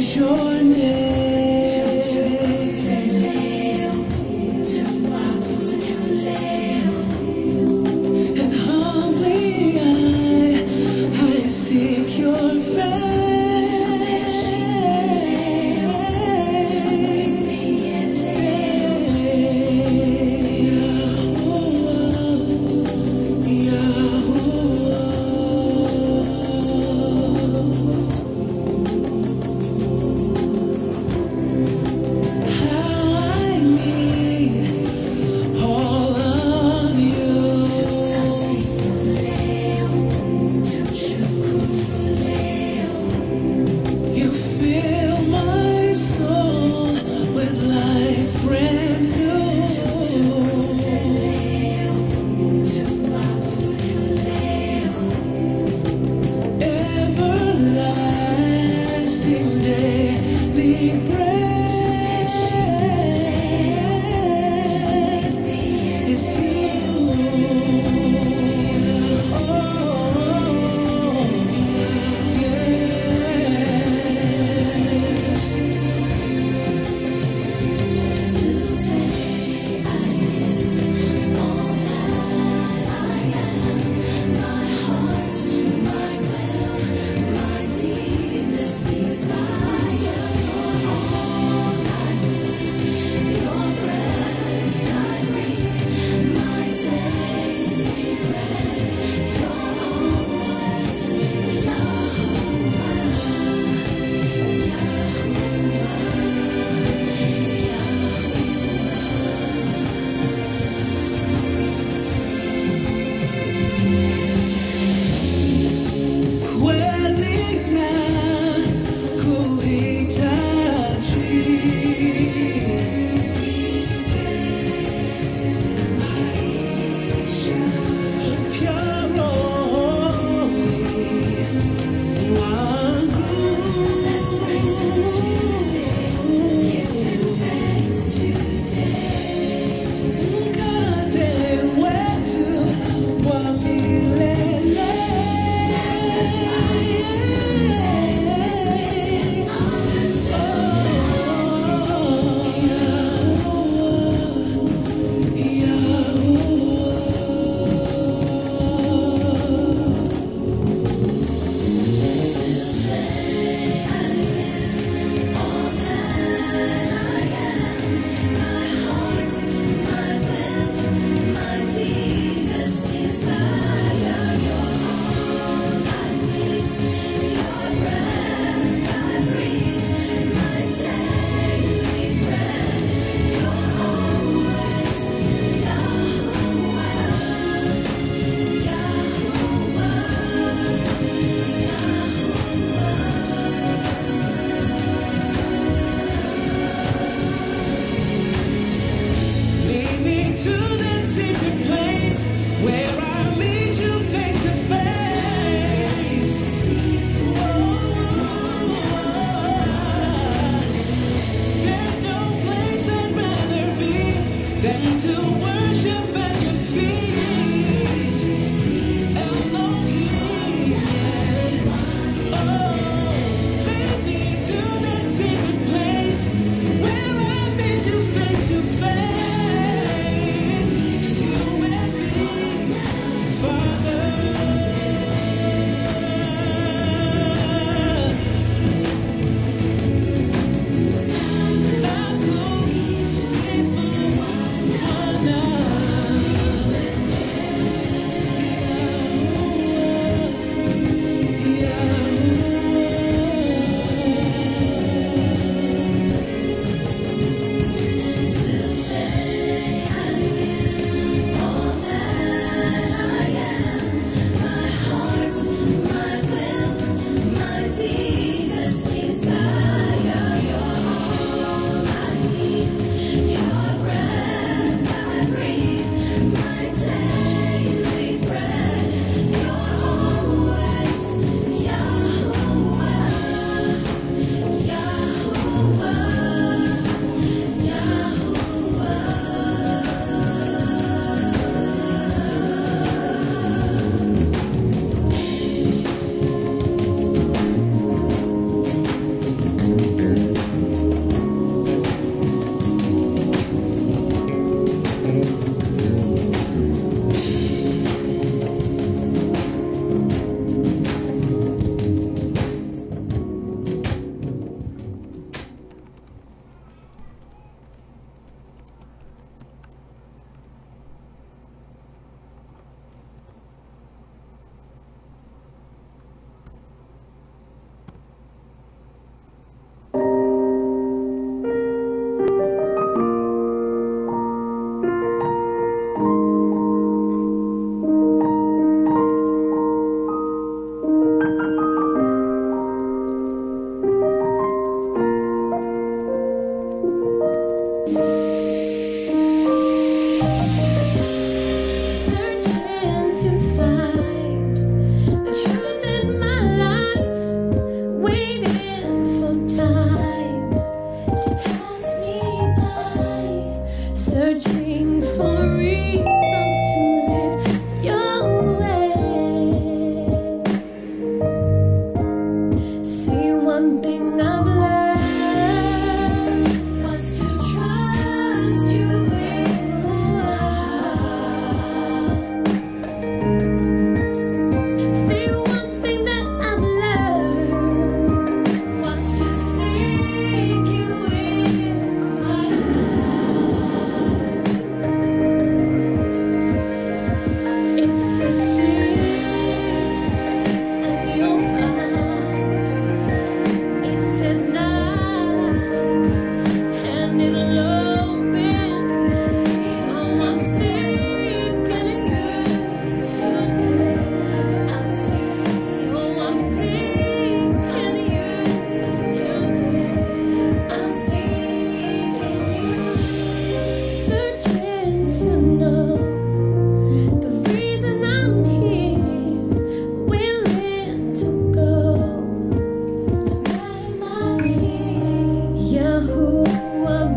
is your name. And humbly I seek your face.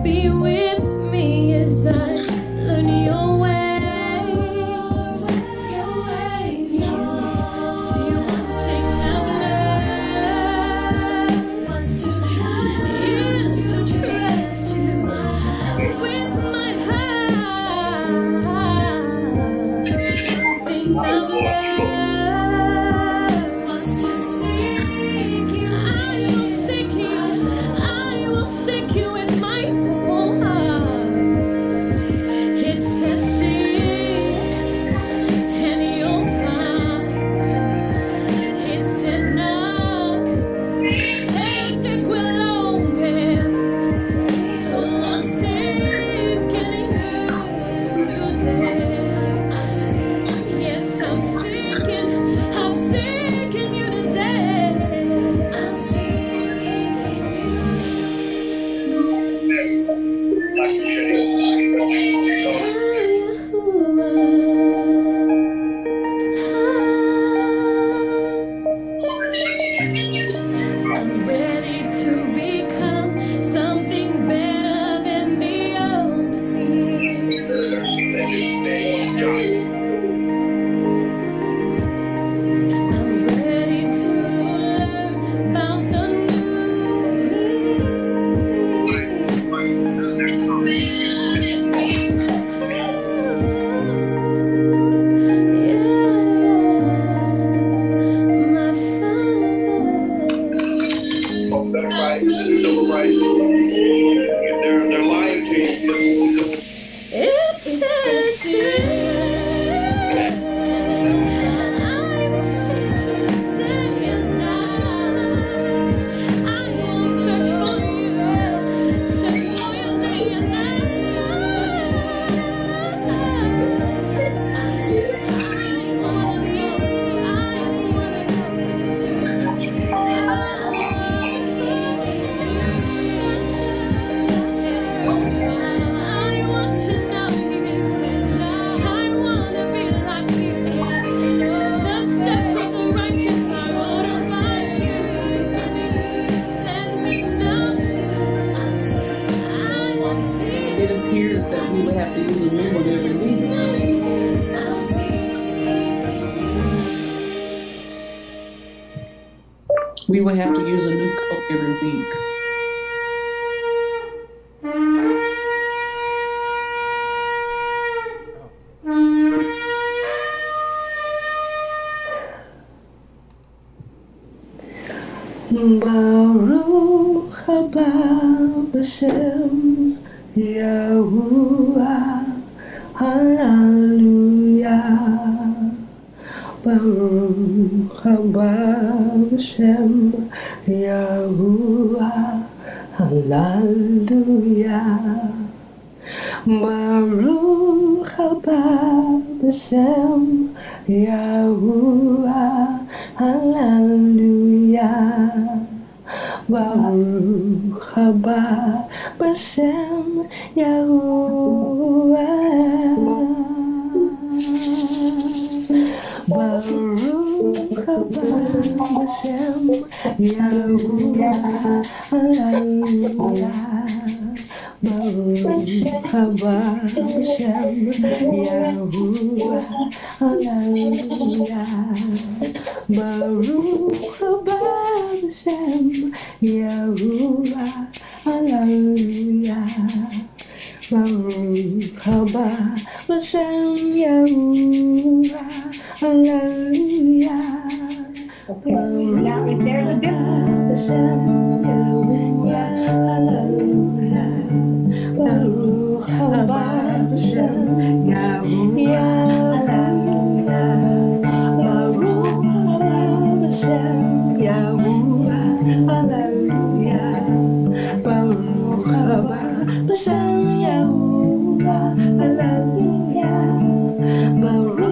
Be with me as I learn your ways. Your ways, see one thing I've learned was to trust you with my heart. Thing I've learned was to seek you. I will seek you. I will seek you with my whole heart. It says seek and you'll find. It says knock and it will open. So I'm seeking you today. Yes, I'm seeking you today. I'm seeking I'm ready to become something better than the old me. I'm ready to learn about the new It says I will seek you day and night. I will search for you day and night. It appears that we would have to use a new one every week. We would have to use a new coat every week. Baruch haba b'shem Yahuah, Hallelujah. Baruch haba b'shem Yahuah, Hallelujah. Baruch haba b'shem Yahuah, Hallelujah. Baruch haba b'shem Yahuah. Baruch haba b'shem Yahuah, Hallelujah. Baruch haba b'shem Yahuah, Hallelujah. Baruch haba b'shem Yahuah, Hallelujah. Baruch haba b'shem Yahuah, Hallelujah. Now, if there's a difference, Baruch haba b'shem Yahuah, Baruch haba b'shem Yahuah, Hallelujah. Baruch haba b'shem Yahuah, Hallelujah. Baruch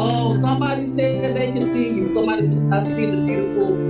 Oh, somebody said they can see you. Somebody, I see the beautiful.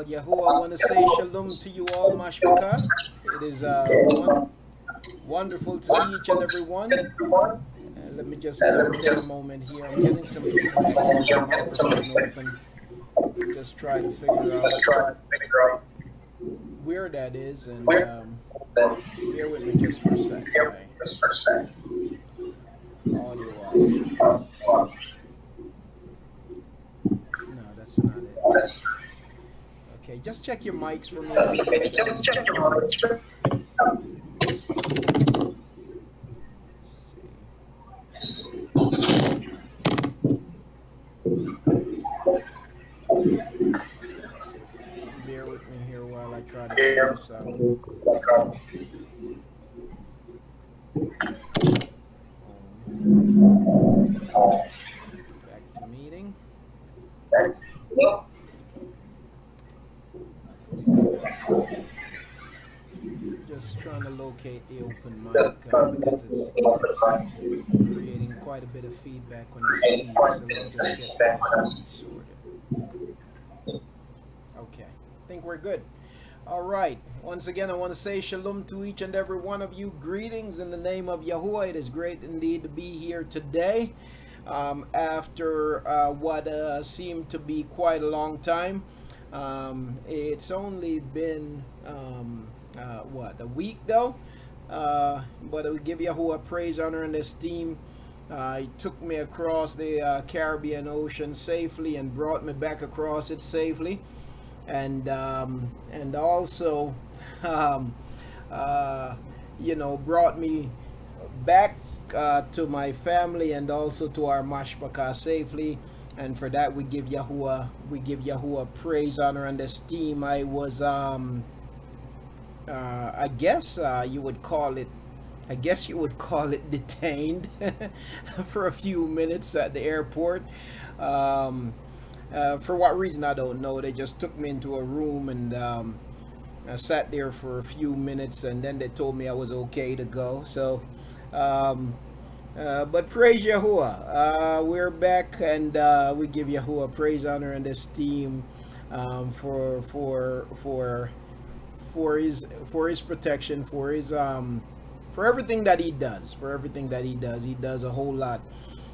Yahuah, I want to say shalom to you all, Mashpaka. It is wonderful to see each and every one. Let me just take a moment here. I'm getting some feedback. Open. Just try to figure out where that is, and bear with me just for a second. Audio options. No, that's not it. Okay, just check your mics for me. Bear with me here while I try to figure this out. Back to meeting. Just trying to locate the open mic because it's creating quite a bit of feedback when I speak, so let me just get that sorted. Okay, I think we're good. All right, once again I want to say shalom to each and every one of you. Greetings in the name of Yahuah. It is great indeed to be here today after what seemed to be quite a long time. It's only been what, a week though, but I would give Yahuah praise, honor, and esteem. He took me across the Caribbean Ocean safely and brought me back across it safely, and also you know, brought me back to my family and also to our mashpaka safely. And for that we give Yahuah praise, honor, and esteem. I was I guess you would call it detained for a few minutes at the airport. For what reason I don't know. They just took me into a room and I sat there for a few minutes, and then they told me I was okay to go. So, but praise Yahuah. We're back, and we give Yahuah praise, honor, and esteem for his protection, for everything that he does. He does a whole lot.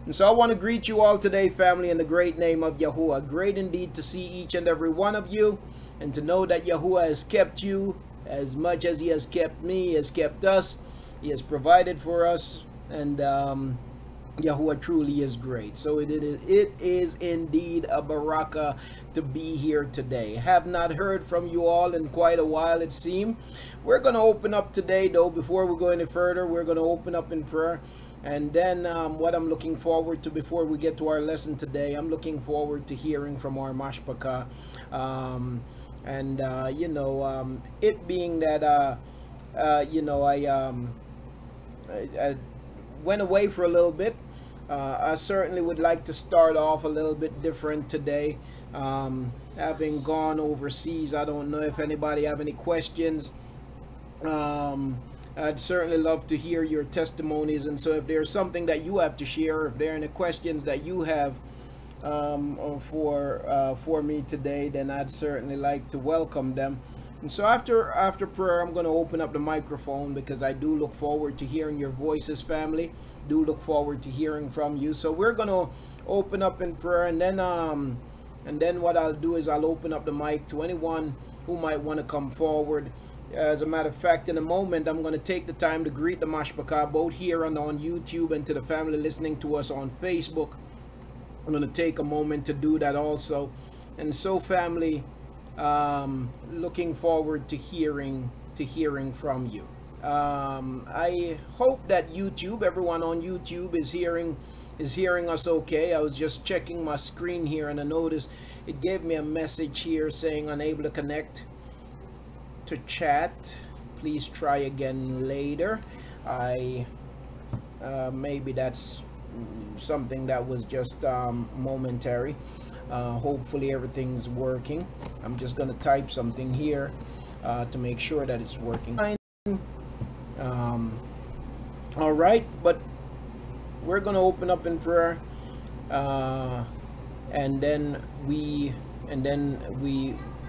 And so I want to greet you all today, family, in the great name of Yahuah. Great indeed to see each and every one of you, and to know that Yahuah has kept you as much as he has kept me, he has kept us, he has provided for us, and Yahuah truly is great. So it is indeed a baraka to be here today. Have not heard from you all in quite a while, it seems. We're going to open up today, though. Before we go any further, we're going to open up in prayer. And then what I'm looking forward to before we get to our lesson today, I'm looking forward to hearing from our mashpaka. It being that, I went away for a little bit. I certainly would like to start off a little bit different today. Having gone overseas, I don't know if anybody have any questions. I'd certainly love to hear your testimonies, and so if there's something that you have to share, if there are any questions that you have for me today, then I'd certainly like to welcome them. And so after prayer, I'm going to open up the microphone, because I do look forward to hearing your voices, family. Do look forward to hearing from you. So we're going to open up in prayer, and then what I'll do is I'll open up the mic to anyone who might want to come forward. As a matter of fact, in a moment, I'm going to take the time to greet the mashpaka, both here and on YouTube, and to the family listening to us on Facebook. I'm going to take a moment to do that also. And so, family, looking forward to hearing from you. I hope that YouTube, everyone on YouTube is hearing us okay. I was just checking my screen here, and I noticed it gave me a message here saying unable to connect to chat. Please try again later. Maybe that's something that was just momentary. Hopefully everything's working. I'm just gonna type something here to make sure that it's working. All right, but we're gonna open up in prayer, and then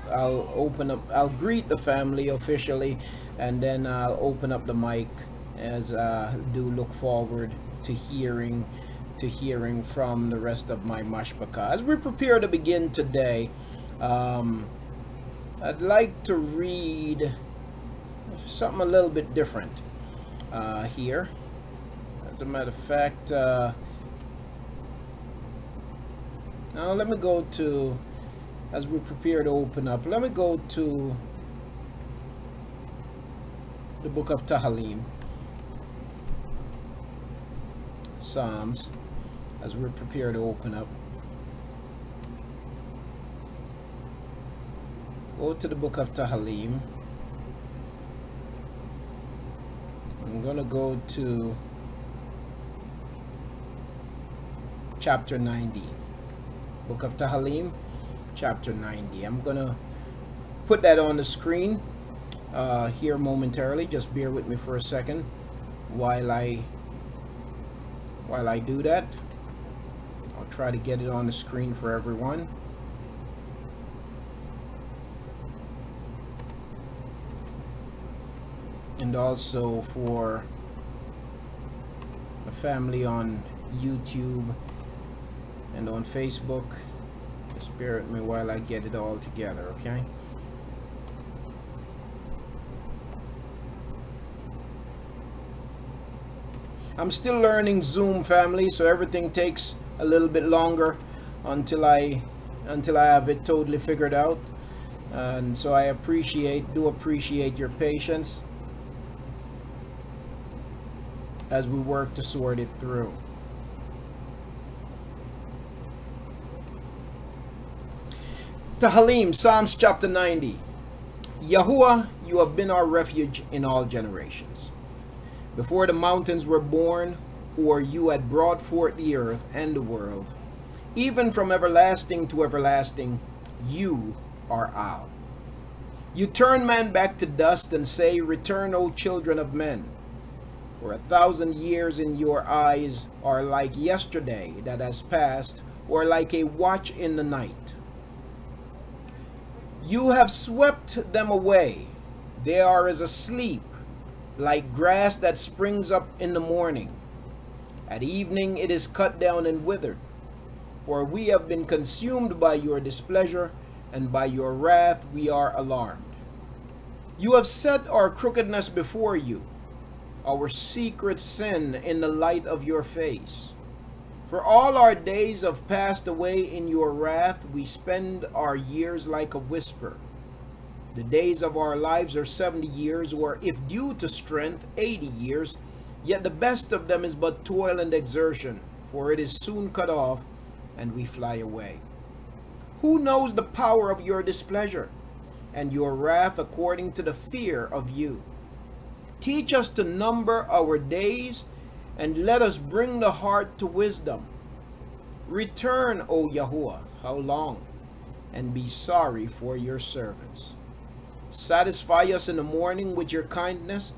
I'll greet the family officially, and then I'll open up the mic, as I do look forward to hearing from the rest of my mashpaka. As we prepare to begin today, I'd like to read something a little bit different here. As a matter of fact, now let me go to, as we prepare to open up, let me go to the book of Tehillim, Psalms, as we prepare to open up. Go to the book of Tehillim. I'm going to go to chapter 90. Book of Tehillim, chapter 90. I'm going to put that on the screen here momentarily. Just bear with me for a second while I do that. I'll try to get it on the screen for everyone. And also for the family on YouTube and on Facebook. Just bear with me while I get it all together, okay? I'm still learning Zoom, family, so everything takes a little bit longer until I have it totally figured out. And so I do appreciate your patience as we work to sort it through. Tehillim, Psalms chapter 90. Yahuah, you have been our refuge in all generations. Before the mountains were born, or you had brought forth the earth and the world, even from everlasting to everlasting, you are Al. You turn man back to dust and say, return, O children of men. For 1,000 years in your eyes are like yesterday that has passed, or like a watch in the night. You have swept them away. They are as asleep, like grass that springs up in the morning. At evening it is cut down and withered. For we have been consumed by your displeasure, and by your wrath we are alarmed. You have set our crookedness before you, our secret sin in the light of your face. For all our days have passed away in your wrath. We spend our years like a whisper. The days of our lives are 70 years, or if due to strength, 80 years. Yet the best of them is but toil and exertion, for it is soon cut off, and we fly away. Who knows the power of your displeasure, and your wrath according to the fear of you? Teach us to number our days, and let us bring the heart to wisdom. Return, O Yahuah, how long? And be sorry for your servants. Satisfy us in the morning with your kindness,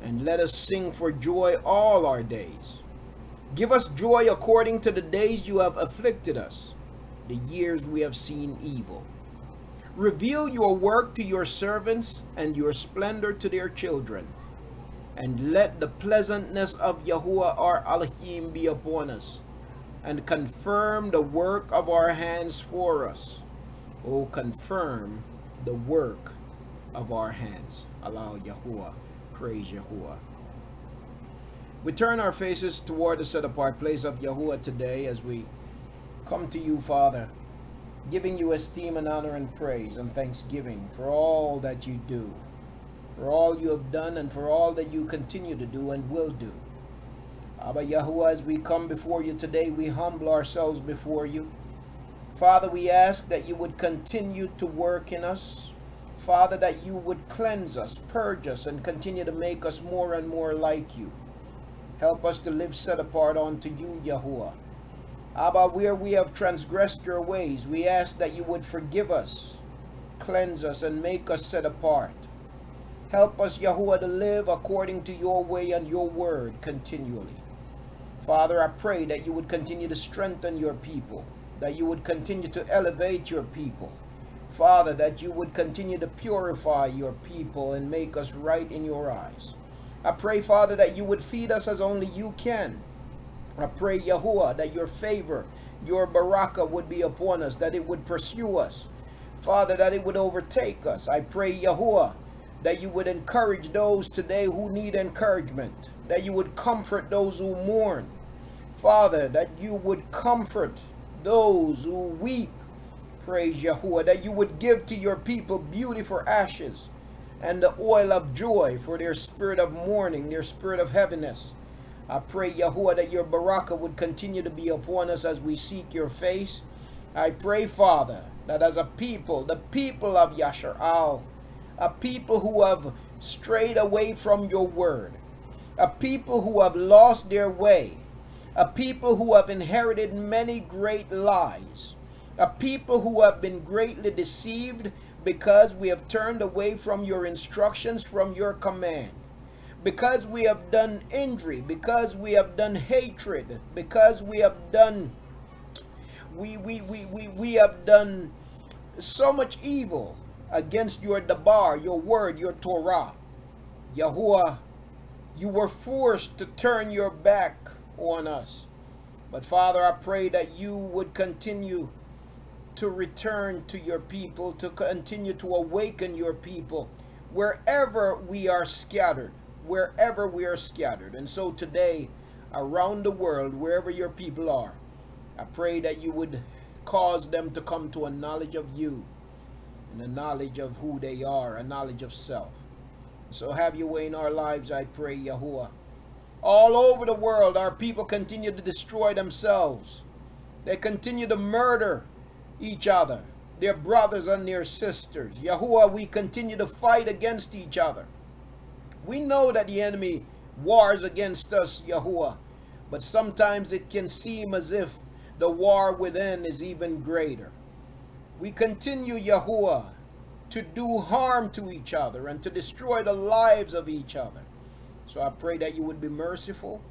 and let us sing for joy all our days. Give us joy according to the days you have afflicted us, the years we have seen evil. Reveal your work to your servants, and your splendor to their children. And let the pleasantness of Yahuah our Elohim be upon us, and confirm the work of our hands for us. O confirm the work of our hands. Allow Yahuah. Praise Yahuah. We turn our faces toward the set-apart place of Yahuah today as we come to you, Father, giving you esteem and honor and praise and thanksgiving for all that you do, for all you have done, and for all that you continue to do and will do. Abba Yahuah, as we come before you today, we humble ourselves before you. Father, we ask that you would continue to work in us. Father, that you would cleanse us, purge us, and continue to make us more and more like you. Help us to live set apart unto you, Yahuah. Abba, where we have transgressed your ways, we ask that you would forgive us, cleanse us, and make us set apart. Help us, Yahuah, to live according to your way and your word continually. Father, I pray that you would continue to strengthen your people, that you would continue to elevate your people. Father, that you would continue to purify your people and make us right in your eyes. I pray, Father, that you would feed us as only you can. I pray, Yahuah, that your favor, your barakah would be upon us, that it would pursue us. Father, that it would overtake us. I pray, Yahuah, that you would encourage those today who need encouragement, that you would comfort those who mourn. Father, that you would comfort those who weep. Praise Yahuah, that you would give to your people beauty for ashes, and the oil of joy for their spirit of mourning, their spirit of heaviness. I pray, Yahuah, that your barakah would continue to be upon us as we seek your face. I pray, Father, that as a people, the people of Yashar'al, a people who have strayed away from your word, a people who have lost their way, a people who have inherited many great lies, a people who have been greatly deceived because we have turned away from your instructions, from your command, because we have done injury, because we have done hatred, because we have done we have done so much evil against your dabar, your word, your Torah. Yahuah, you were forced to turn your back on us. But Father, I pray that you would continue to return to your people, to continue to awaken your people wherever we are scattered, wherever we are scattered. And so today, around the world, wherever your people are, I pray that you would cause them to come to a knowledge of you, and a knowledge of who they are, a knowledge of self. So have your way in our lives, I pray, Yahuah. All over the world, our people continue to destroy themselves. They continue to murder each other, their brothers and their sisters. Yahuah, we continue to fight against each other. We know that the enemy wars against us, Yahuah, but sometimes it can seem as if the war within is even greater. We continue, Yahuah, to do harm to each other and to destroy the lives of each other. So I pray that you would be merciful.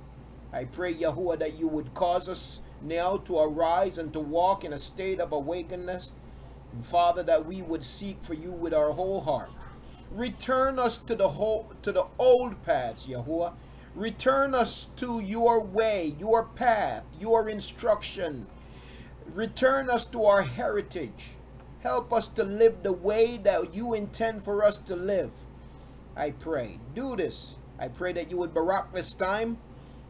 I pray, Yahuah, that you would cause us now to arise and to walk in a state of awakeness. And Father, that we would seek for you with our whole heart. Return us to the old paths, Yahuah. Return us to your way, your path, your instruction. Return us to our heritage. Help us to live the way that you intend for us to live. I pray. Do this. I pray that you would barak this time.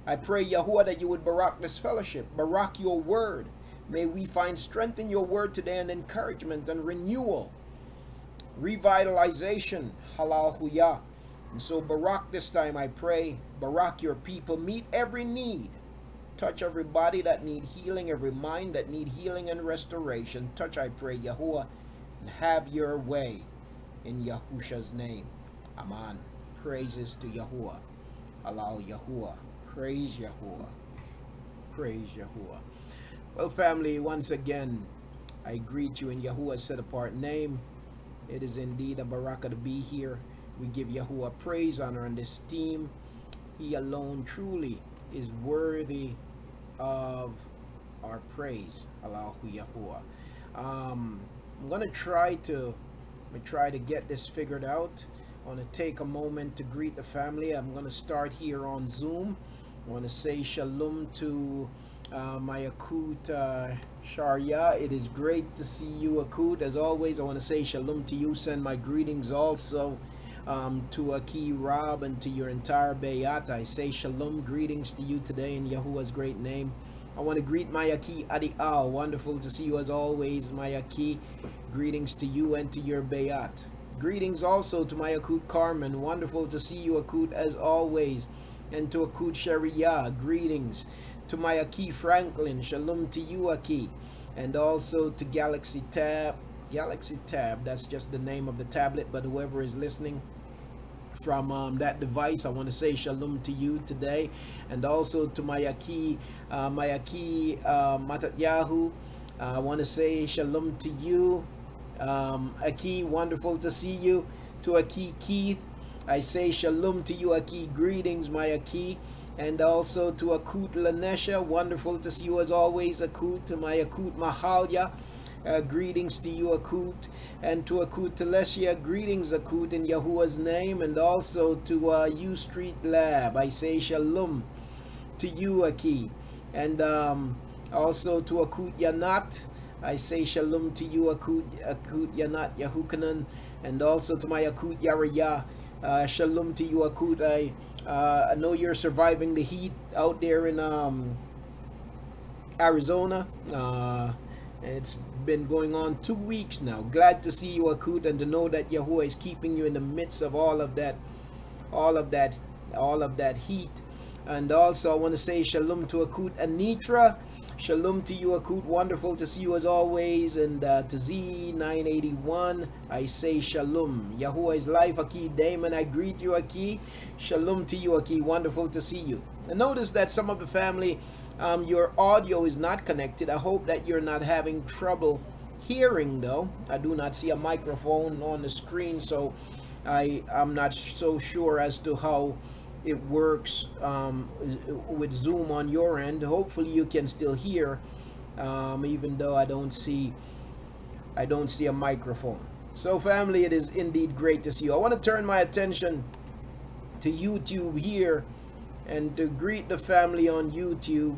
I pray, Yahuah, that you would barak this fellowship. Barak your word. May we find strength in your word today and encouragement and renewal. Revitalization. Hallelujah. And so barak this time, I pray. Barak your people. Meet every need. Touch everybody that need healing, every mind that need healing and restoration. Touch, I pray, Yahuah, and have your way in Yahusha's name. Amen. Praises to Yahuah. Allow Yahuah. Praise Yahuah. Praise Yahuah. Well, family, once again, I greet you in Yahuah's set-apart name. It is indeed a barakah to be here. We give Yahuah praise, honor, and esteem. He alone truly is worthy of our praise. Allahu Yahuah. I'm gonna try to get this figured out. I want to take a moment to greet the family. I'm gonna start here on Zoom. I want to say shalom to my Akut Sharia. It is great to see you, Akut. As always, I want to say shalom to you. Send my greetings also to Aki Rob and to your entire Bayat. I say shalom, greetings to you today in Yahuah's great name. I want to greet my Aki Adi Al. Wonderful to see you as always, my Aki. Greetings to you and to your Bayat. Greetings also to my Akut Carmen. Wonderful to see you, Akut, as always. And to Akut Sharia, greetings. To my Aki Franklin, shalom to you, Aki. And also to Galaxy Tab. Galaxy Tab, that's just the name of the tablet, but whoever is listening from that device, I want to say shalom to you today. And also to my Aki Matatyahu, I want to say shalom to you. Aki, wonderful to see you. To Aki Keith, I say shalom to you, Aki. Greetings, my Aki. And also to Akut Lanesha, wonderful to see you as always, Akut. To my Akut Mahalia, greetings to you, Akut. And to Akut Telesia, greetings, Akut, in Yahuah's name. And also to U Street Lab, I say shalom to you, Aki. And also to Akut Yanat, I say shalom to you, Akut Yanat Yahukanan. And also to my Akut Yaraya, shalom to you, Akut. I know you're surviving the heat out there in Arizona. It's been going on 2 weeks now. Glad to see you, Akut, and to know that Yahuah is keeping you in the midst of all of that heat. And also I want to say shalom to Akut Anitra. Shalom to you, Akut. Wonderful to see you as always. And to Z981, I say shalom. Yahuah is life, Aki Damon. I greet you, Aki. Shalom to you, Aki. Wonderful to see you. And notice that some of the family, your audio is not connected. I hope that you're not having trouble hearing, though. I do not see a microphone on the screen, so I'm not so sure as to how it works with Zoom on your end. Hopefully you can still hear, even though I don't see a microphone. So family, it is indeed great to see you. I want to turn my attention to YouTube here and to greet the family on YouTube.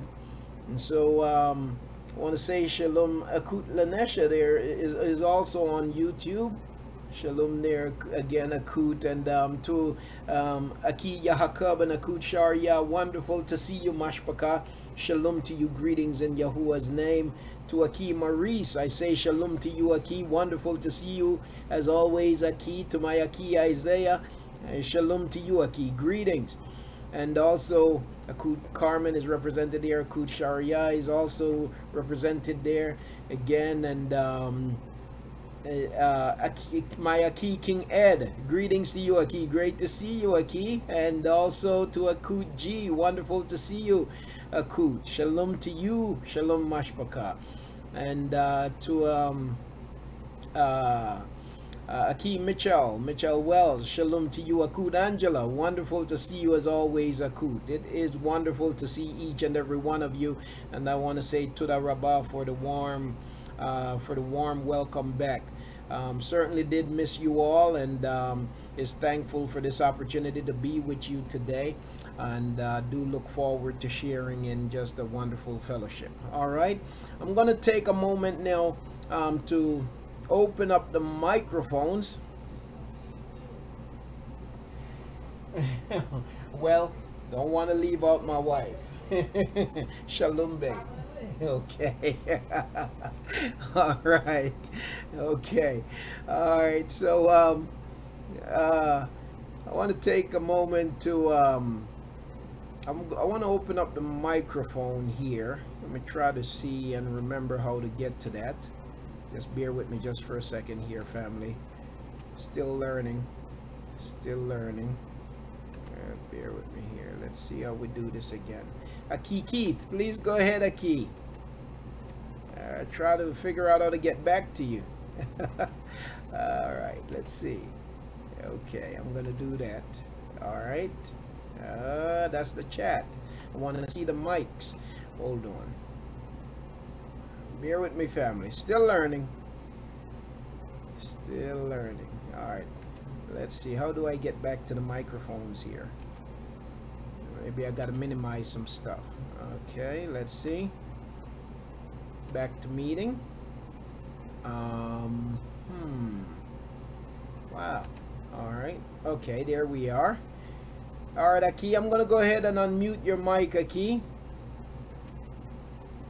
And so I want to say shalom. Akut Lanesha there is also on YouTube. Shalom there again, Akut. And to Aki Yahakab and Akut Sharia, wonderful to see you, Mashpaka. Shalom to you, greetings in Yahuah's name. To Aki Maurice, I say shalom to you, Aki. Wonderful to see you as always, Aki. To my Aki Isaiah, shalom to you, Aki. Greetings. And also Akut Carmen is represented there. Akut Sharia is also represented there again. And my Aki King Ed, greetings to you, Aki. Great to see you, Aki. And also to Akut G, wonderful to see you, Akut. Shalom to you. Shalom Mashpaka. And to Akeem Mitchell Wells, shalom to you, Akut Angela. Wonderful to see you as always, Akut. It is wonderful to see each and every one of you, and I want to say Tuda Rabbah for the warm welcome back. Certainly did miss you all, and is thankful for this opportunity to be with you today, and do look forward to sharing in just a wonderful fellowship. All right, I'm going to take a moment now to open up the microphones. Well, don't want to leave out my wife. Shalom, babe. Okay. All right. Okay. All right. So I want to take a moment to I want to open up the microphone here. Let me try to see and remember how to get to that. Just bear with me just for a second here, family. Still learning. Bear with me here. Let's see how we do this again. Aki Keith, please go ahead, Aki. Try to figure out how to get back to you. All right, let's see. Okay, I'm gonna do that. All right. That's the chat. I want to see the mics. Hold on. Bear with me, family. Still learning. All right. Let's see. How do I get back to the microphones here? Maybe I gotta minimize some stuff. Okay, let's see. Back to meeting. Wow. All right. Okay, there we are. All right, Aki, I'm gonna go ahead and unmute your mic, Aki.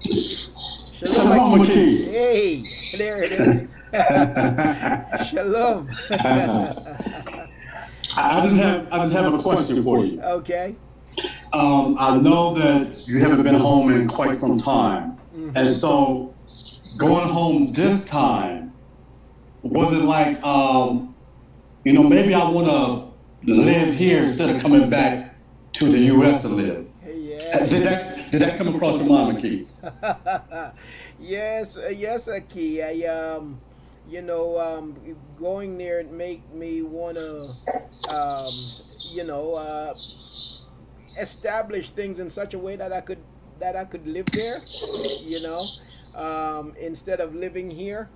Shalom, Aki. Hey, there it is. Shalom. I just have a question for you. Okay. I know that you haven't been home in quite some time, and so going home this time, was it like, maybe I want to live here instead of coming back to the U.S. to live? Yeah. Did that come across your mind, Aki? Yes, Aki. Going there make me wanna, establish things in such a way that I could live there, instead of living here.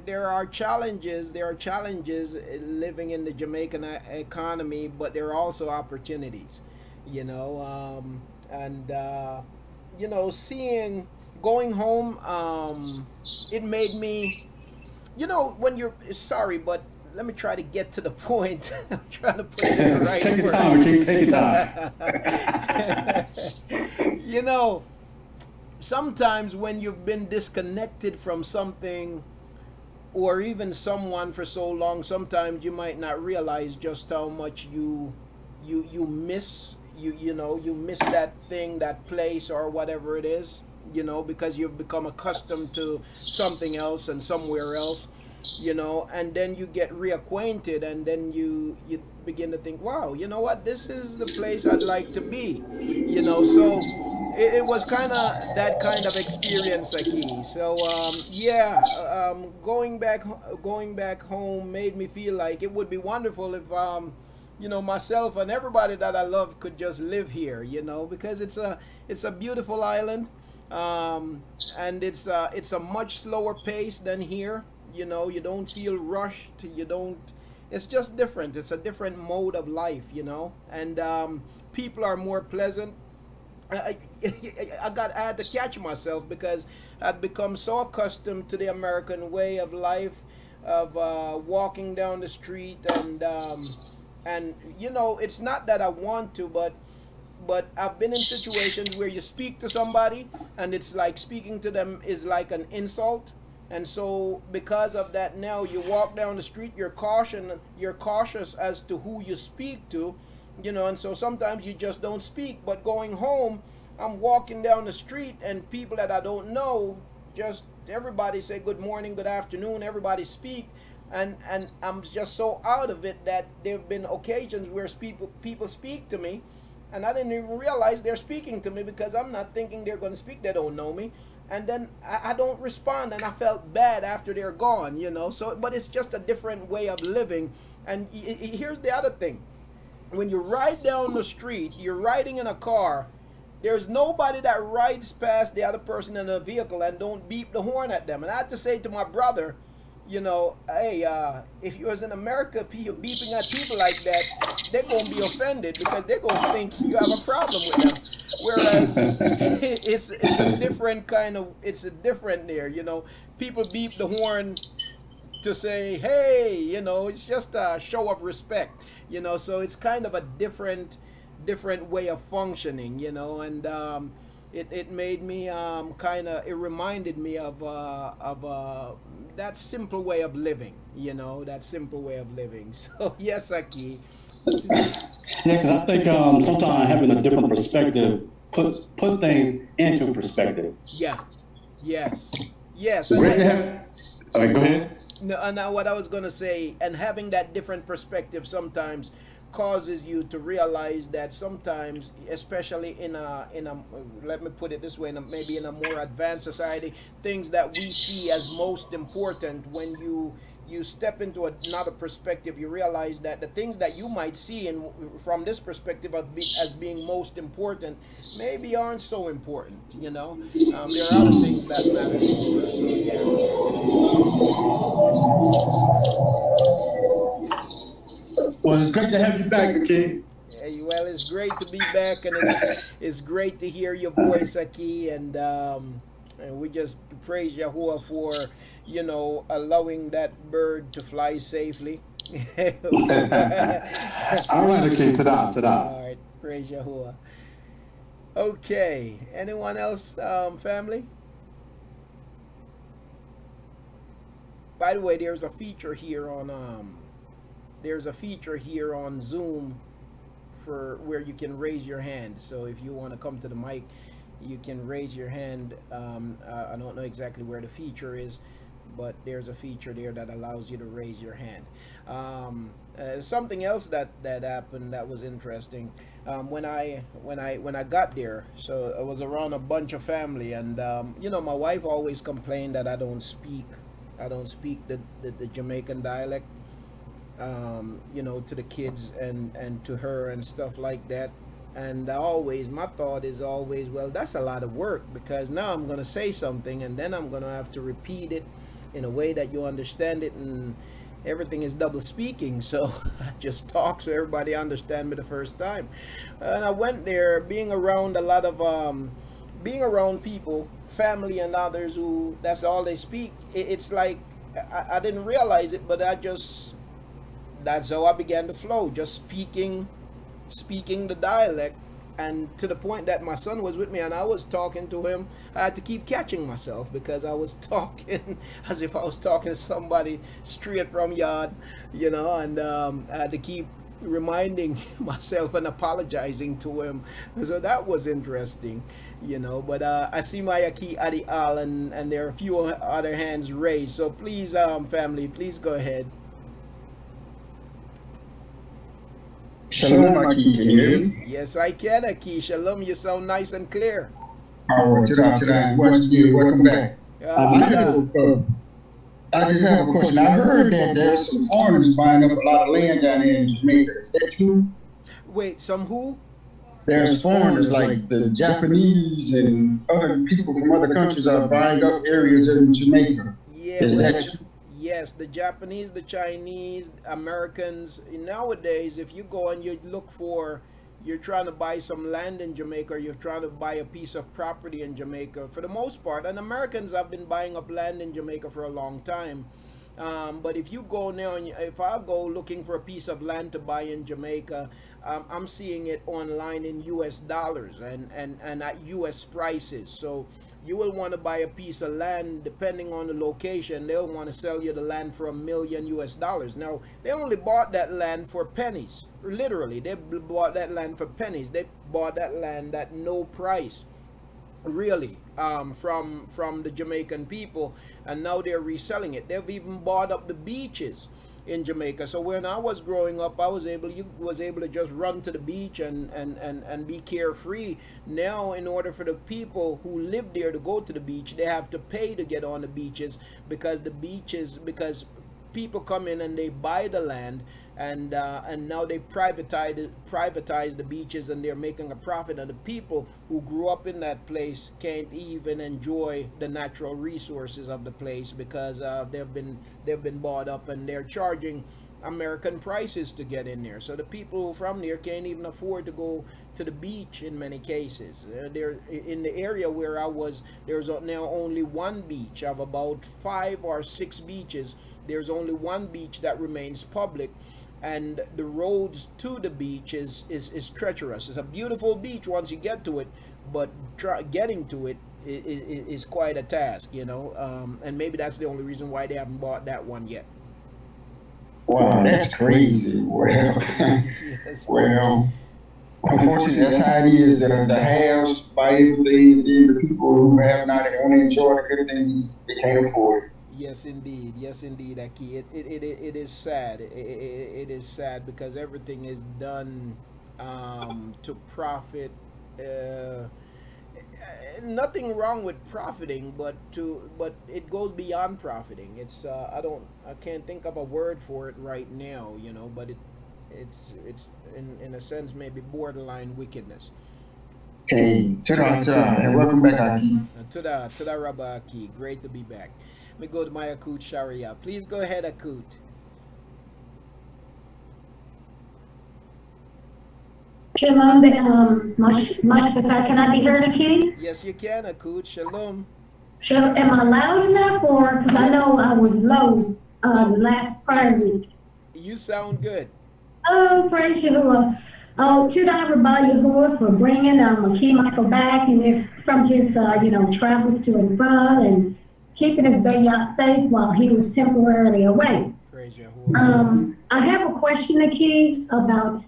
There are challenges living in the Jamaican economy, but there are also opportunities, seeing going home, it made me, when you're sorry, but let me try to get to the point. I'm trying to put it in the right Take your time, King. Take your time. Sometimes when you've been disconnected from something or even someone for so long, sometimes you might not realize just how much you miss you miss that thing, that place, or whatever it is, because you've become accustomed to something else and somewhere else. And then you get reacquainted, and then you begin to think, wow, you know what, this is the place I'd like to be, so it was kind of that kind of experience, Aki. So going back home made me feel like it would be wonderful if myself and everybody that I love could just live here, because it's a beautiful island, and it's a much slower pace than here. You don't feel rushed. It's just different. It's a different mode of life, and people are more pleasant. I had to catch myself because I'd become so accustomed to the American way of life, of walking down the street, and it's not that I want to, but I've been in situations where you speak to somebody and it's like speaking to them is like an insult. And so because of that, now you walk down the street, you're cautious as to who you speak to, and so sometimes you just don't speak. But going home, I'm walking down the street and people that I don't know, just everybody say good morning, good afternoon, everybody speak. And I'm just so out of it that there have been occasions where people speak to me, and I didn't even realize they're speaking to me because I'm not thinking they're going to speak. They don't know me. and then I don't respond, and I felt bad after they're gone, you know. So, but it's just a different way of living. And here's the other thing: when you ride down the street, you're riding in a car. There's nobody that rides past the other person in a vehicle and don't beep the horn at them. And I had to say to my brother, you know, hey, if you was in America, people beeping at people like that, they're gonna be offended because they're gonna think you have a problem with them. Whereas it's a different kind of, it's a different there, you know. People beep the horn to say, hey, you know, it's just a show of respect, you know. So it's kind of a different way of functioning, you know. And it made me it reminded me of that simple way of living, you know, that simple way of living. So yes, Aki. Yeah, because I think sometimes having a different perspective put things into perspective. Yeah. Yes. Yes. Great to have. All right, go ahead. No, and now what I was gonna say, and having that different perspective sometimes causes you to realize that sometimes, especially in a let me put it this way, maybe in a more advanced society, things that we see as most important, when you step into another perspective, you realize that the things that you might see from this perspective as being most important maybe aren't so important, you know. There are other things that matter more. So yeah. Well, it's great to have you back, Aki. Well, it's great to be back, and it's great to hear your voice, Aki, and we just praise Yahuah for, you know, allowing that bird to fly safely. All right, Aki, ta-da. All right, praise Yahuah. Okay, anyone else, family? By the way, there's a feature here on Zoom for where you can raise your hand. So if you want to come to the mic, you can raise your hand. I don't know exactly where the feature is, but there's a feature there that allows you to raise your hand. Something else that happened that was interesting, when I got there, so I was around a bunch of family, and you know, my wife always complained that I don't speak the Jamaican dialect, you know, to the kids and to her and stuff like that. And my thought is always, well, that's a lot of work, because now I'm going to say something and then I'm going to have to repeat it in a way that you understand it, and everything is double speaking. So I just talk so everybody understand me the first time. And I went there, being around a lot of being around people, family and others who that's all they speak. It's like I didn't realize it, but that's how I began to flow, just speaking the dialect. And to the point that my son was with me and I was talking to him, I had to keep catching myself, because I was talking as if I was talking to somebody straight from yard, you know. And I had to keep reminding myself and apologizing to him. So that was interesting, you know. But I see my Aki Adi Al, and there are a few other hands raised. So please, family, please go ahead. Shalom, Aki, can you hear me? Yes, I can, Aki. Shalom, you sound nice and clear. All right, today. Welcome back. I just have a question. I heard that there's some foreigners buying up a lot of land down here in Jamaica. Is that true? Wait, some who? There's foreigners like the Japanese and other people from other countries are buying up areas in Jamaica. Yeah, is that true? Yes, the Japanese, the Chinese, Americans. Nowadays, if you go and you look for, you're trying to buy some land in Jamaica, or you're trying to buy a piece of property in Jamaica, for the most part, and Americans have been buying up land in Jamaica for a long time. But if you go now, and if I go looking for a piece of land to buy in Jamaica, I'm seeing it online in US dollars and at US prices. So you will want to buy a piece of land, depending on the location, they'll want to sell you the land for $1 million US. Now, they only bought that land for pennies. Literally, they bought that land for pennies. They bought that land at no price, really, from the Jamaican people, and now they're reselling it. They've even bought up the beaches. in Jamaica. So when I was growing up, you was able to just run to the beach and be carefree. Now, in order for the people who live there to go to the beach, they have to pay to get on the beaches, because people come in and they buy the land, and now they privatize the beaches, and they're making a profit, and the people who grew up in that place can't even enjoy the natural resources of the place, because they've been bought up, and they're charging American prices to get in there. So the people from there can't even afford to go to the beach in many cases. There, in the area where I was, there's now only one beach. Of about 5 or 6 beaches, there's only one beach that remains public, and the roads to the beach is treacherous. It's a beautiful beach once you get to it, but getting to it is quite a task, you know. And maybe that's the only reason why they haven't bought that one yet. Wow, that's crazy. Well, Yes. well, unfortunately, that's how it is. That the haves buy everything, and then the people who have not and want to enjoy the good things, they can't afford it. Yes, indeed. Yes, indeed, Aki. It is sad. It is sad, because everything is done to profit. Nothing wrong with profiting, but it goes beyond profiting. It's I can't think of a word for it right now, you know, but it's in a sense maybe borderline wickedness. Okay, ta-da, and welcome back, Aki. Tada Rabba Aki. Great to be back. Let me go to my Akut Sharia. Please go ahead, Akut. Shalom, much better. Can I be heard, Aki? Yes, you can, Akut. Shalom. Shalom. Am I loud enough, or because I know I was low the last prior week? You sound good. Oh, praise Yahuah. Oh, should I rebel Yahuah for bringing Aki Michael back, and from his travels to and from, and keeping his baby safe while he was temporarily away. Praise Yahuah. I have a question, Aki, about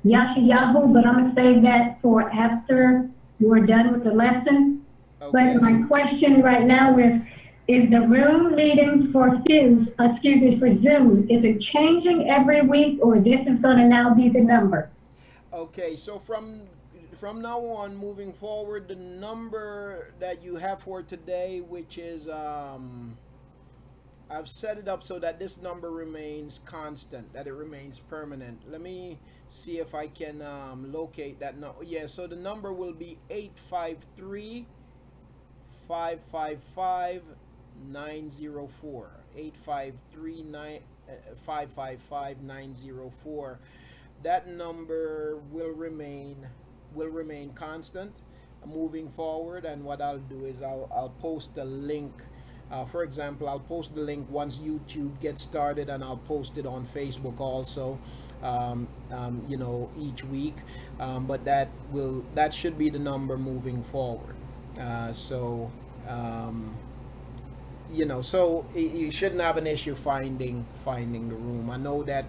Yahuah, but I'm going to save that for after we're done with the lesson. Okay. But my question right now is the room leading for Zoom, is it changing every week, or this is going to now be the number? Okay, so from now on, moving forward, the number that you have for today, which is I've set it up so that this number remains constant, that it remains permanent. Let me see if I can locate that number. Yeah, so the number will be 853-555-904. 853-555-904. That number will remain constant moving forward. And what I'll do is I'll post a link. For example, I'll post the link once YouTube gets started, and I'll post it on Facebook also, each week. But that should be the number moving forward. So you shouldn't have an issue finding the room. I know that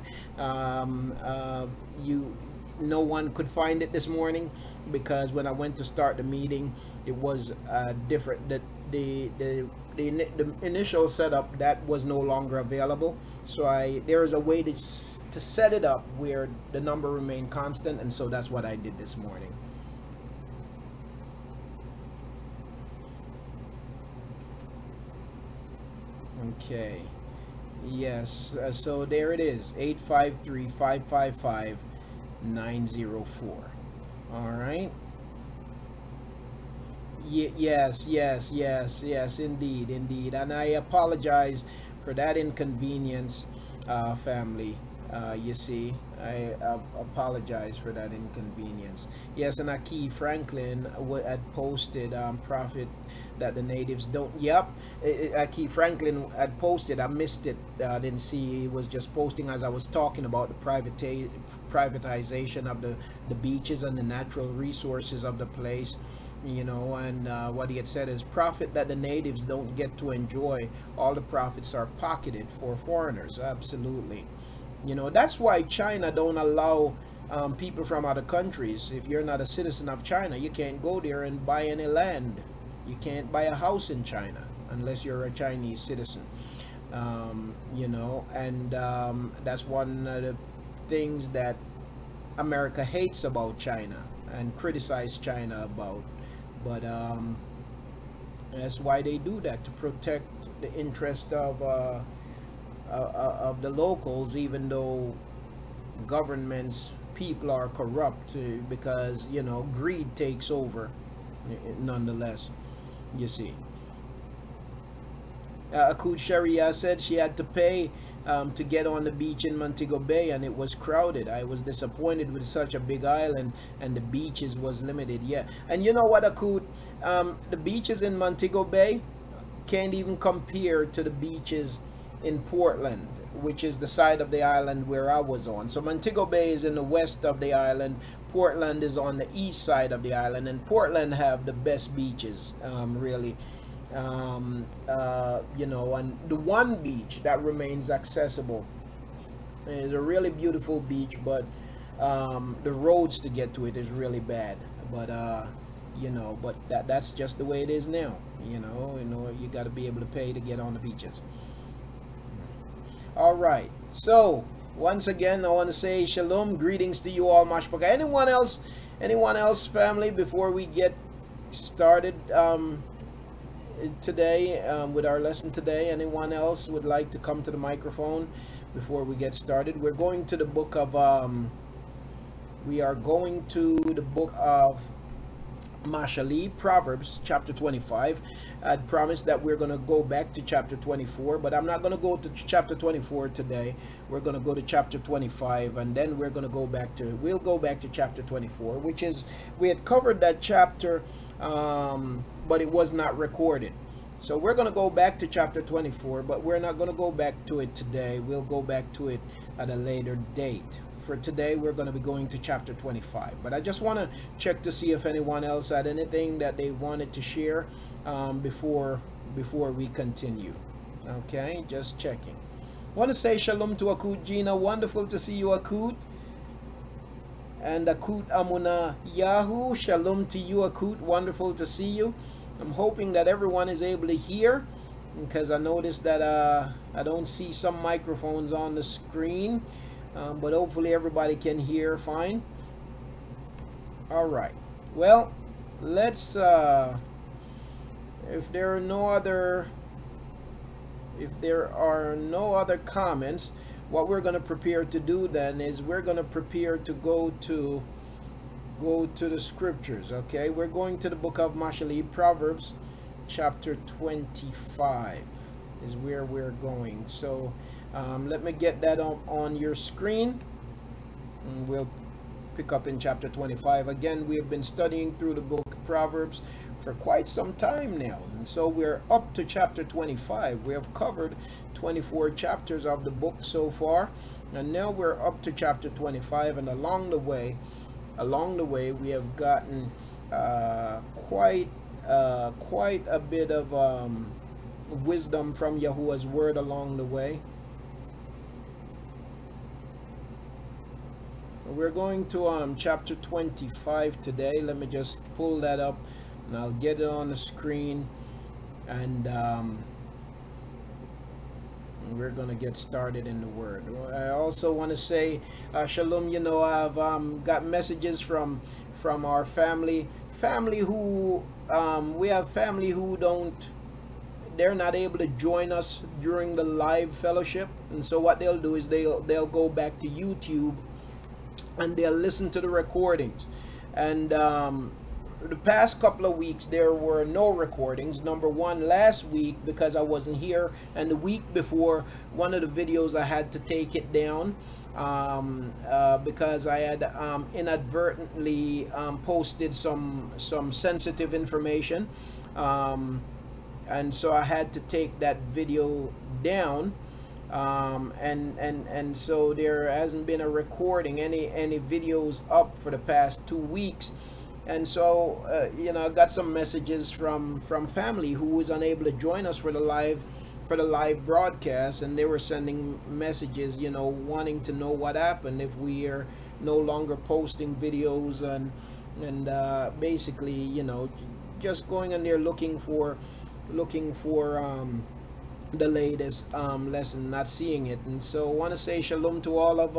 no one could find it this morning, because when I went to start the meeting, it was different. That the initial setup, that was no longer available. So there is a way to set it up where the number remained constant, and so that's what I did this morning. Okay. Yes. So there it is. 853-555-904. All right. Yes, indeed. And I apologize for that inconvenience, family. You see, I apologize for that inconvenience. Yes, and Aki Franklin had posted prophet that the natives don't. Yep, Aki Franklin had posted. I missed it. I didn't see. He was just posting as I was talking about the privatization of the beaches and the natural resources of the place. And what he had said is profit that the natives don't get to enjoy. All the profits are pocketed for foreigners. Absolutely. That's why China don't allow people from other countries. If you're not a citizen of China, you can't go there and buy any land. You can't buy a house in China unless you're a Chinese citizen. You know, and that's one of the things that America hates about China and criticize China about. But that's why they do that, to protect the interest of the locals, even though governments, people are corrupt, because, you know, greed takes over nonetheless, you see. Akut Sharia said she had to pay to get on the beach in Montego Bay, and it was crowded. I was disappointed with such a big island, and the beaches was limited. Yeah, and you know what, Akut, the beaches in Montego Bay can't even compare to the beaches in Portland, which is the side of the island where I was on. So Montego Bay is in the west of the island, Portland is on the east side of the island, and Portland have the best beaches, really. You know, and the one beach that remains accessible is a really beautiful beach, but the roads to get to it is really bad. But you know, but that's just the way it is now. You know, you got to be able to pay to get on the beaches. All right, so once again, I want to say shalom, greetings to you all, mashpaka. Anyone else, family, before we get started today with our lesson today? Anyone else would like to come to the microphone before we get started? We're going to the book of Mashali, Proverbs chapter 25. I'd promised that we're going to go back to chapter 24, but I'm not going to go to chapter 24 today. We're going to go to chapter 25, and then we'll go back to chapter 24, which is, we had covered that chapter, but it was not recorded. So we're going to go back to chapter 24, but we're not going to go back to it today. We'll go back to it at a later date. For today, we're going to be going to chapter 25. But I just want to check to see if anyone else had anything that they wanted to share before we continue. Okay, just checking. Want to say shalom to Akut Gina. Wonderful to see you, Akut. And Akut Amuna Yahu, shalom to you, Akut. Wonderful to see you. I'm hoping that everyone is able to hear, because I noticed that I don't see some microphones on the screen, but hopefully everybody can hear fine. All right, well, let's if there are no other comments, what we're going to prepare to do then is we're going to prepare to go to the scriptures. Okay, we're going to the book of Mashali, Proverbs chapter 25 is where we're going. So let me get that on your screen, and we'll pick up in chapter 25. Again, we have been studying through the book of Proverbs for quite some time now, and so we're up to chapter 25. We have covered 24 chapters of the book so far, and now we're up to chapter 25, and along the way we have gotten quite a bit of wisdom from Yahuah's word along the way. We're going to chapter 25 today. Let me just pull that up and I'll get it on the screen, and we're gonna get started in the word. I also want to say shalom. You know, I've got messages from our family who we have family who they're not able to join us during the live fellowship, and so what they'll do is they'll go back to YouTube and they'll listen to the recordings. And the past couple of weeks there were no recordings. Number one, last week, because I wasn't here, and the week before, one of the videos I had to take it down because I had inadvertently posted some sensitive information, and so I had to take that video down. And so there hasn't been a recording, any videos up for the past 2 weeks. And so you know, I got some messages from family who was unable to join us for the live broadcast, and they were sending messages, you know, wanting to know what happened, if we are no longer posting videos, and basically, you know, just going in there looking for the latest lesson, not seeing it. And so I want to say shalom to all of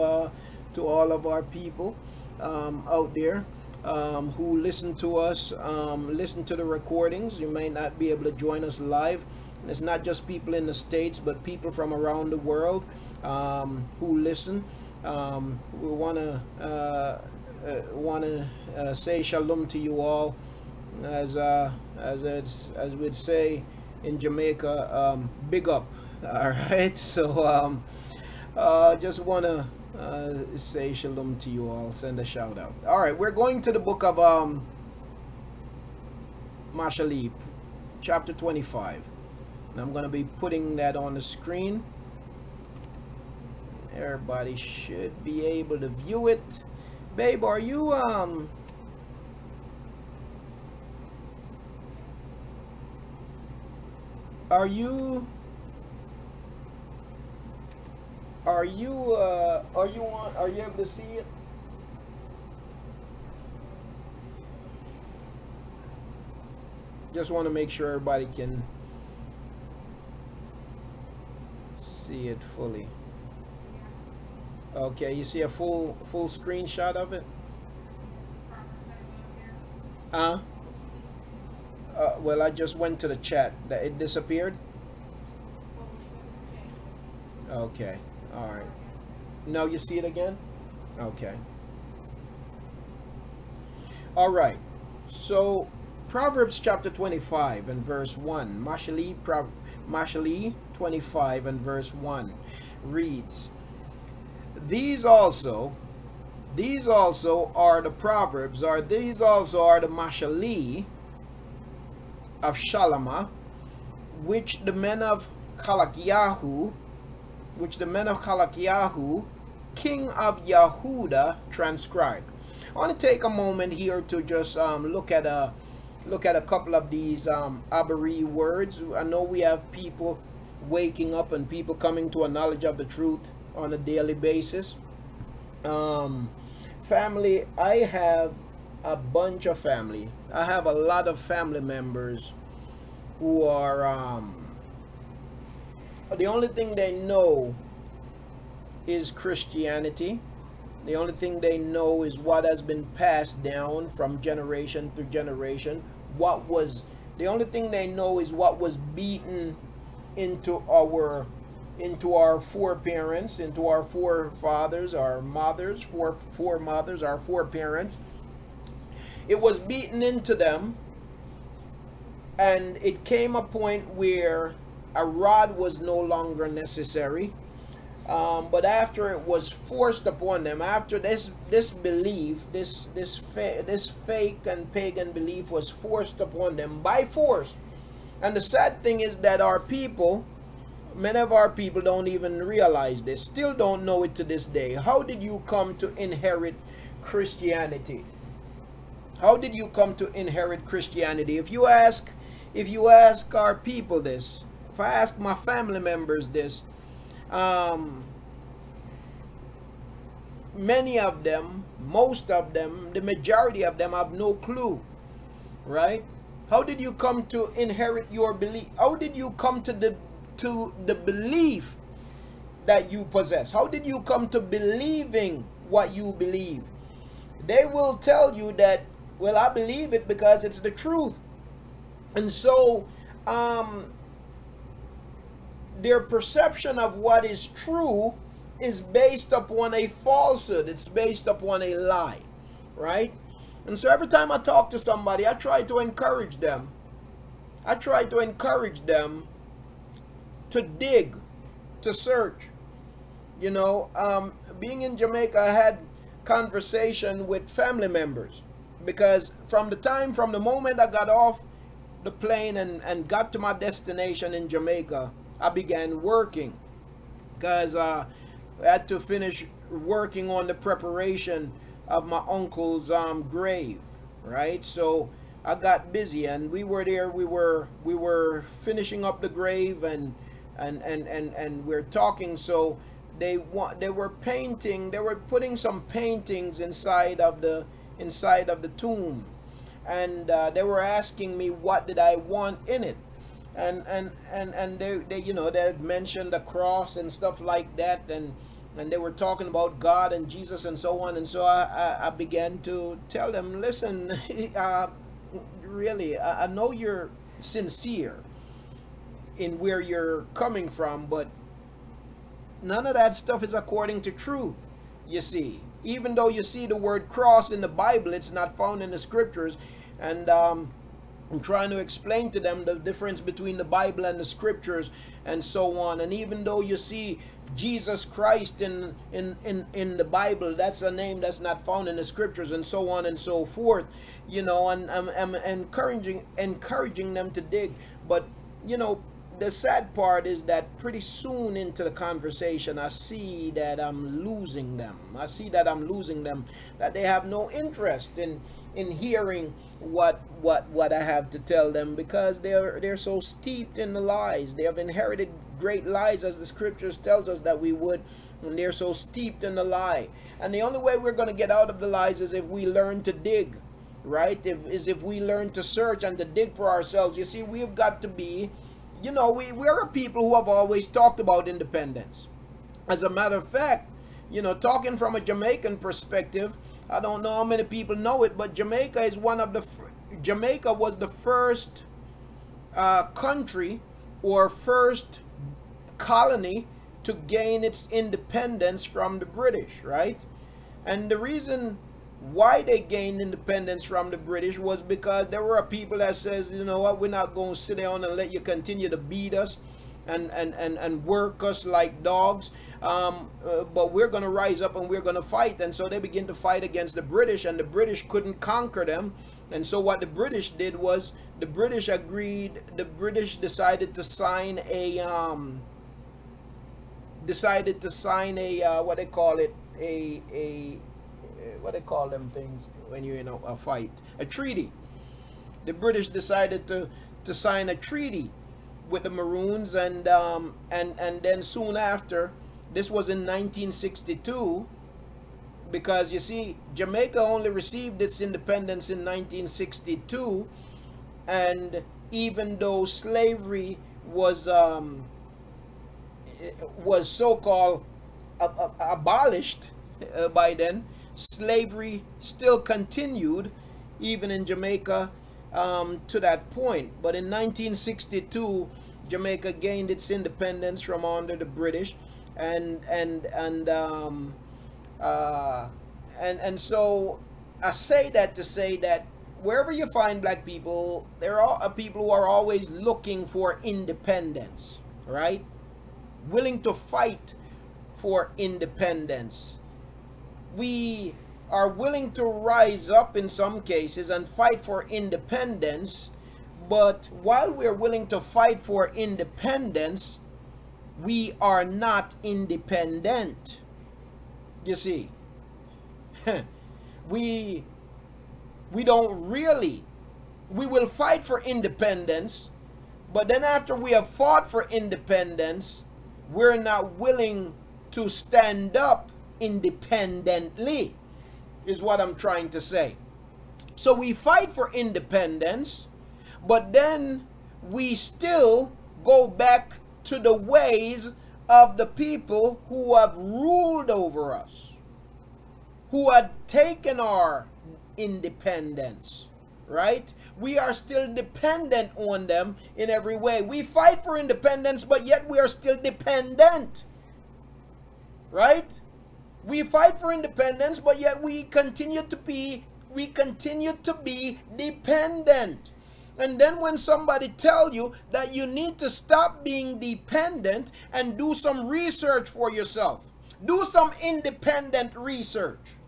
our people out there who listen to us, listen to the recordings. You may not be able to join us live. And it's not just people in the States, but people from around the world who listen. We want to say shalom to you all, as we'd say in Jamaica, big up. All right, so just want to say shalom to you all, send a shout out. All right, we're going to the book of Mashali, chapter 25, and I'm going to be putting that on the screen. Everybody should be able to view it. Babe, are you are you able to see it? Just want to make sure everybody can see it fully. Okay, you see a full screenshot of it? Well, I just went to the chat. That it disappeared? Okay. All right. Now you see it again? Okay. All right. So, Proverbs chapter 25 and verse 1. Mashali 25 and verse 1 reads, These also are the Proverbs, or these also are the Mashali of Shalama, which the men of Chalakyahu, king of Yahudah, transcribed. I want to take a moment here to just look at a couple of these Abari words. I know we have people waking up and people coming to a knowledge of the truth on a daily basis. Family, I have a bunch of family. I have a lot of family members who are the only thing they know is Christianity. The only thing they know is what has been passed down from generation to generation. The only thing they know is what was beaten into our foreparents, into our forefathers, our mothers, foremothers, our foreparents. It was beaten into them, and it came a point where a rod was no longer necessary. But after it was forced upon them, after this belief, this fake and pagan belief was forced upon them by force. And the sad thing is that our people, many of our people don't even realize this, still don't know it to this day. How did you come to inherit Christianity? How did you come to inherit Christianity? If you ask our people this, if I ask my family members this, many of them, most of them, the majority of them have no clue, right? How did you come to inherit your belief? How did you come to the belief that you possess? How did you come to believing what you believe? They will tell you that, well, I believe it because it's the truth. And so their perception of what is true is based upon a falsehood. It's based upon a lie, right? And so every time I talk to somebody, I try to encourage them. I try to encourage them to dig, to search. You know, being in Jamaica, I had conversation with family members, because from the moment I got off the plane and got to my destination in Jamaica, I began working, because I had to finish working on the preparation of my uncle's grave, right? So I got busy, and we were there. We were finishing up the grave, and we're talking. So they were painting. They were putting some paintings inside of the tomb, and they were asking me what did I want in it. and they you know, they had mentioned the cross and stuff like that, and they were talking about God and Jesus and so on. And so I began to tell them, listen, really, I know you're sincere in where you're coming from, but none of that stuff is according to truth. You see, even though you see the word cross in the Bible, it's not found in the scriptures. And I'm trying to explain to them the difference between the Bible and the scriptures and so on. And even though you see Jesus Christ in the Bible, that's a name that's not found in the scriptures and so on and so forth, you know. And I'm encouraging them to dig. But you know, the sad part is that pretty soon into the conversation, I see that I'm losing them. That they have no interest in hearing what I have to tell them, because they're so steeped in the lies. They have inherited great lies, as the scriptures tells us that we would, and they're so steeped in the lie. And the only way we're going to get out of the lies is if we learn to dig, right? If we learn to search and to dig for ourselves. You see, we've got to be, you know, we're a people who have always talked about independence. As a matter of fact, you know, talking from a Jamaican perspective, I don't know how many people know it, but Jamaica is Jamaica was the first country or first colony to gain its independence from the British, right? And the reason why they gained independence from the British was because there were people that says, you know what, we're not going to sit down and let you continue to beat us and work us like dogs, but we're going to rise up and we're going to fight. And so they begin to fight against the British, and the British couldn't conquer them. And so what the British did was, the British decided to sign a what they call it, what they call them things when you're in a fight, a treaty. The British decided to sign a treaty with the Maroons, and then soon after, this was in 1962, because you see, Jamaica only received its independence in 1962, and even though slavery was so-called abolished by then, slavery still continued even in Jamaica to that point. But in 1962, Jamaica gained its independence from under the British, and so I say that to say that wherever you find black people, there are people who are always looking for independence, right? Willing to fight for independence. We are willing to rise up in some cases and fight for independence, but while we're willing to fight for independence, we are not independent. You see, we don't really, we will fight for independence, but then after we have fought for independence, we're not willing to stand up independently, is what I'm trying to say. So we fight for independence, but then we still go back to the ways of the people who have ruled over us, who had taken our independence, right? We are still dependent on them in every way. We fight for independence, but yet we are still dependent, right? We fight for independence, but yet we continue to be dependent. And then when somebody tell you that you need to stop being dependent and do some research for yourself, do some independent research.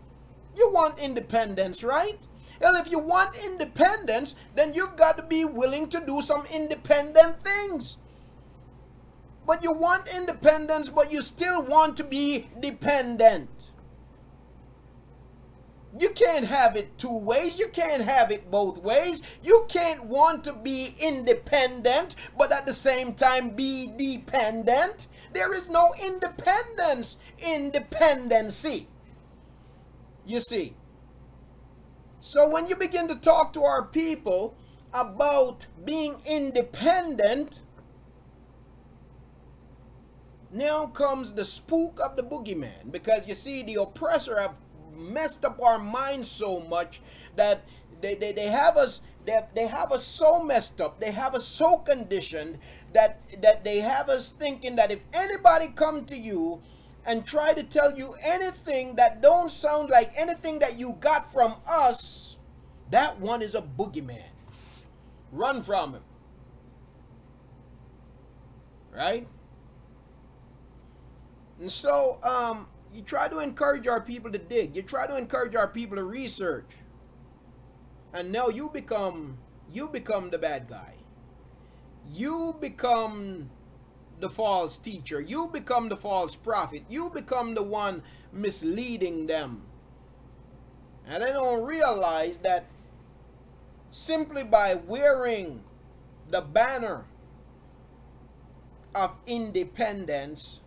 You want independence, right? Well, if you want independence, then you've got to be willing to do some independent things. But you want independence, but you still want to be dependent. You can't have it two ways. You can't have it both ways. You can't want to be independent, but at the same time be dependent. There is no independence in dependency. You see. So when you begin to talk to our people about being independent, now comes the spook of the boogeyman. Because you see, the oppressor have messed up our minds so much that they have us so messed up, they have us so conditioned that they have us thinking that if anybody come to you and try to tell you anything that don't sound like anything that you got from us, that one is a boogeyman. Run from him. Right? And so you try to encourage our people to dig. You try to encourage our people to research. And now you become the bad guy. You become the false teacher. You become the false prophet. You become the one misleading them. And they don't realize that simply by wearing the banner of independence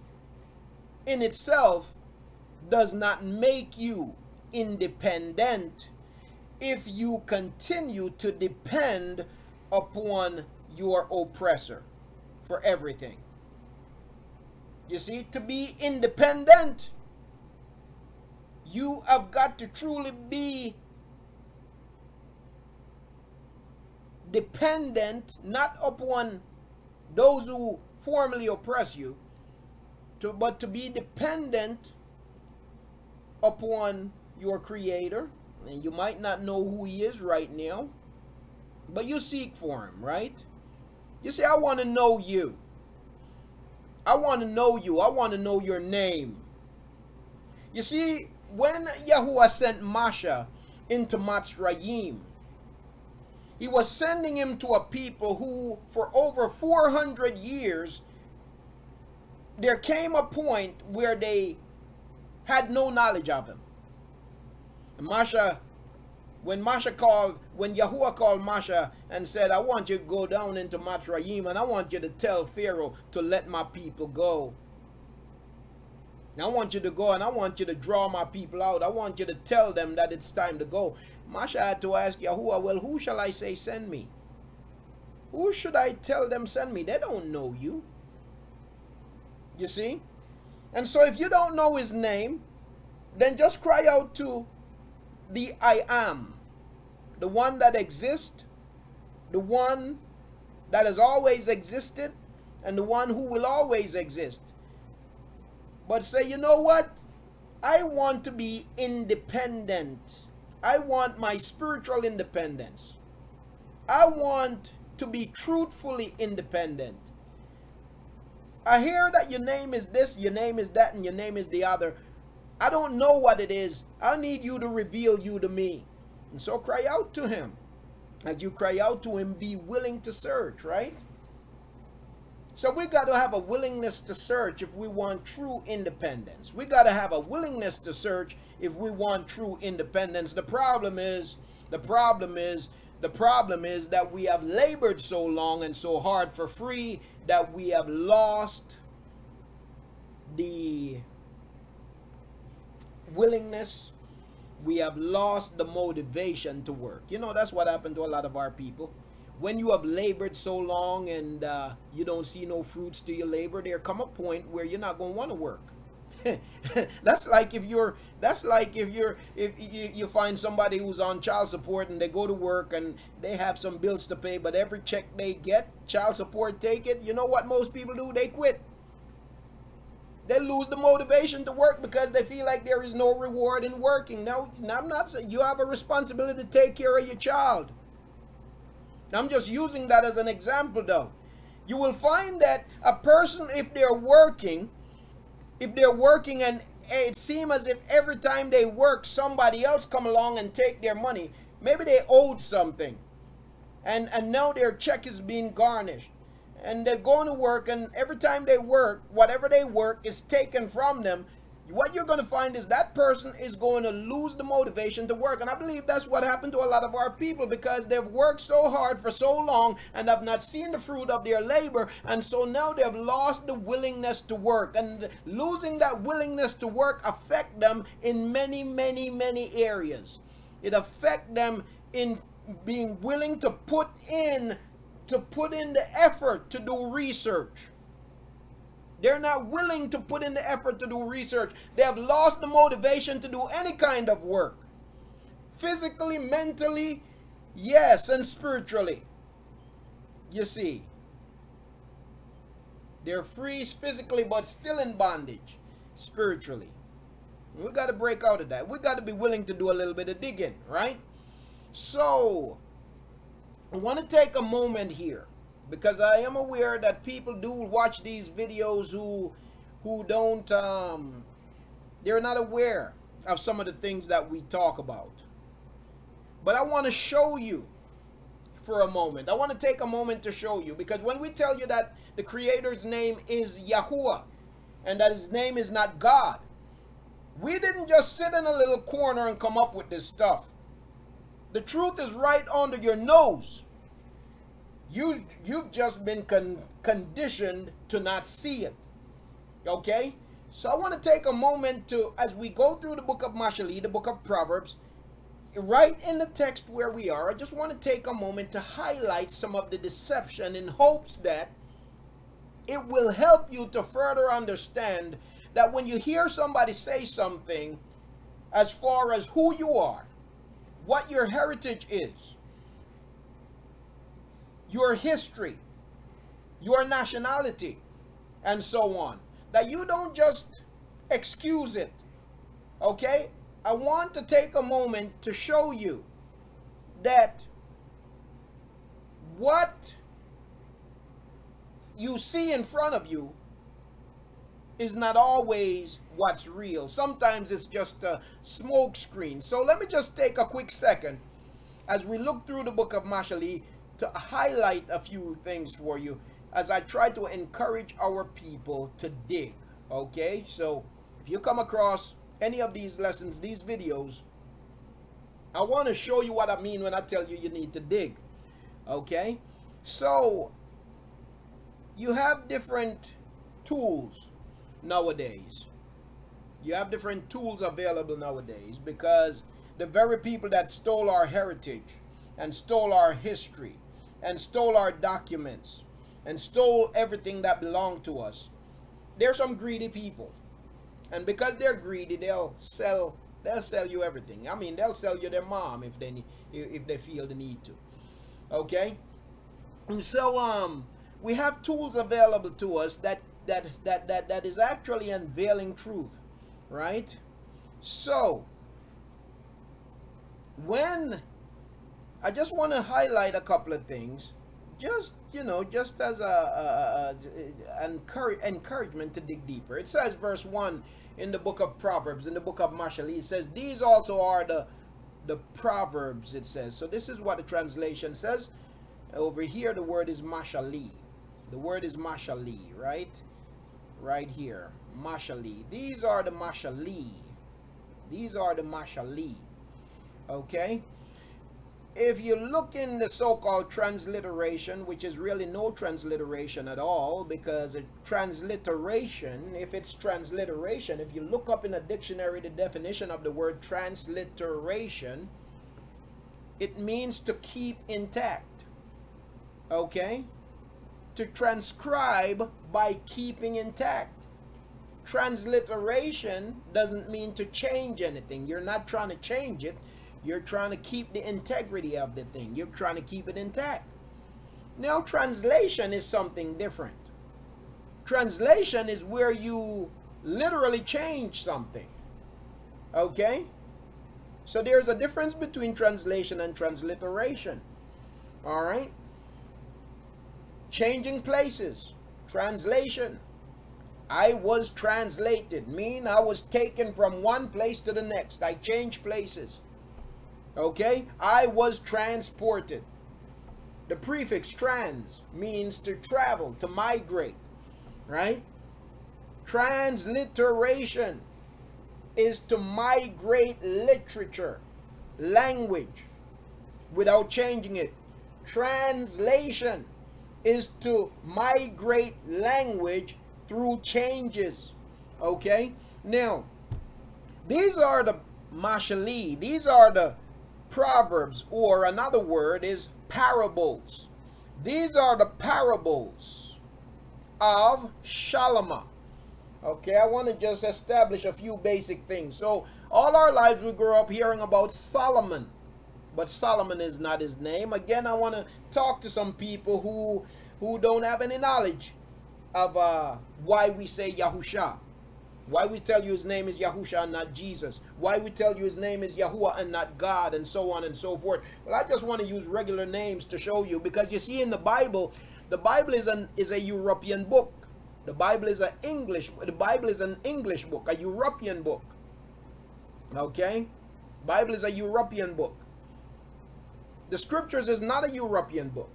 in itself does not make you independent if you continue to depend upon your oppressor for everything. You see, to be independent, you have got to truly be dependent not upon those who formerly oppress you, but to be dependent upon your Creator. And you might not know who He is right now, but you seek for Him, right? You say, I want to know you. I want to know you. I want to know your name. You see, when Yahuah sent Masha into Mitzrayim, He was sending him to a people who, for over 400 years, there came a point where they had no knowledge of Him. And when Yahuah called Masha and said, I want you to go down into Mitzrayim and I want you to tell Pharaoh to let my people go. And I want you to go and I want you to draw my people out. I want you to tell them that it's time to go. Masha had to ask Yahuah, well, who shall I say send me? Who should I tell them send me? They don't know you. You see? And so if you don't know His name, then just cry out to the I Am, the one that exists, the one that has always existed, and the one who will always exist. But say, you know what? I want to be independent. I want my spiritual independence. I want to be truthfully independent. I hear that your name is this, your name is that, and your name is the other. I don't know what it is. I need you to reveal you to me. And so cry out to Him. As you cry out to Him, be willing to search, right? So we got to have a willingness to search if we want true independence. We got to have a willingness to search if we want true independence. The problem is that we have labored so long and so hard for free that we have lost the willingness, we have lost the motivation to work. You know, that's what happened to a lot of our people. When you have labored so long and you don't see no fruits to your labor, there come a point where you're not going to want to work. That's like if you find somebody who's on child support and they go to work and they have some bills to pay, but every check they get, child support take it. You know what most people do? They quit. They lose the motivation to work because they feel like there is no reward in working. Now I'm not saying you have a responsibility to take care of your child. I'm just using that as an example though. You will find that a person, if they're working and it seems as if every time they work, somebody else come along and take their money. Maybe they owed something. And now their check is being garnished. And they're going to work, and every time they work, whatever they work is taken from them. What you're going to find is that person is going to lose the motivation to work. And I believe that's what happened to a lot of our people, because they've worked so hard for so long and have not seen the fruit of their labor. And so now they've lost the willingness to work. And losing that willingness to work affect them in many, many, many areas. It affects them in being willing to put in the effort to do research. They're not willing to put in the effort to do research. They have lost the motivation to do any kind of work. Physically, mentally, yes, and spiritually. You see, they're free physically, but still in bondage spiritually. We got to break out of that. We got to be willing to do a little bit of digging, right? So, I want to take a moment here, because I am aware that people do watch these videos who don't, they're not aware of some of the things that we talk about. But I want to show you for a moment. I want to take a moment to show you, because when we tell you that the Creator's name is Yahuah, and that his name is not God, we didn't just sit in a little corner and come up with this stuff. The truth is right under your nose. You've just been conditioned to not see it. Okay? So I want to take a moment to, as we go through the book of Mashali, the book of Proverbs, right in the text where we are, I just want to take a moment to highlight some of the deception in hopes that it will help you to further understand that when you hear somebody say something as far as who you are, what your heritage is, your history, your nationality, and so on, that you don't just excuse it. Okay? I want to take a moment to show you that what you see in front of you is not always what's real. Sometimes it's just a smoke screen. So let me just take a quick second as we look through the book of Mashali to highlight a few things for you as I try to encourage our people to dig. Okay? So if you come across any of these lessons, these videos, I want to show you what I mean when I tell you you need to dig. Okay? So you have different tools nowadays. You have different tools available nowadays, because the very people that stole our heritage and stole our history and stole our documents and stole everything that belonged to us, they're some greedy people. And because they're greedy, they'll sell you everything. I mean, they'll sell you their mom if they feel the need to. Okay? And so we have tools available to us that is actually unveiling truth, right? So when I just want to highlight a couple of things, just as encouragement to dig deeper. It says, verse 1 in the book of Proverbs, in the book of Mashali, it says, these also are the Proverbs, it says. So this is what the translation says. Over here, the word is Mashali. The word is Mashali, right? Right here, Mashali. These are the Mashali. These are the Mashali. Okay? If you look in the so-called transliteration, which is really no transliteration at all, because a transliteration, if it's transliteration, if you look up in a dictionary the definition of the word transliteration, it means to keep intact. Okay? To transcribe by keeping intact. Transliteration doesn't mean to change anything. You're not trying to change it. You're trying to keep the integrity of the thing. You're trying to keep it intact. Now, translation is something different. Translation is where you literally change something. Okay? So there's a difference between translation and transliteration. All right? Changing places. Translation. I was translated. Mean I was taken from one place to the next. I changed places. Okay? I was transported. The prefix trans means to travel, to migrate. Right? Transliteration is to migrate literature, language, without changing it. Translation is to migrate language through changes. Okay? Now, these are the Mashali. These are the Proverbs, or another word is parables. These are the parables of Shalomah. Okay, I want to just establish a few basic things. So, all our lives we grew up hearing about Solomon, but Solomon is not his name. Again, I want to talk to some people who don't have any knowledge of why we say Yahusha. Why we tell you his name is Yahusha and not Jesus. Why we tell you his name is Yahuah and not God, and so on and so forth. Well, I just want to use regular names to show you, because you see in the Bible is a European book. The Bible is an English book, a European book. Okay? Bible is a European book. The scriptures is not a European book.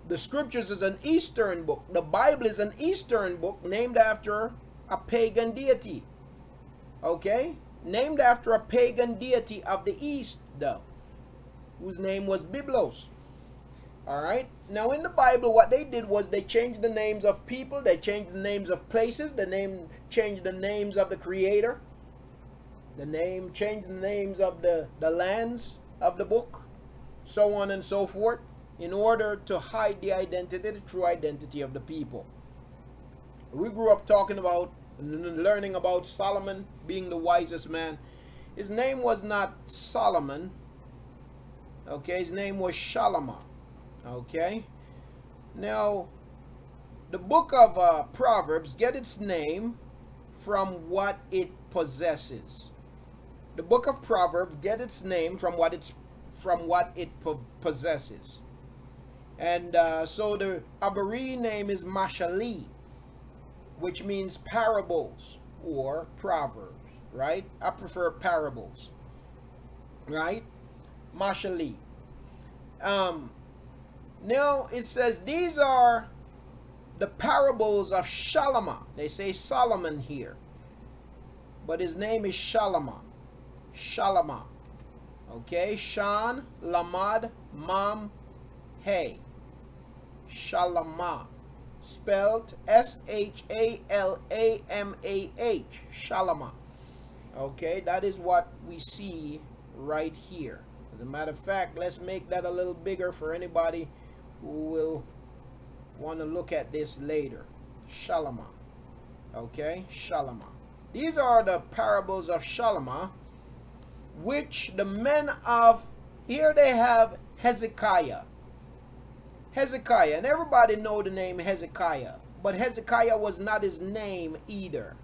The scriptures is an Eastern book. The Bible is an Eastern book named after a pagan deity. Okay? Named after a pagan deity of the East, though, whose name was Byblos. Alright? Now in the Bible, what they did was they changed the names of people, they changed the names of places, changed the names of the Creator, changed the names of the lands of the book, so on and so forth, in order to hide the identity, the true identity of the people. We grew up talking about, learning about Solomon being the wisest man. His name was not Solomon. Okay, his name was Shalomah. Okay, now the book of Proverbs get its name from what it possesses. The book of Proverbs get its name from what it possesses. And so the Abari name is Mashali, which means parables or proverbs, right? I prefer parables, right? Mashali. Now it says these are the parables of Shalomah. They say Solomon here, but his name is Shalomah. Shalomah. Okay, Shan, Lamad, Mam, Hey. Shalomah. Spelled S-H-A-L-A-M-A-H. Shalomah. Okay, that is what we see right here. As a matter of fact, let's make that a little bigger for anybody who will want to look at this later. Shalomah. Okay, Shalomah. These are the parables of Shalomah, which the men of, here they have Hezekiah. Hezekiah, and everybody know the name Hezekiah, but Hezekiah was not his name either.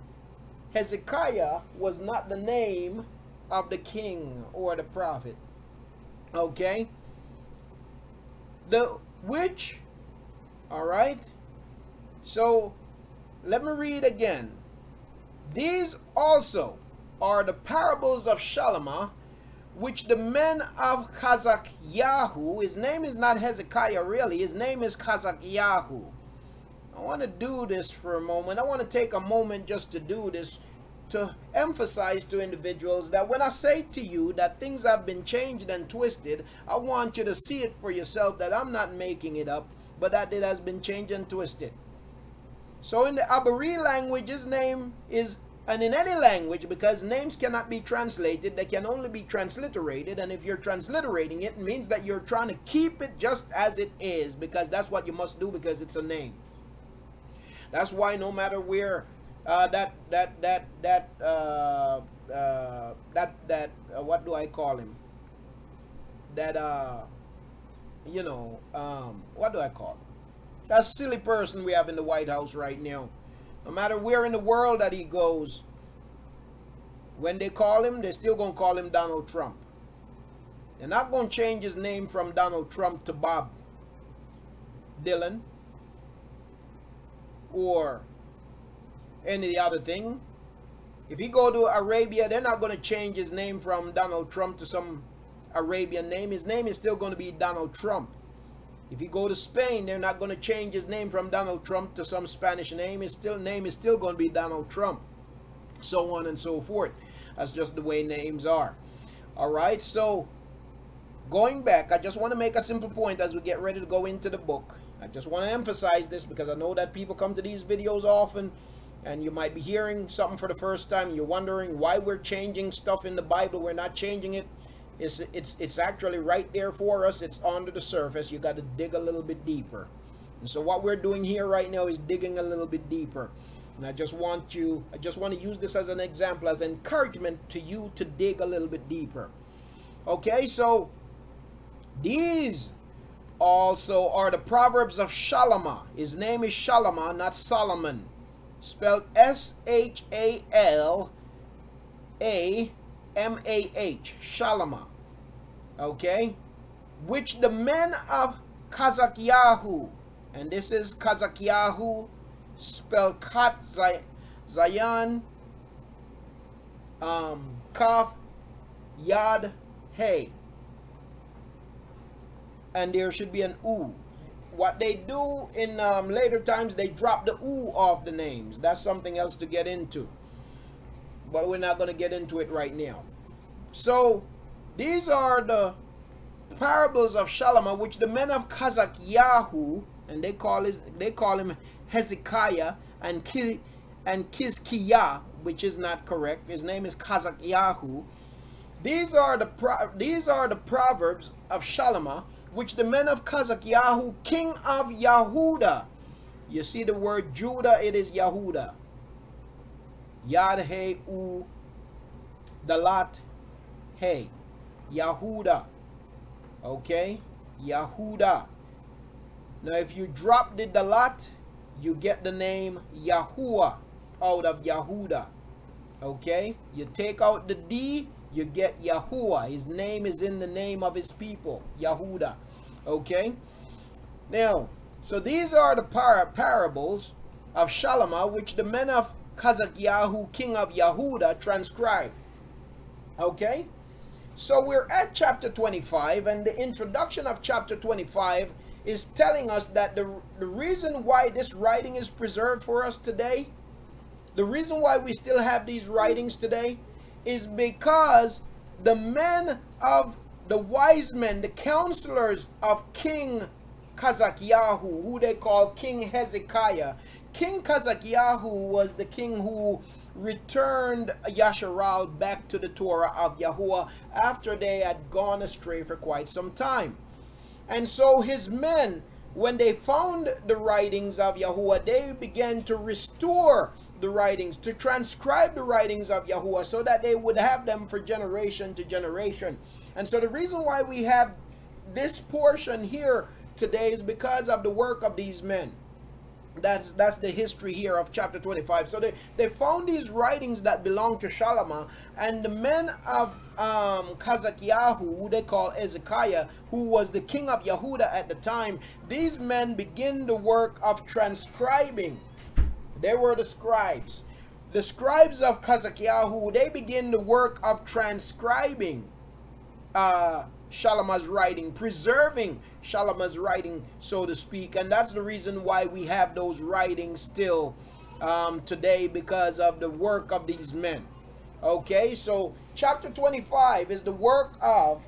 Hezekiah was not the name of the king or the prophet. Okay? Alright? So, let me read again. These also are the parables of Shalomah, which the men of Chazakyahu, his name is not Hezekiah really, his name is Chazakyahu. I want to do this for a moment. I want to take a moment just to do this, to emphasize to individuals that when I say to you that things have been changed and twisted, I want you to see it for yourself, that I'm not making it up, but that it has been changed and twisted. So in the Abari language, his name is, and in any language, because names cannot be translated, they can only be transliterated, and if you're transliterating it, it means that you're trying to keep it just as it is, because that's what you must do, because it's a name. That's why no matter where what do I call him? What do I call him? That silly person we have in the White House right now. No matter where in the world that he goes, when they call him, they're still going to call him Donald Trump. They're not going to change his name from Donald Trump to Bob Dylan or any other thing. If he go to Arabia, they're not going to change his name from Donald Trump to some Arabian name. His name is still going to be Donald Trump. If you go to Spain, they're not going to change his name from Donald Trump to some Spanish name. His name is still going to be Donald Trump. So on and so forth. That's just the way names are. Alright, so going back, I just want to make a simple point as we get ready to go into the book. I just want to emphasize this because I know that people come to these videos often and you might be hearing something for the first time. You're wondering why we're changing stuff in the Bible. We're not changing it. It's actually right there for us. It's under the surface. You got to dig a little bit deeper. And so what we're doing here right now is digging a little bit deeper. And I just want to use this as an example, as encouragement to you to dig a little bit deeper. Okay, so these also are the Proverbs of Shalomah. His name is Shalomah, not Solomon. Spelled S-H-A-L-A-M-A-H. Shalomah. Okay? Which the men of Kazakyahu, and this is Kazakyahu, spelled Kat Zayan, Kaf Yad Hey, and there should be an U. What they do in later times, they drop the U off the names. That's something else to get into, but we're not going to get into it right now. So these are the parables of Shalomah, which the men of Kazakyahu, and they call him Hezekiah and Kizkiah, which is not correct. His name is Kazakyahu. These are the Proverbs of Shalomah, which the men of Kazakyahu, king of Yahudah. You see the word Judah, it is Yahudah. Yad He U Dalat He. Yahudah. Okay? Yahudah. Now if you drop the Dalat, you get the name Yahuah out of Yahudah. Okay? You take out the D, you get Yahuah. His name is in the name of his people, Yahudah. Okay? Now, so these are the parables of Shalomah, which the men of Kazakyahu, king of Yahudah, transcribed. Okay? So we're at chapter 25, and the introduction of chapter 25 is telling us that the reason why this writing is preserved for us today, the reason why we still have these writings today, is because the men of the wise men, the counselors of King Kazakyahu, who they call King Hezekiah. King Kazakyahu was the king who returned Yasharal back to the Torah of Yahuah after they had gone astray for quite some time. And so his men, when they found the writings of Yahuah, they began to restore the writings, to transcribe the writings of Yahuah, so that they would have them for generation to generation. And so the reason why we have this portion here today is because of the work of these men. That's the history here of chapter 25. So they found these writings that belong to Shalomah, and the men of Kazakyahu, who they call Hezekiah, who was the king of Yahudah at the time, these men begin the work of transcribing. They were the scribes. The scribes of Kazakyahu, they begin the work of transcribing Shalomah's writing, preserving Shalomah's writing, so to speak. And that's the reason why we have those writings still today, because of the work of these men. Okay, so chapter 25 is the work of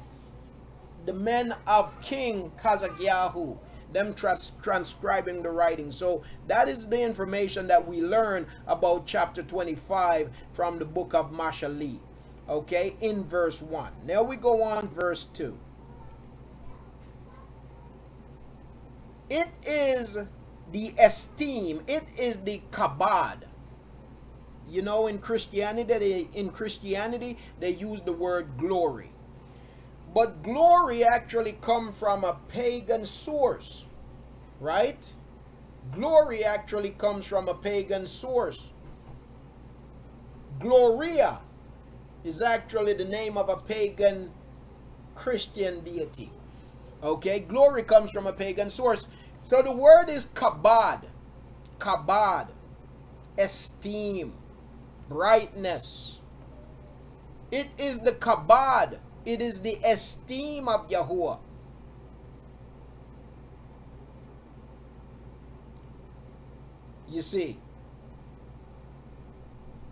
the men of King Kazakyahu, them transcribing the writing. So that is the information that we learn about chapter 25 from the book of Mashali. Okay, in verse 1. Now we go on verse 2. It is the esteem, it is the kabod. You know, in Christianity, they use the word glory. But glory actually comes from a pagan source, right? Glory actually comes from a pagan source. Gloria is actually the name of a pagan Christian deity. Okay, glory comes from a pagan source. So the word is kabod. Kabod, esteem, brightness. It is the kabod. It is the esteem of Yahuah. You see,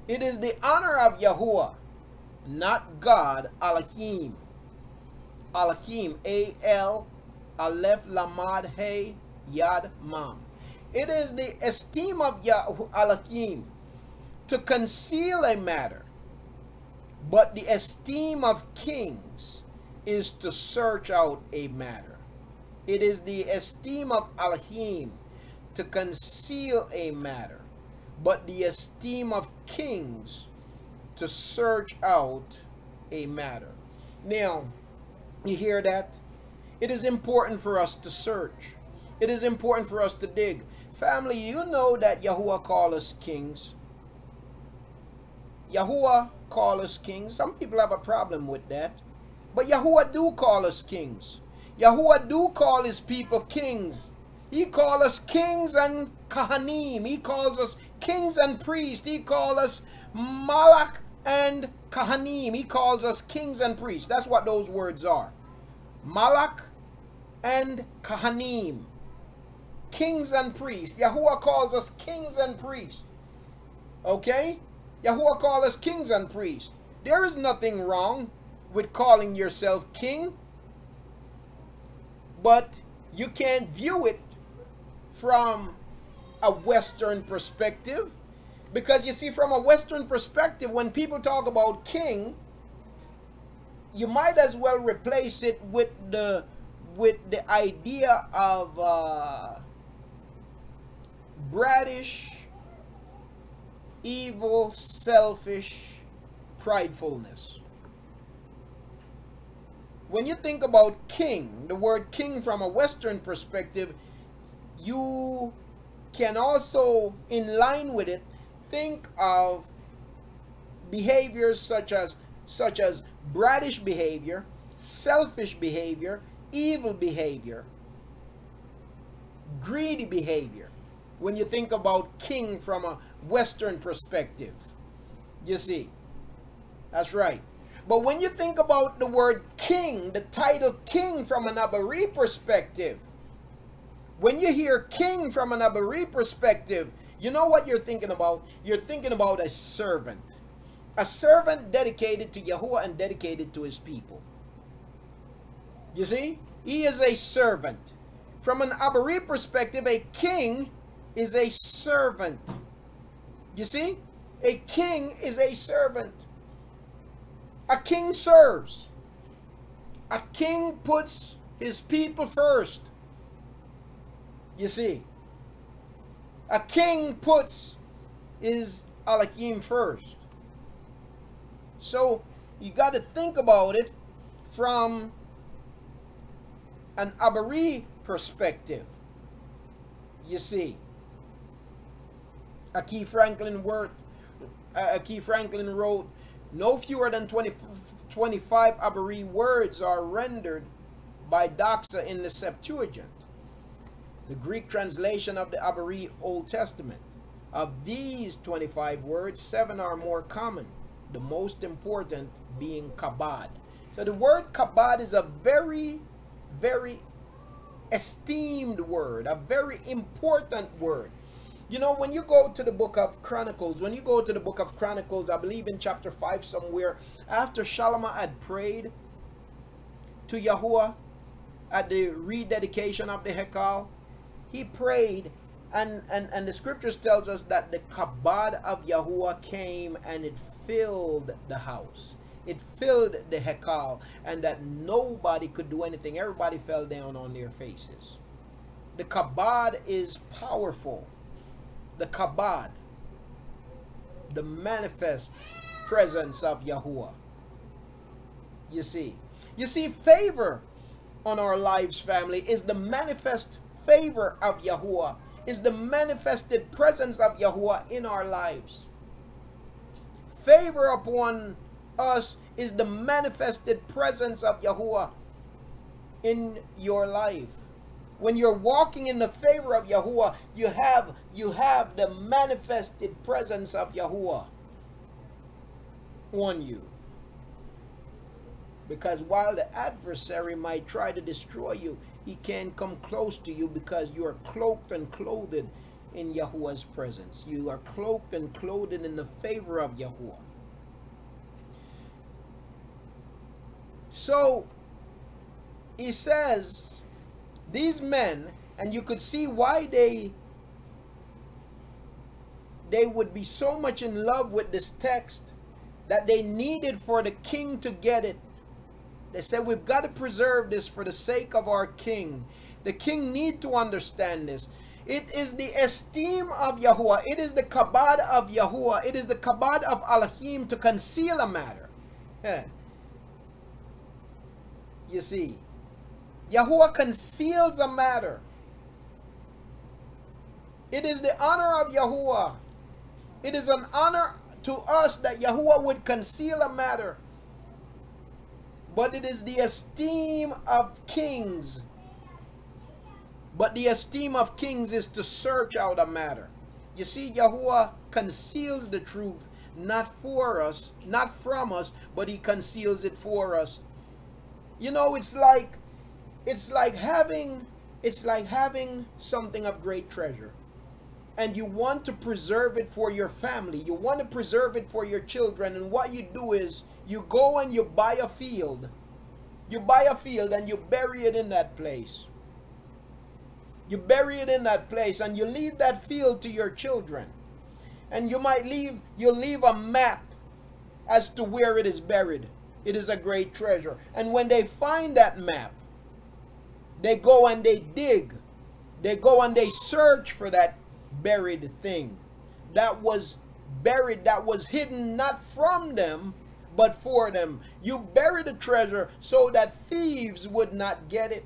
it is the honor of Yahuah, not God, Elohim. Elohim, A-L, Aleph, Lamad, Hey, Yad, Mam. It is the esteem of Elohim to conceal a matter, but the esteem of kings is to search out a matter. It is the esteem of Elohim to conceal a matter, but the esteem of kings to search out a matter. Now, you hear that? It is important for us to search. It is important for us to dig. Family, you know that Yahuah call us kings. Yahuah call us kings. Some people have a problem with that. But Yahuah do call us kings. Yahuah do call his people kings. He calls us kings and kahanim. He calls us kings and priests. He calls us malak and kahanim. He calls us kings and priests. That's what those words are. Malak and kahanim. Kings and priests. Yahuah calls us kings and priests. Okay? Yahuah calls us kings and priests. There is nothing wrong with calling yourself king, but you can't view it from a Western perspective, because you see, from a Western perspective, when people talk about king, you might as well replace it with the idea of bratish, evil, selfish pridefulness. When you think about king, the word king from a Western perspective, you can also, in line with it, think of behaviors such as bratish behavior, selfish behavior, evil behavior, greedy behavior. When you think about king from a Western perspective, you see, that's right. But when you think about the word king, the title king from an Abari perspective, when you hear king from an Abari perspective, you know what you're thinking about? You're thinking about a servant. A servant dedicated to Yahuah and dedicated to his people. You see? He is a servant. From an Abari perspective, a king is a servant. You see? A king is a servant. A king serves. A king puts his people first. You see? A king puts his Elohim first. So you got to think about it from an Abari perspective. You see? Akhi Franklin wrote, no fewer than 25 Abari words are rendered by Doxa in the Septuagint, the Greek translation of the Abari Old Testament. Of these 25 words, 7 are more common, the most important being kabad. So the word kabad is a very, very esteemed word, a very important word. You know, when you go to the book of Chronicles, I believe in chapter 5 somewhere, after Shalomah had prayed to Yahuah at the rededication of the Haykal, he prayed, and the scriptures tells us that the kabad of Yahuah came and it filled the house. It filled the Haykal, and that nobody could do anything. Everybody fell down on their faces. The kabad is powerful. The kabad, the manifest presence of Yahuah. You see, favor on our lives, family, is the manifest favor of Yahuah, is the manifested presence of Yahuah in our lives. Favor upon us is the manifested presence of Yahuah in your life. When you're walking in the favor of Yahuah, you have the manifested presence of Yahuah on you. Because while the adversary might try to destroy you, he can't come close to you because you are cloaked and clothed in Yahuah's presence. You are cloaked and clothed in the favor of Yahuah. So, he says, these men, and you could see why they would be so much in love with this text, that they needed for the king to get it. They said, we've got to preserve this for the sake of our king. The king need to understand this. It is the esteem of Yahuah. It is the kabad of Yahuah. It is the kabad of Elohim to conceal a matter. You see, Yahuah conceals a matter. It is the honor of Yahuah. It is an honor to us that Yahuah would conceal a matter. But it is the esteem of kings. But the esteem of kings is to search out a matter. You see, Yahuah conceals the truth, not for us, not from us, but he conceals it for us. You know, it's like having something of great treasure. And you want to preserve it for your family. You want to preserve it for your children. And what you do is you go and you buy a field. You buy a field and you bury it in that place. You bury it in that place and you leave that field to your children. And you'll leave a map as to where it is buried. It is a great treasure. And when they find that map, they go and they dig. They go and they search for that buried thing that was buried, that was hidden not from them, but for them. You bury the treasure so that thieves would not get it,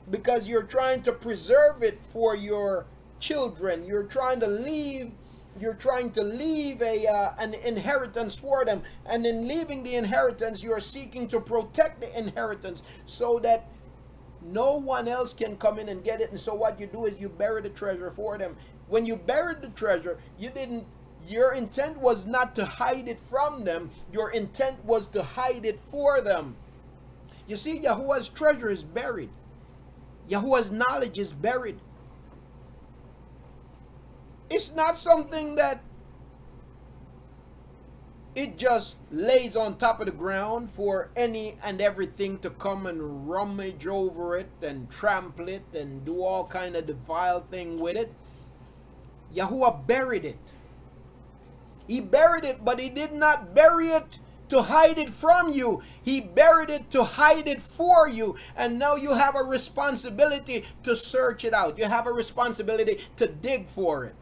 because you're trying to preserve it for your children. You're trying to leave an inheritance for them, and in leaving the inheritance, you're seeking to protect the inheritance so that no one else can come in and get it. And so what you do is you bury the treasure for them. When you buried the treasure, your intent was not to hide it from them. Your intent was to hide it for them. You see, Yahuwah's treasure is buried. Yahuwah's knowledge is buried. It's not something that it just lays on top of the ground for any and everything to come and rummage over it and trample it and do all kind of defiled thing with it. Yahuwah buried it. He buried it, but he did not bury it to hide it from you. He buried it to hide it for you. And now you have a responsibility to search it out. You have a responsibility to dig for it.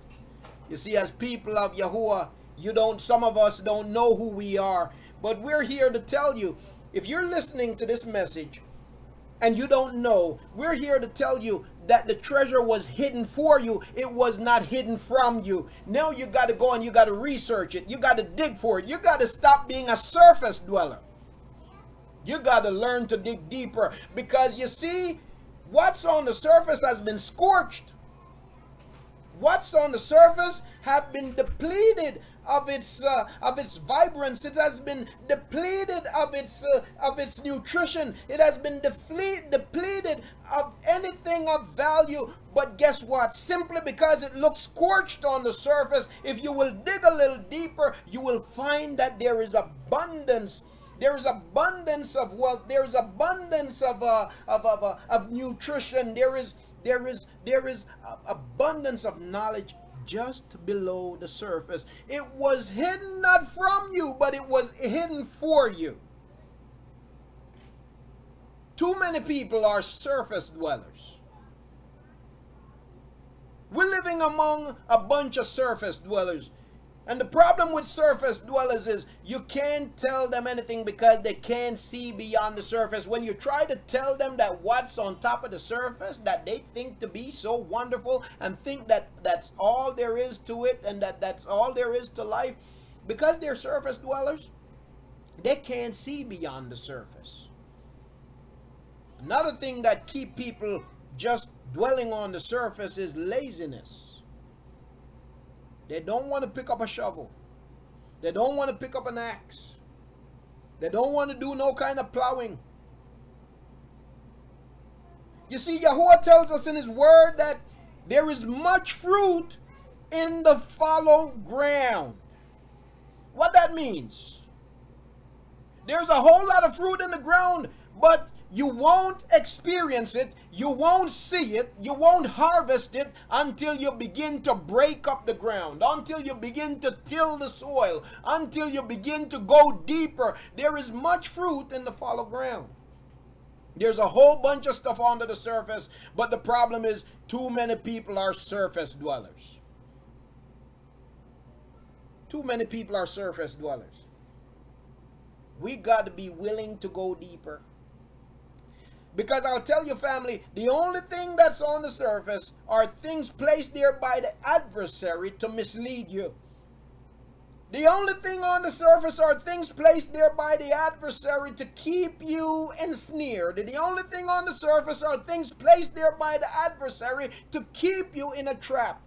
You see, as people of Yahuwah, some of us don't know who we are, but we're here to tell you, if you're listening to this message and you don't know, we're here to tell you that the treasure was hidden for you. It was not hidden from you. Now you got to go and you got to research it. You got to dig for it. You got to stop being a surface dweller. You got to learn to dig deeper, because you see, what's on the surface has been scorched. What's on the surface have been depleted of its vibrance. It has been depleted of its nutrition. It has been depleted of anything of value. But guess what? Simply because it looks scorched on the surface, if you will dig a little deeper, you will find that there is abundance. There is abundance of wealth. There is abundance of nutrition. There is abundance of knowledge just below the surface. It was hidden not from you, but it was hidden for you. Too many people are surface dwellers. We're living among a bunch of surface dwellers. And the problem with surface dwellers is you can't tell them anything because they can't see beyond the surface. When you try to tell them that what's on top of the surface, that they think to be so wonderful and think that that's all there is to it and that's all there is to life, because they're surface dwellers, they can't see beyond the surface. Another thing that keep people just dwelling on the surface is laziness. They don't want to pick up a shovel. They don't want to pick up an axe. They don't want to do no kind of plowing. You see, Yahuwah tells us in his word that there is much fruit in the fallow ground. What that means? There's a whole lot of fruit in the ground, but you won't experience it, you won't see it, you won't harvest it until you begin to break up the ground, until you begin to till the soil, until you begin to go deeper. There is much fruit in the fallow ground. There's a whole bunch of stuff under the surface, but the problem is too many people are surface dwellers. Too many people are surface dwellers. We got to be willing to go deeper. Because I'll tell you, family, the only thing that's on the surface are things placed there by the adversary to mislead you. The only thing on the surface are things placed there by the adversary to keep you ensnared. The only thing on the surface are things placed there by the adversary to keep you in a trap.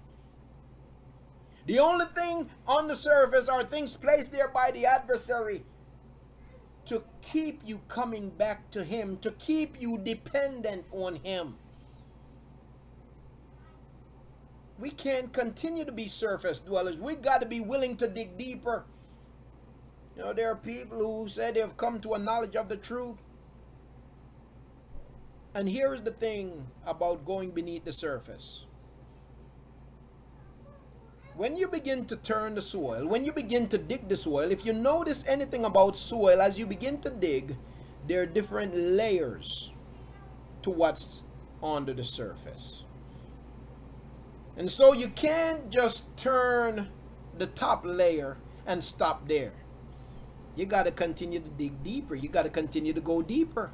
The only thing on the surface are things placed there by the adversary to keep you coming back to him, to keep you dependent on him. We can't continue to be surface dwellers. We got to be willing to dig deeper. You know, there are people who say they've come to a knowledge of the truth. And here is the thing about going beneath the surface. When you begin to turn the soil, when you begin to dig the soil, if you notice anything about soil, as you begin to dig, there are different layers to what's under the surface. And so you can't just turn the top layer and stop there. You got to continue to dig deeper. You got to continue to go deeper.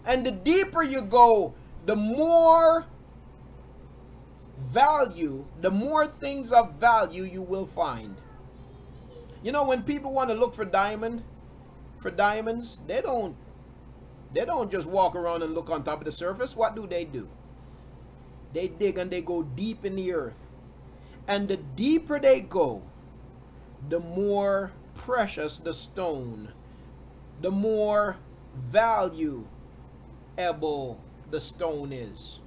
And the deeper you go, the more value, the more things of value you will find. You know, when people want to look for diamonds, they don't just walk around and look on top of the surface. What do? They dig and they go deep in the earth. And the deeper they go, the more precious the stone, the more valuable the stone is.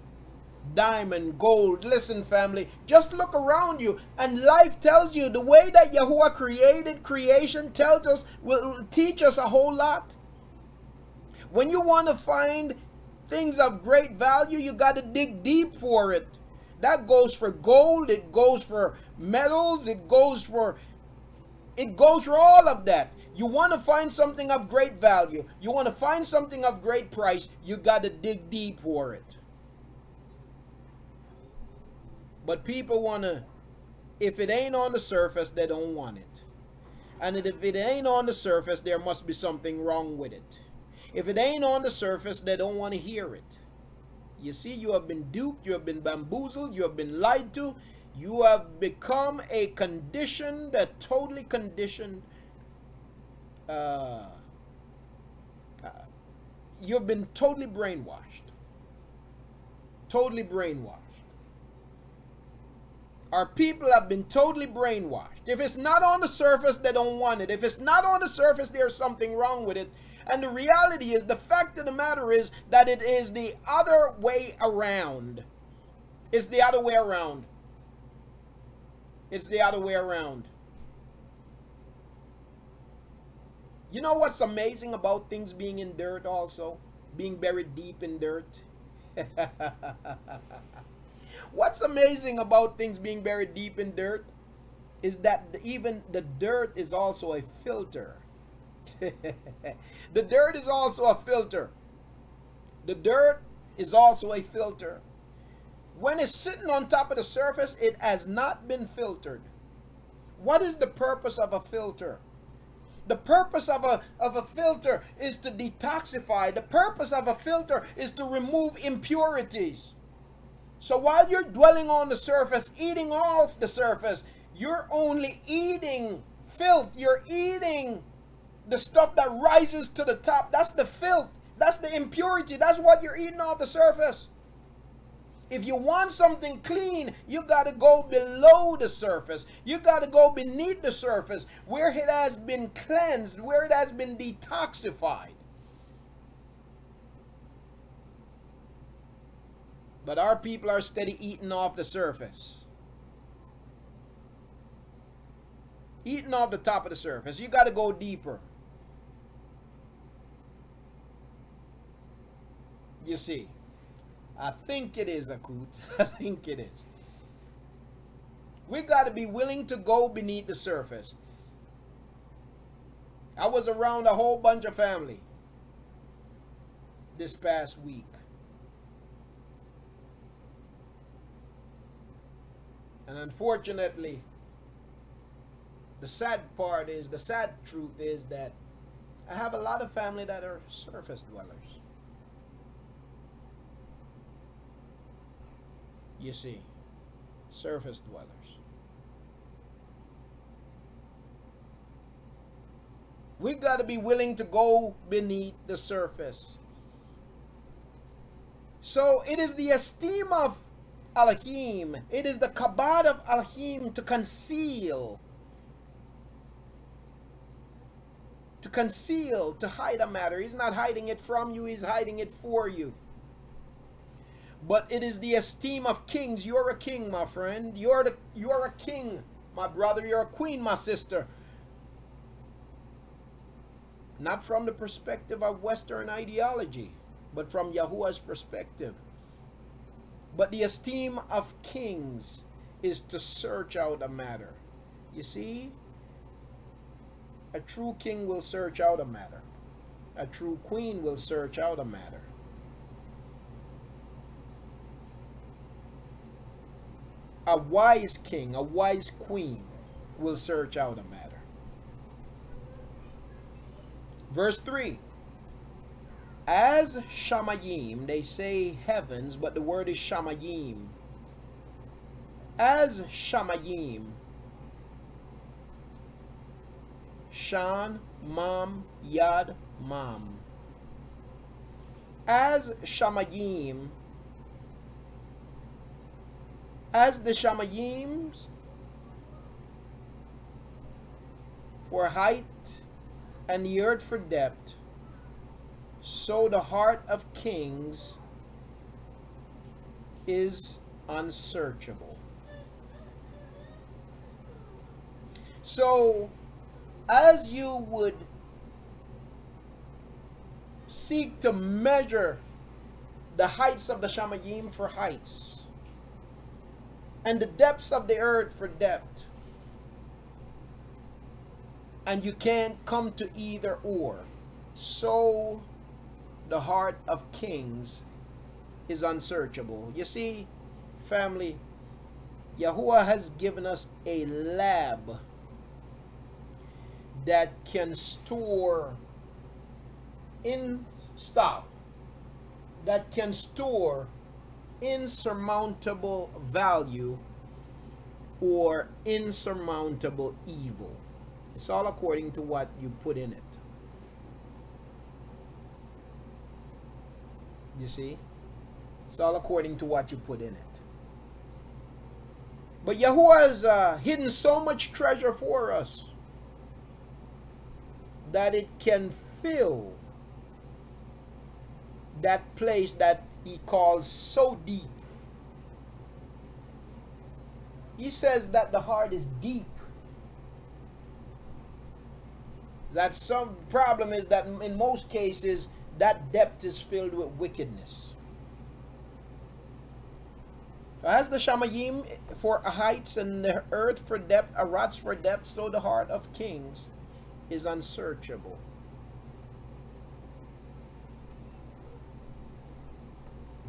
Diamond, gold. Listen, family, just look around you and life tells you the way that Yahuah created creation tells us, will teach us a whole lot. When you want to find things of great value, you got to dig deep for it. That goes for gold, it goes for metals, it goes for all of that. You want to find something of great value, you want to find something of great price, you got to dig deep for it. But people want to, if it ain't on the surface, they don't want it. And if it ain't on the surface, there must be something wrong with it. If it ain't on the surface, they don't want to hear it. You see, you have been duped, you have been bamboozled, you have been lied to. You have become a conditioned, a totally conditioned, you've been totally brainwashed. Totally brainwashed. Our people have been totally brainwashed. If it's not on the surface, they don't want it. If it's not on the surface, there's something wrong with it. And the reality is, the fact of the matter is that it is the other way around. It's the other way around. It's the other way around. You know what's amazing about things being in dirt also? Being buried deep in dirt? What's amazing about things being buried deep in dirt is that even the dirt is also a filter. The dirt is also a filter. The dirt is also a filter. When it's sitting on top of the surface, it has not been filtered. What is the purpose of a filter? The purpose of a filter is to detoxify. The purpose of a filter is to remove impurities. So while you're dwelling on the surface, eating off the surface, you're only eating filth. You're eating the stuff that rises to the top. That's the filth. That's the impurity. That's what you're eating off the surface. If you want something clean, you got to go below the surface. You got to go beneath the surface where it has been cleansed, where it has been detoxified. But our people are steady eating off the surface. Eating off the top of the surface. You got to go deeper. You see. I think it is, Akut. I think it is. We got to be willing to go beneath the surface. I was around a whole bunch of family. this past week. And unfortunately, the sad truth is that I have a lot of family that are surface dwellers. You see, surface dwellers. We got to be willing to go beneath the surface. So it is the esteem of Elohim. It is the kabod of Elohim to conceal, to hide a matter. He's not hiding it from you, he's hiding it for you. But it is the esteem of kings. You're a king, my friend. You're a king, my brother. You're a queen, my sister. Not from the perspective of Western ideology, but from Yahuah's perspective. But the esteem of kings is to search out a matter. You see, a true king will search out a matter. A true queen will search out a matter. A wise king, a wise queen will search out a matter. Verse 3. As Shamayim, they say heavens, but the word is Shamayim. As Shamayim. Shan, Mam, Yad, Mam. As Shamayim. As the Shamayims for height and the earth for depth, so the heart of kings is unsearchable. So, as you would seek to measure the heights of the Shamayim for heights, and the depths of the earth for depth, and you can't come to either or, so the heart of kings is unsearchable. You see, family, Yahuah has given us a lab that can store insurmountable value or insurmountable evil. It's all according to what you put in it. You see? It's all according to what you put in it. But Yahuah has hidden so much treasure for us that it can fill that place that he calls so deep. He says that the heart is deep. That some problem is that in most cases that depth is filled with wickedness. As the Shamayim for heights and the earth for depth, arats for depth, so the heart of kings is unsearchable.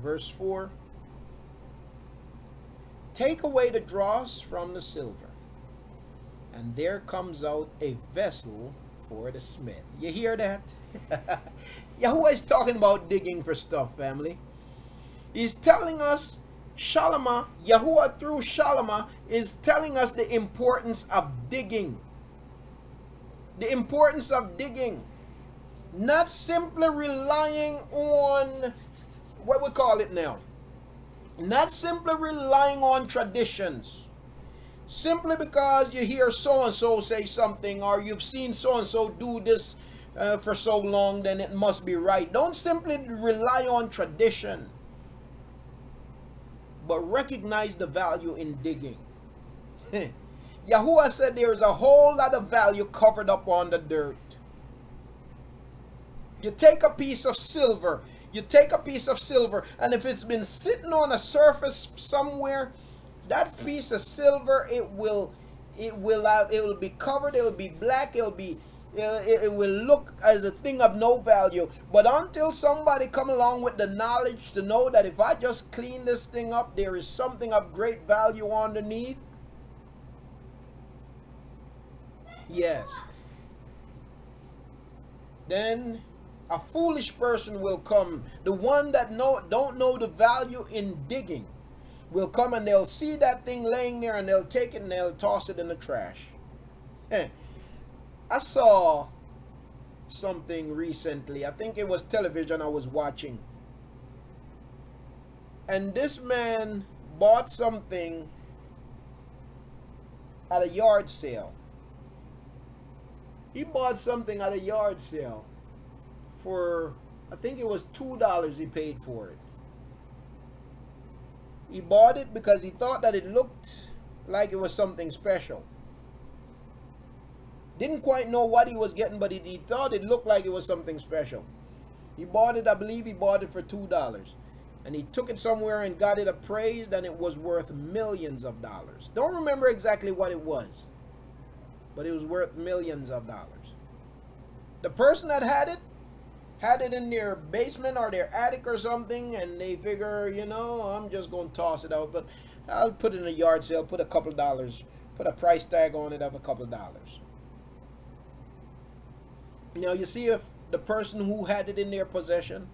Verse 4. Take away the dross from the silver, and there comes out a vessel for the smith. You hear that? Yahuah is talking about digging for stuff, family. He's telling us, Shalama, Yahuah through Shalama is telling us the importance of digging. The importance of digging. Not simply relying on, what we call it now? Not simply relying on traditions. Simply because you hear so-and-so say something, or you've seen so-and-so do this for so long, then it must be right. Don't simply rely on tradition, but recognize the value in digging. Yahuah said there is a whole lot of value covered up on the dirt. You take a piece of silver, and if it's been sitting on a surface somewhere, that piece of silver, it will be covered, it will be black, it will be It will look as a thing of no value. But until somebody come along with the knowledge to know that if I just clean this thing up, there is something of great value underneath. Yes. Then a foolish person will come. The one that don't know the value in digging will come, and they'll see that thing laying there and they'll take it and they'll toss it in the trash. I saw something recently. I think it was television I was watching. And this man bought something at a yard sale. He bought something at a yard sale for, I think it was $2 he paid for it. He bought it because he thought that it looked like it was something special. Didn't quite know what he was getting, but he thought it looked like it was something special. He bought it, I believe he bought it for $2. And he took it somewhere and got it appraised, and it was worth millions of dollars. Don't remember exactly what it was, but it was worth millions of dollars. The person that had it in their basement or their attic or something, and they figure, you know, I'm just going to toss it out, but I'll put it in a yard sale, put a couple dollars, put a price tag on it of a couple dollars. Now, you see, if the person who had it in their possession,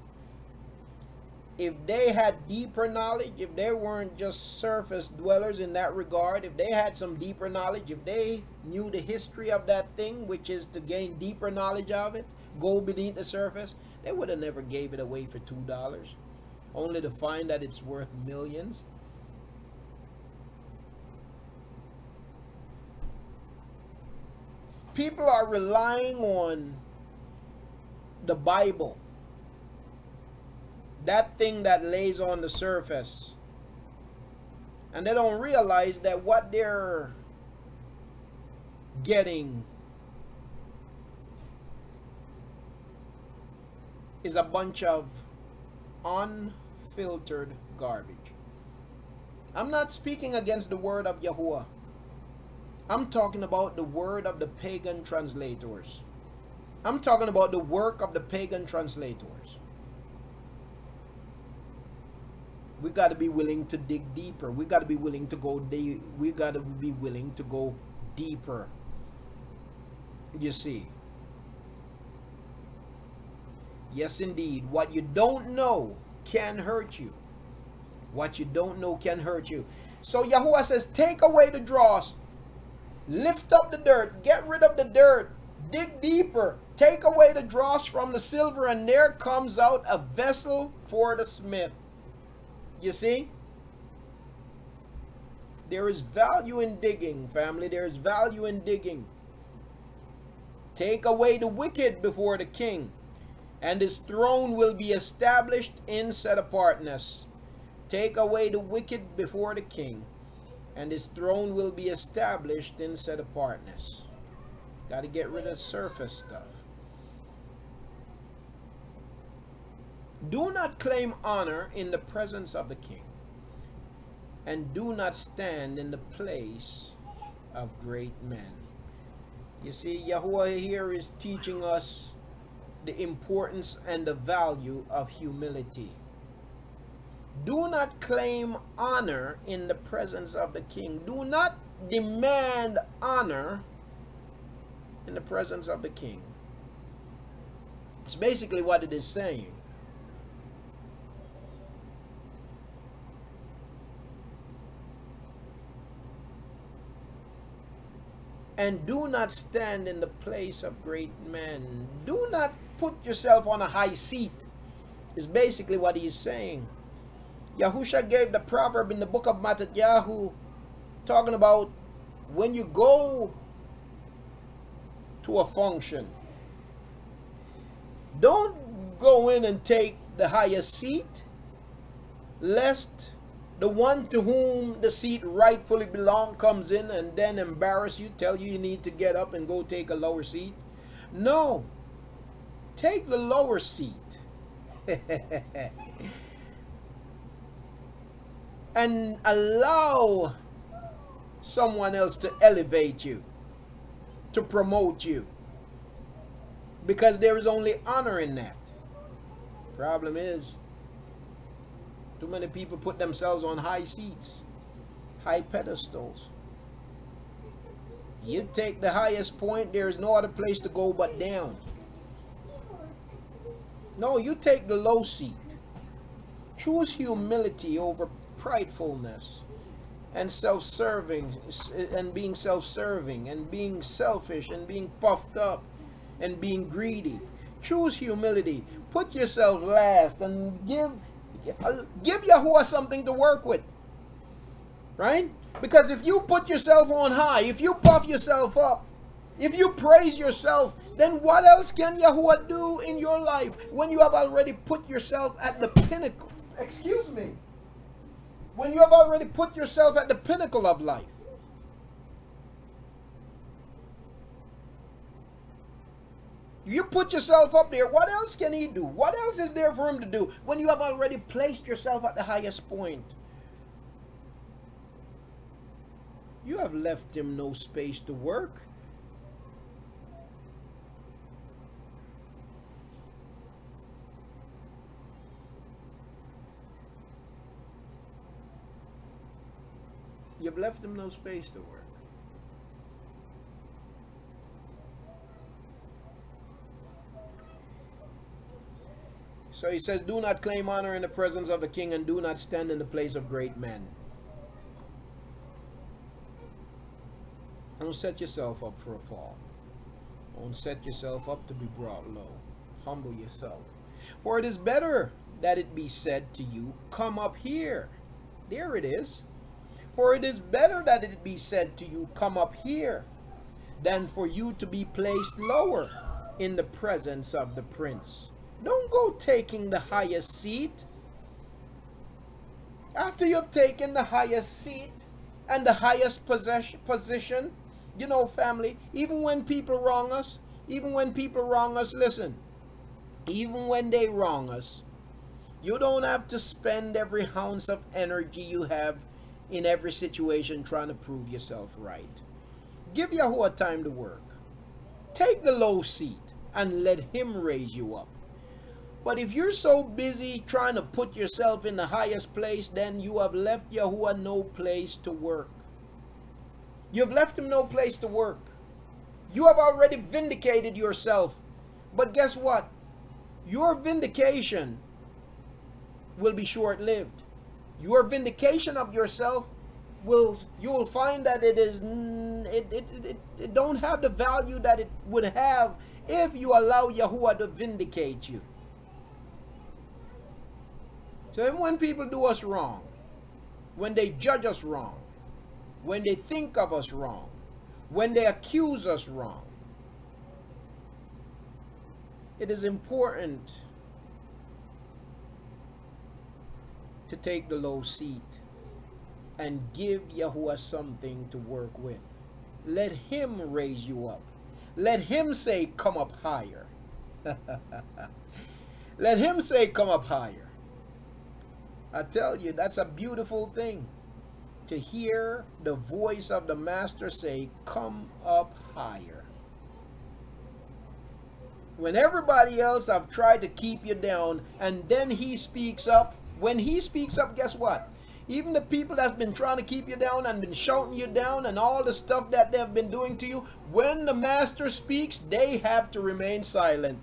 if they had deeper knowledge, if they weren't just surface dwellers in that regard, if they had some deeper knowledge, if they knew the history of that thing, which is to gain deeper knowledge of it, go beneath the surface, they would have never gave it away for $2, only to find that it's worth millions. People are relying on the Bible, that thing that lays on the surface, and they don't realize that what they're getting is a bunch of unfiltered garbage. I'm not speaking against the word of Yahuah. I'm talking about the word of the pagan translators. I'm talking about the work of the pagan translators. We got to be willing to dig deeper. We got to be willing to go deep. We got to be willing to go deeper. You see. Yes, indeed. What you don't know can hurt you. What you don't know can hurt you. So Yahuah says, take away the dross. Lift up the dirt. Get rid of the dirt. Dig deeper. Take away the dross from the silver, and there comes out a vessel for the smith. You see? There is value in digging, family. There is value in digging. Take away the wicked before the king, and his throne will be established in set apartness. Take away the wicked before the king, and his throne will be established in set apartness. Got to get rid of surface stuff. Do not claim honor in the presence of the king, and do not stand in the place of great men. You see, Yahuah here is teaching us the importance and the value of humility. Do not claim honor in the presence of the king. Do not demand honor in the presence of the king. It's basically what it is saying. And do not stand in the place of great men. Do not put yourself on a high seat, is basically what he's saying. Yahusha gave the proverb in the book of Matthew, talking about when you go to a function, don't go in and take the highest seat, lest the one to whom the seat rightfully belongs comes in and then embarrass you, tell you need to get up and go take a lower seat. No, take the lower seat. And allow someone else to elevate you, to promote you. because there is only honor in that. Problem is, too many people put themselves on high seats, high pedestals. You take the highest point, there is no other place to go but down. No, you take the low seat. Choose humility over pridefulness and self-serving, and being self-serving and being selfish and being puffed up and being greedy. Choose humility. Put yourself last and give Yahuah something to work with. Right? Because if you put yourself on high, if you puff yourself up, if you praise yourself, then what else can Yahuah do in your life when you have already put yourself at the pinnacle? Excuse me. When you have already put yourself at the pinnacle of life. You put yourself up there, what else can he do? What else is there for him to do when you have already placed yourself at the highest point? You have left him no space to work. You've left him no space to work. So he says, do not claim honor in the presence of the king, and do not stand in the place of great men. Don't set yourself up for a fall. Don't set yourself up to be brought low. Humble yourself. For it is better that it be said to you, come up here. There it is. For it is better that it be said to you, come up here, than for you to be placed lower in the presence of the prince. Don't go taking the highest seat. After you've taken the highest seat and the highest position, you know, family, even when people wrong us, listen, even when they wrong us, you don't have to spend every ounce of energy you have in every situation trying to prove yourself right. Give Yahuah time to work. Take the low seat and let him raise you up. But if you're so busy trying to put yourself in the highest place, then you have left Yahuah no place to work. You've left him no place to work. You have already vindicated yourself. But guess what? Your vindication will be short-lived. Your vindication of yourself you will find that it don't have the value that it would have if you allow Yahuah to vindicate you. So even when people do us wrong, when they judge us wrong, when they think of us wrong, when they accuse us wrong, it is important to take the low seat and give Yahuah something to work with. Let him raise you up. Let him say, come up higher. Let him say, come up higher. I tell you, that's a beautiful thing, to hear the voice of the master say, come up higher. When everybody else have tried to keep you down, and then he speaks up. When he speaks up, guess what? Even the people that's been trying to keep you down and been shouting you down and all the stuff that they've been doing to you, when the master speaks, they have to remain silent.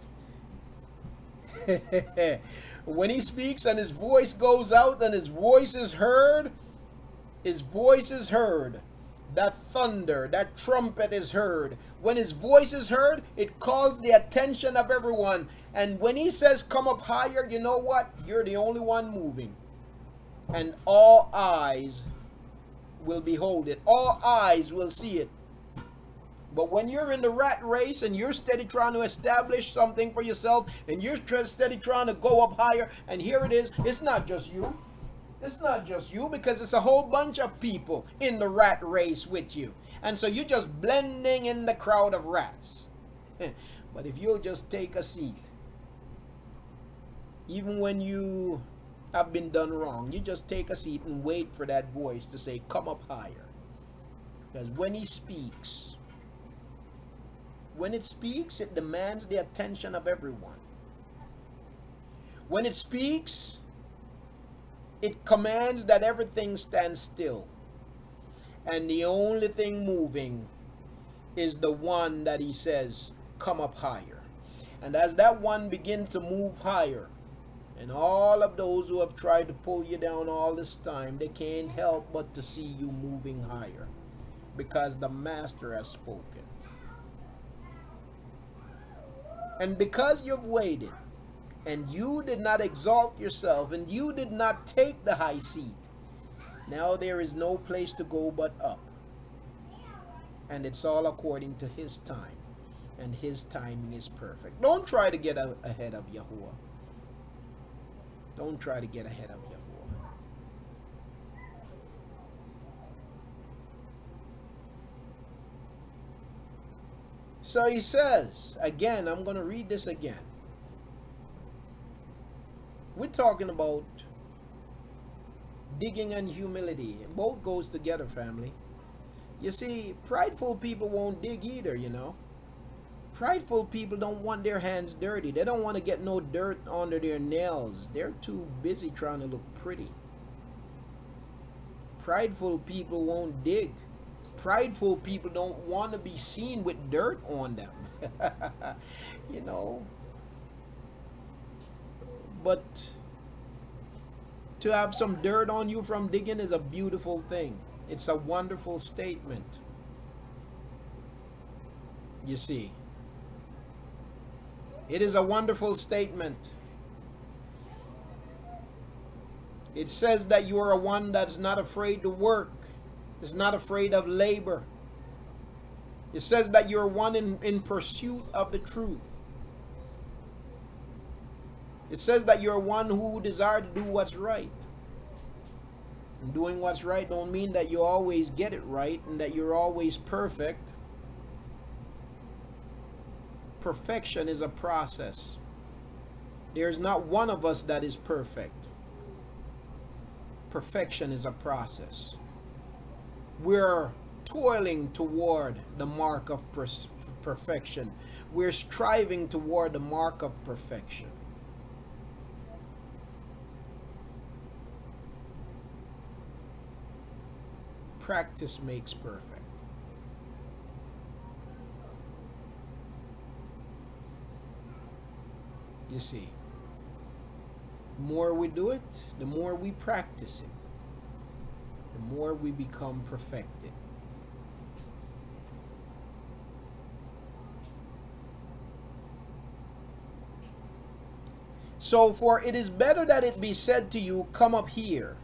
When he speaks and his voice goes out and his voice is heard, that thunder, that trumpet is heard. When his voice is heard, it calls the attention of everyone. And when he says, come up higher, you know what? You're the only one moving. And all eyes will behold it. All eyes will see it. But when you're in the rat race and you're steady trying to establish something for yourself, and you're steady trying to go up higher, and here it is, it's not just you. It's not just you, because it's a whole bunch of people in the rat race with you. And so you're just blending in the crowd of rats. But if you'll just take a seat, even when you have been done wrong, you just take a seat and wait for that voice to say, come up higher. Because when he speaks, When it speaks, it demands the attention of everyone. When it speaks, it commands that everything stands still. And the only thing moving is the one that he says, come up higher. And as that one begins to move higher, and all of those who have tried to pull you down all this time, they can't help but to see you moving higher, because the Master has spoken. And because you've waited, and you did not exalt yourself, and you did not take the high seat, now there is no place to go but up. And it's all according to his time. And his timing is perfect. Don't try to get ahead of Yahuah. Don't try to get ahead of Yahuah. So he says, again, I'm going to read this again. We're talking about digging and humility. Both goes together, family. You see, prideful people won't dig either, you know. Prideful people don't want their hands dirty. They don't want to get no dirt under their nails. They're too busy trying to look pretty. Prideful people won't dig. Prideful people don't want to be seen with dirt on them. You know. But to have some dirt on you from digging is a beautiful thing. It's a wonderful statement. You see. It is a wonderful statement. It says that you are a one that's not afraid to work. Is not afraid of labor. It says that you're one in pursuit of the truth. It says that you're one who desire to do what's right. And doing what's right don't mean that you always get it right and that you're always perfect. Perfection is a process. There's not one of us that is perfect. Perfection is a process. We're toiling toward the mark of perfection. We're striving toward the mark of perfection. Practice makes perfect. You see, the more we do it, the more we practice it, the more we become perfected. So, for it is better that it be said to you, come up here,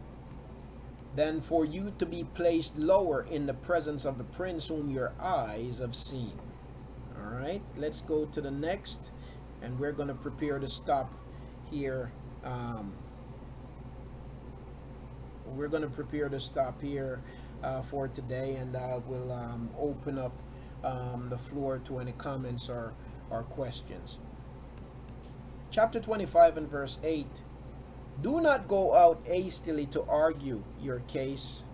than for you to be placed lower in the presence of the prince whom your eyes have seen. All right, let's go to the next. And we're going to prepare to stop here. We're going to prepare to stop here for today. And we'll open up the floor to any comments or questions. Chapter 25 and verse 8. Do not go out hastily to argue your case.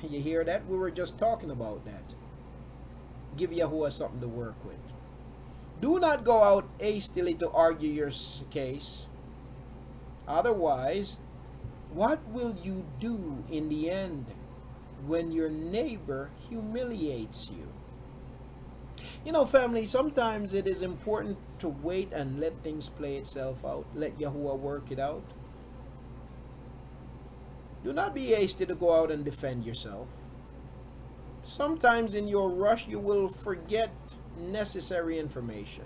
You hear that? We were just talking about that. Give Yahuah something to work with. Do not go out hastily to argue your case. Otherwise, what will you do in the end when your neighbor humiliates you? You know, family, sometimes it is important to wait and let things play itself out. Let Yahuah work it out. Do not be hasty to go out and defend yourself. Sometimes in your rush, you will forget necessary information.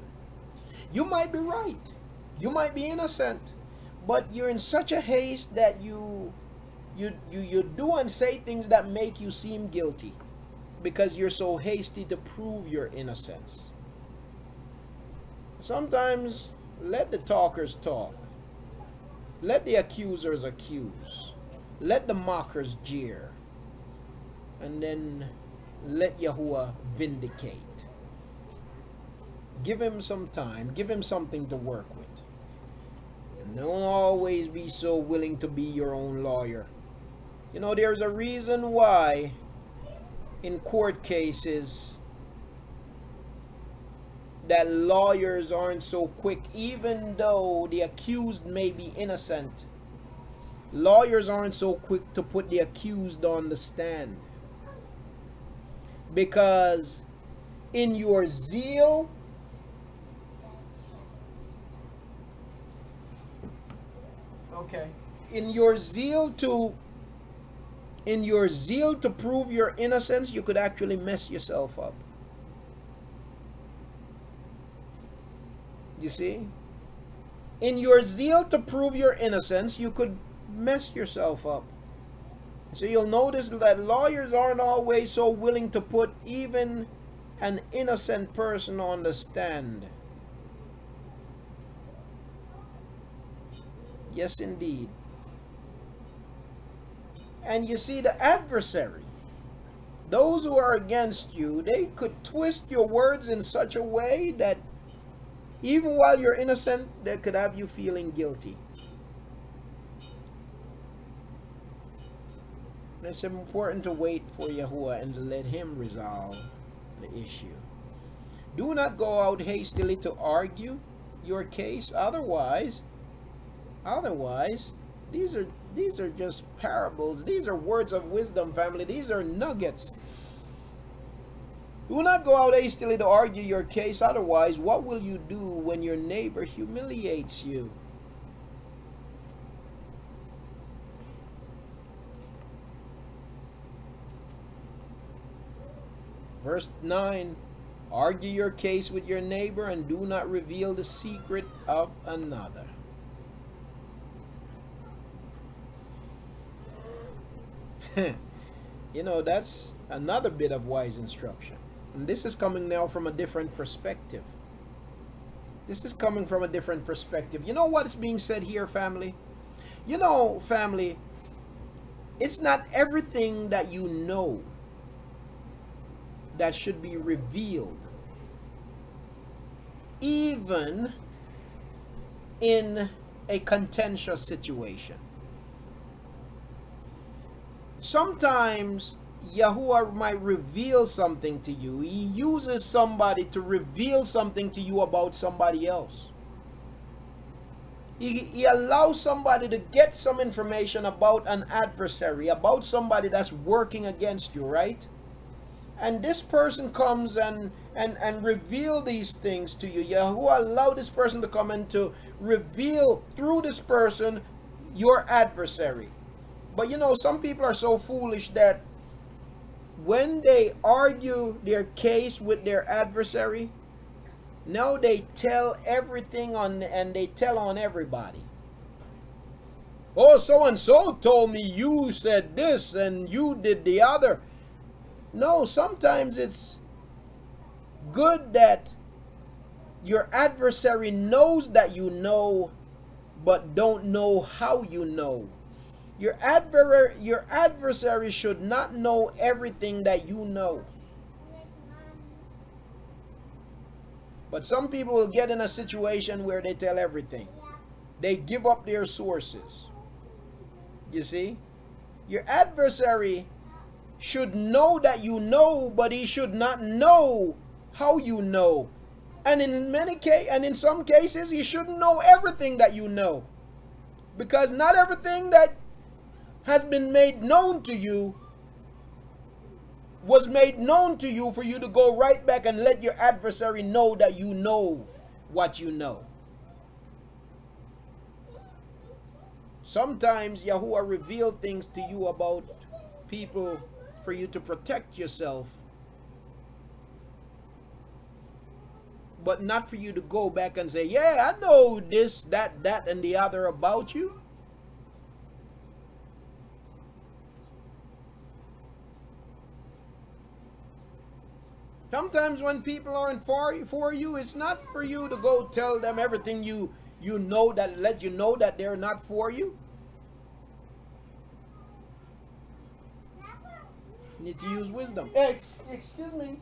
You might be right. You might be innocent. But you're in such a haste that you do and say things that make you seem guilty, because you're so hasty to prove your innocence. Sometimes let the talkers talk. Let the accusers accuse. Let the mockers jeer. And then let Yahuah vindicate. Give him some time. Give him something to work with. And don't always be so willing to be your own lawyer. You know, there's a reason why in court cases that lawyers aren't so quick, even though the accused may be innocent. Lawyers aren't so quick to put the accused on the stand. Because in your zeal, in your zeal to prove your innocence, you could actually mess yourself up. You see? In your zeal to prove your innocence, you could mess yourself up. So you'll notice that lawyers aren't always so willing to put even an innocent person on the stand. Yes, indeed. And you see, the adversary, those who are against you, they could twist your words in such a way that even while you're innocent, they could have you feeling guilty. And it's important to wait for Yahuah and to let him resolve the issue. Do not go out hastily to argue your case. Otherwise, these are just parables. These are words of wisdom, family. These are nuggets. Do not go out hastily to argue your case. Otherwise, what will you do when your neighbor humiliates you? Verse 9, argue your case with your neighbor and do not reveal the secret of another. You know, that's another bit of wise instruction. And this is coming now from a different perspective. This is coming from a different perspective. You know what's being said here, family? You know, family, it's not everything that you know that should be revealed, even in a contentious situation. Sometimes Yahuah might reveal something to you. He uses somebody to reveal something to you about somebody else. He allows somebody to get some information about an adversary, about somebody that's working against you, right? And this person comes and reveal these things to you. Yahuah allow this person to come and to reveal through this person your adversary. But you know, some people are so foolish that when they argue their case with their adversary, now they tell everything on, and they tell on everybody. Oh, so and so told me you said this and you did the other. No, sometimes it's good that your adversary knows that you know, but don't know how you know. Your adversary should not know everything that you know. But some people will get in a situation where they tell everything. They give up their sources. You see? Your adversary should know that you know, but he should not know how you know. And in some cases, he shouldn't know everything that you know. Because not everything that has been made known to you was made known to you for you to go right back and let your adversary know that you know what you know. Sometimes Yahuah revealed things to you about people for you to protect yourself, but not for you to go back and say, yeah, I know this, that, and the other about you. Sometimes when people aren't for you, it's not for you to go tell them everything you know, that let you know that they're not for you. You need to use wisdom. Excuse me.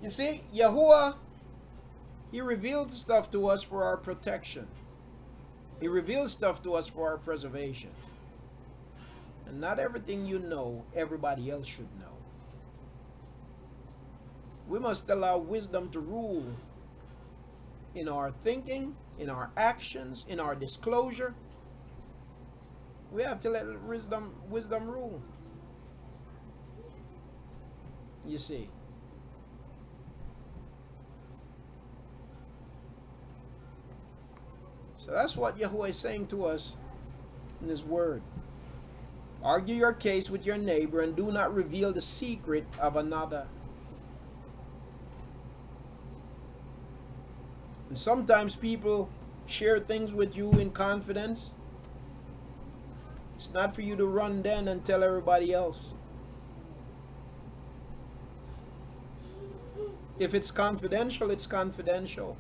You see, Yahuah, he revealed stuff to us for our protection. He reveals stuff to us for our preservation. And not everything you know, everybody else should know. We must allow wisdom to rule in our thinking, in our actions, in our disclosure. We have to let wisdom rule. You see. So that's what Yahuah is saying to us in His word. Argue your case with your neighbor and do not reveal the secret of another. And sometimes people share things with you in confidence. It's not for you to run then and tell everybody else. If it's confidential, it's confidential.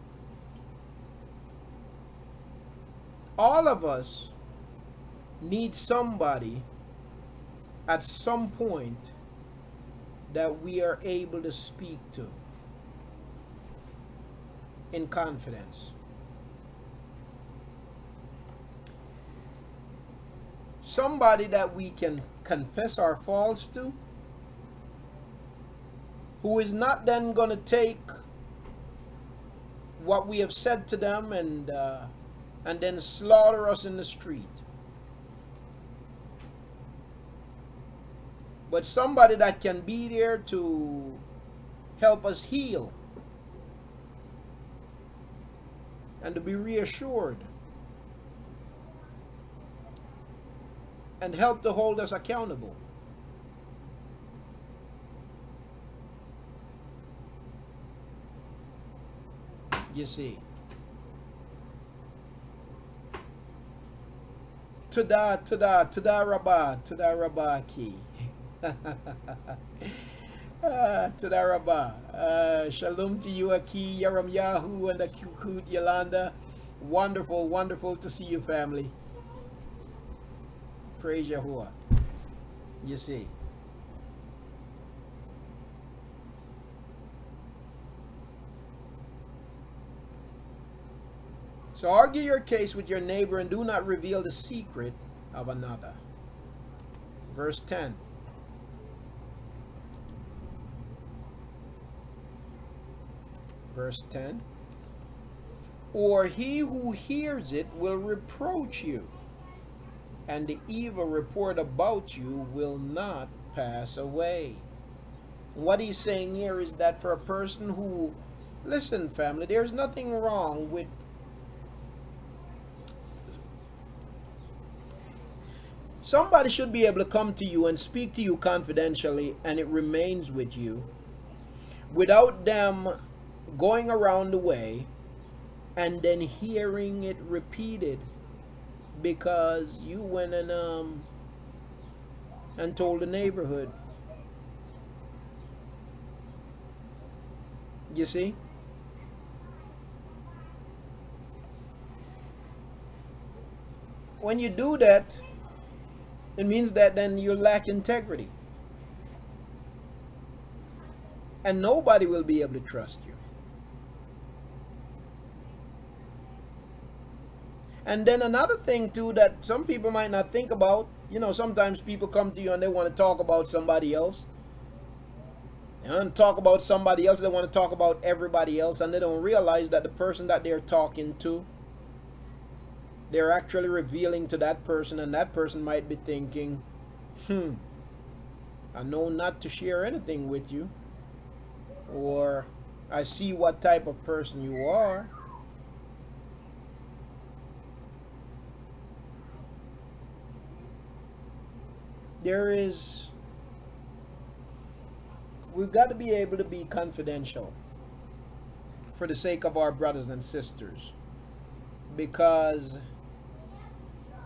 All of us need somebody at some point that we are able to speak to in confidence. Somebody that we can confess our faults to, who is not then going to take what we have said to them and then slaughter us in the street. But somebody that can be there to help us heal and to be reassured and help to hold us accountable. You see. Tada Rabba ki. Tada Rabba. Shalom to you, Aki, Yaram Yahu, and the Kukut Yolanda. Wonderful, wonderful to see you, family. Praise Yahuah. You see. So argue your case with your neighbor and do not reveal the secret of another. Verse 10. Verse 10. Or he who hears it will reproach you, and the evil report about you will not pass away. What he's saying here is that for a person who, listen family, there's nothing wrong with somebody should be able to come to you and speak to you confidentially, and it remains with you without them going around the way and then hearing it repeated because you went and told the neighborhood. You see? When you do that, it means that then you lack integrity. And nobody will be able to trust you. And then another thing too that some people might not think about, you know, sometimes people come to you and they want to talk about somebody else. They want to talk about somebody else, they want to talk about everybody else, and they don't realize that the person that they're talking to, they're actually revealing to that person, and that person might be thinking, I know not to share anything with you, or I see what type of person you are. We've got to be able to be confidential for the sake of our brothers and sisters, because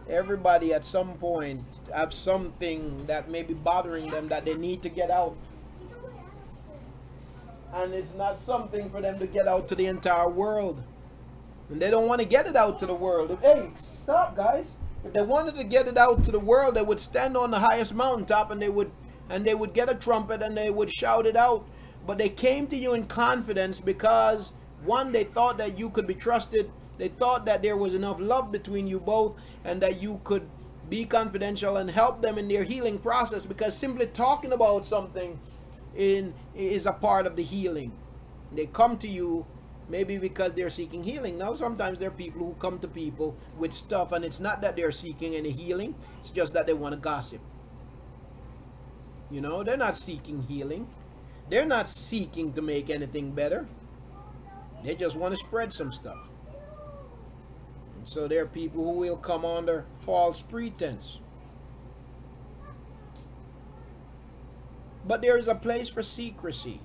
everybody at some point have something that may be bothering them that they need to get out, and it's not something for them to get out to the entire world, and they don't want to get it out to the world. Hey, stop guys. If they wanted to get it out to the world, they would stand on the highest mountaintop and they would get a trumpet and they would shout it out. But they came to you in confidence because, one, they thought that you could be trusted. They thought that there was enough love between you both and that you could be confidential and help them in their healing process, because simply talking about something is a part of the healing. They come to you Maybe because they're seeking healing. Now, sometimes there are people who come to people with stuff, and it's not that they're seeking any healing. It's just that they want to gossip. You know, they're not seeking healing. They're not seeking to make anything better. They just want to spread some stuff. And so there are people who will come under false pretense. But there is a place for secrecy.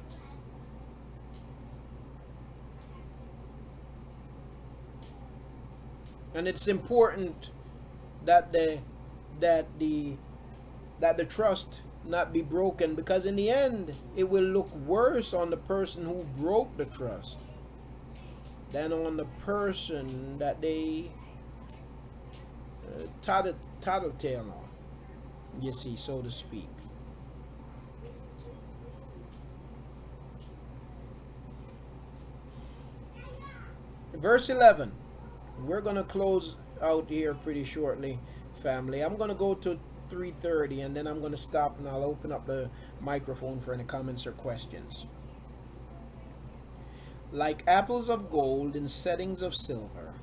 And it's important that the trust not be broken, because in the end it will look worse on the person who broke the trust than on the person that they tattletale on, you see, so to speak. Verse 11. We're going to close out here pretty shortly, family. I'm going to go to 3:30, and then I'm going to stop, and I'll open up the microphone for any comments or questions. Like apples of gold in settings of silver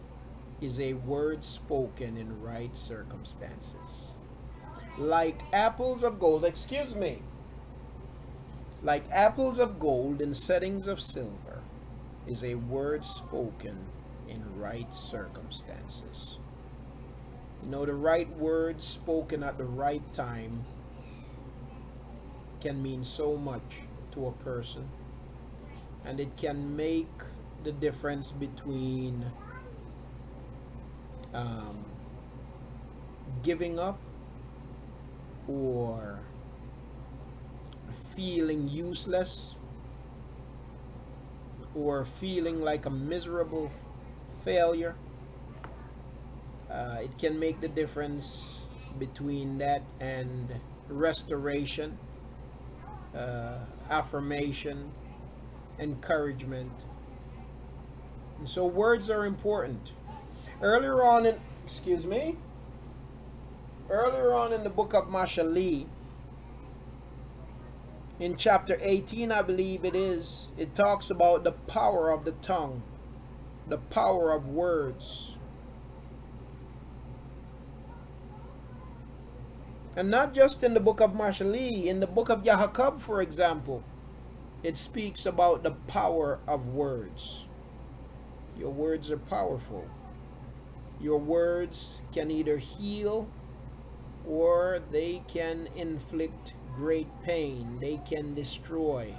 is a word spoken in right circumstances. Like apples of gold, excuse me. Like apples of gold in settings of silver is a word spoken in right circumstances. You know, the right word spoken at the right time can mean so much to a person, and it can make the difference between giving up or feeling useless or feeling like a miserable failure. It can make the difference between that and restoration, affirmation, encouragement. And so words are important. Earlier on in the book of Mashali, in chapter 18, I believe it is, it talks about the power of the tongue, the power of words. And not just in the book of Mashali, in the book of Yahuah, for example, it speaks about the power of words. Your words are powerful. Your words can either heal or they can inflict great pain. They can destroy.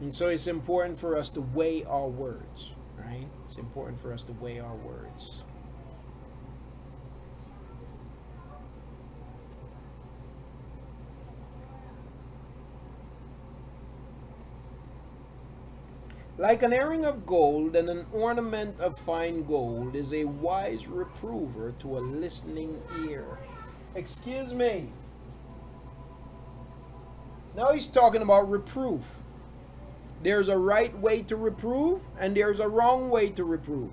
And so it's important for us to weigh our words, right? It's important for us to weigh our words. Like an earring of gold and an ornament of fine gold is a wise reprover to a listening ear. Excuse me. Now he's talking about reproof. There's a right way to reprove and there's a wrong way to reprove.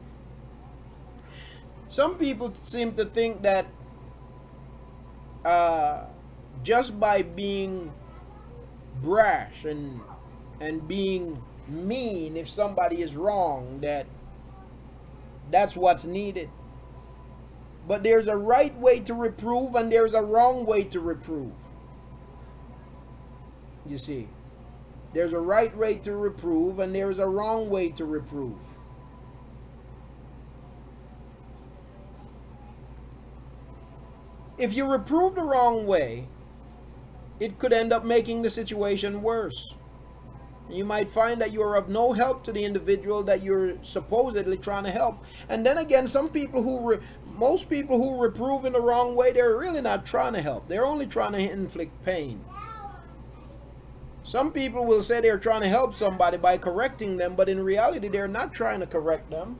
Some people seem to think that just by being brash and being mean, if somebody is wrong, that's what's needed. But there's a right way to reprove and there's a wrong way to reprove. You see, there's a right way to reprove and there's a wrong way to reprove. If you reprove the wrong way, it could end up making the situation worse. You might find that you're of no help to the individual that you're supposedly trying to help. And then again, most people who reprove in the wrong way, they're really not trying to help. They're only trying to inflict pain. Some people will say they're trying to help somebody by correcting them, but in reality, they're not trying to correct them.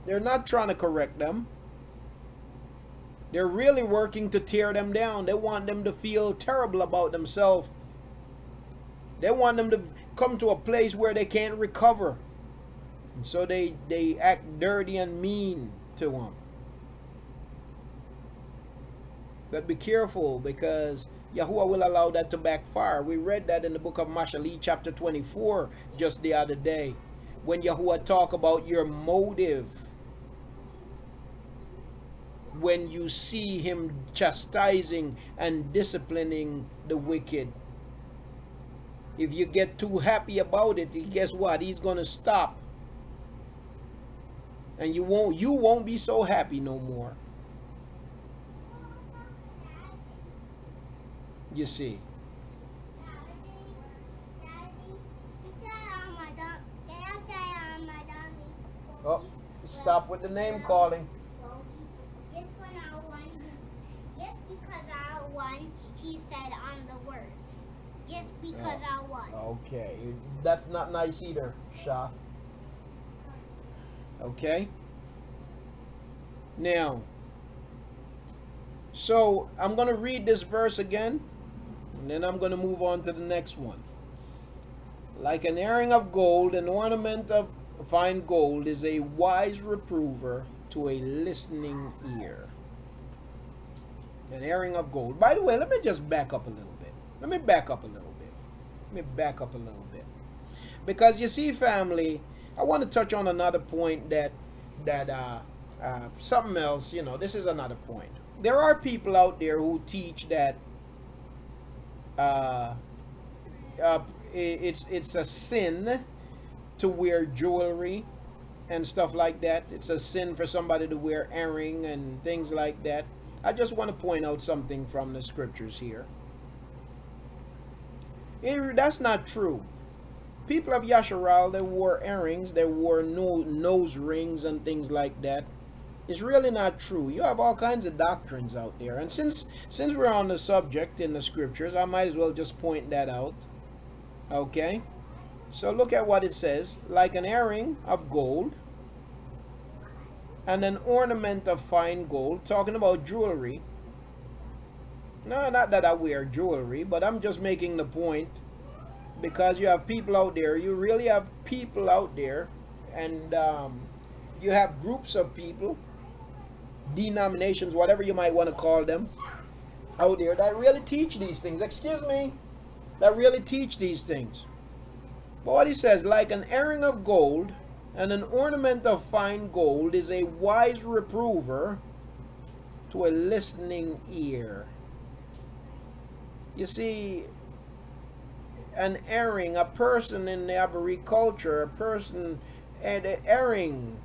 They're not trying to correct them. They're really working to tear them down. They want them to feel terrible about themselves. They want them to come to a place where they can't recover. And so they act dirty and mean to them. But be careful, because Yahuah will allow that to backfire. We read that in the book of Mashali chapter 24 just the other day, when Yahuah talk about your motive when you see him chastising and disciplining the wicked. If you get too happy about it, guess what? He's going to stop. And you won't be so happy no more. You see. Oh, stop with the name calling. Just when I won, just because I won, he said I'm the worst. Just because I won. Okay, that's not nice either, Shah. Okay. Now, so I'm going to read this verse again, and then I'm going to move on to the next one. Like an earring of gold, an ornament of fine gold is a wise reprover to a listening ear. An earring of gold. By the way, let me just back up a little bit. Let me back up a little bit. Because you see, family, I want to touch on another point that something else, you know, this is another point. There are people out there who teach that it's a sin to wear jewelry and stuff like that. It's a sin for somebody to wear earring and things like that. I just want to point out something from the scriptures here. That's not true. People of Yasharal, they wore earrings, they wore nose rings and things like that. It's really not true. You have all kinds of doctrines out there. And since we're on the subject in the scriptures, I might as well just point that out. Okay? So look at what it says. Like an earring of gold and an ornament of fine gold. Talking about jewelry. No, not that I wear jewelry, but I'm just making the point. Because you have people out there. You really have people out there. And you have groups of people, denominations, whatever you might want to call them, out there that really teach these things. Excuse me. That really teach these things. But what he says, like an earring of gold and an ornament of fine gold is a wise reprover to a listening ear. You see, an earring, a person in the Aboriginal culture, a person, and the earring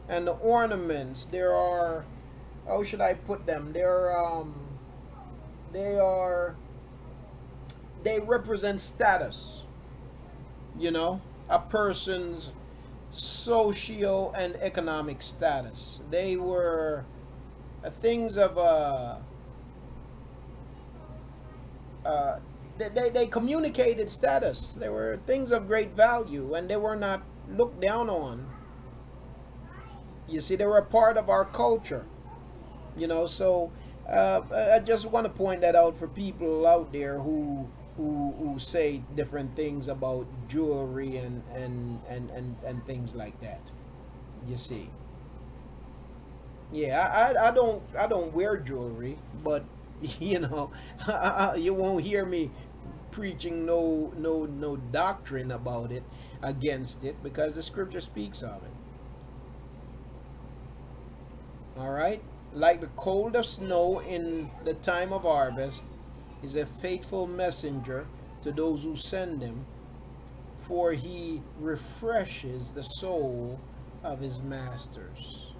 and the ornaments, there are, how should I put them? They represent status. You know, a person's socio and economic status. They were things of they communicated status. They were things of great value, and they were not looked down on. You see, they were a part of our culture. You know, so I just want to point that out for people out there who say different things about jewelry and things like that. You see. Yeah, I don't wear jewelry, but you know, you won't hear me preaching no doctrine about it, against it, because the scripture speaks of it. All right, like the cold of snow in the time of harvest is a faithful messenger to those who send him, for he refreshes the soul of his masters.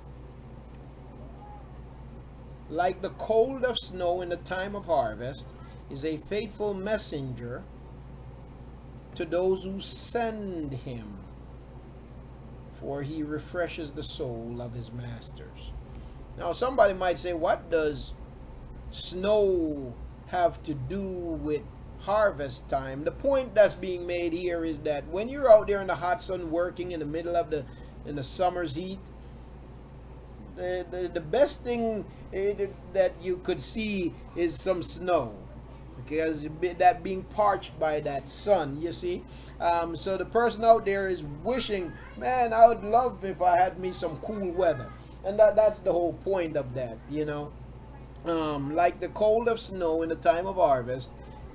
Like the cold of snow in the time of harvest is a faithful messenger to those who send him, for he refreshes the soul of his masters. Now somebody might say, what does snow have to do with harvest time? The point that's being made here is that when you're out there in the hot sun working in the middle of the summer's heat, the best thing that you could see is some snow, because that being parched by that sun, you see. So the person out there is wishing, man, I would love if I had me some cool weather. And that's the whole point of that, you know. Like the cold of snow in the time of harvest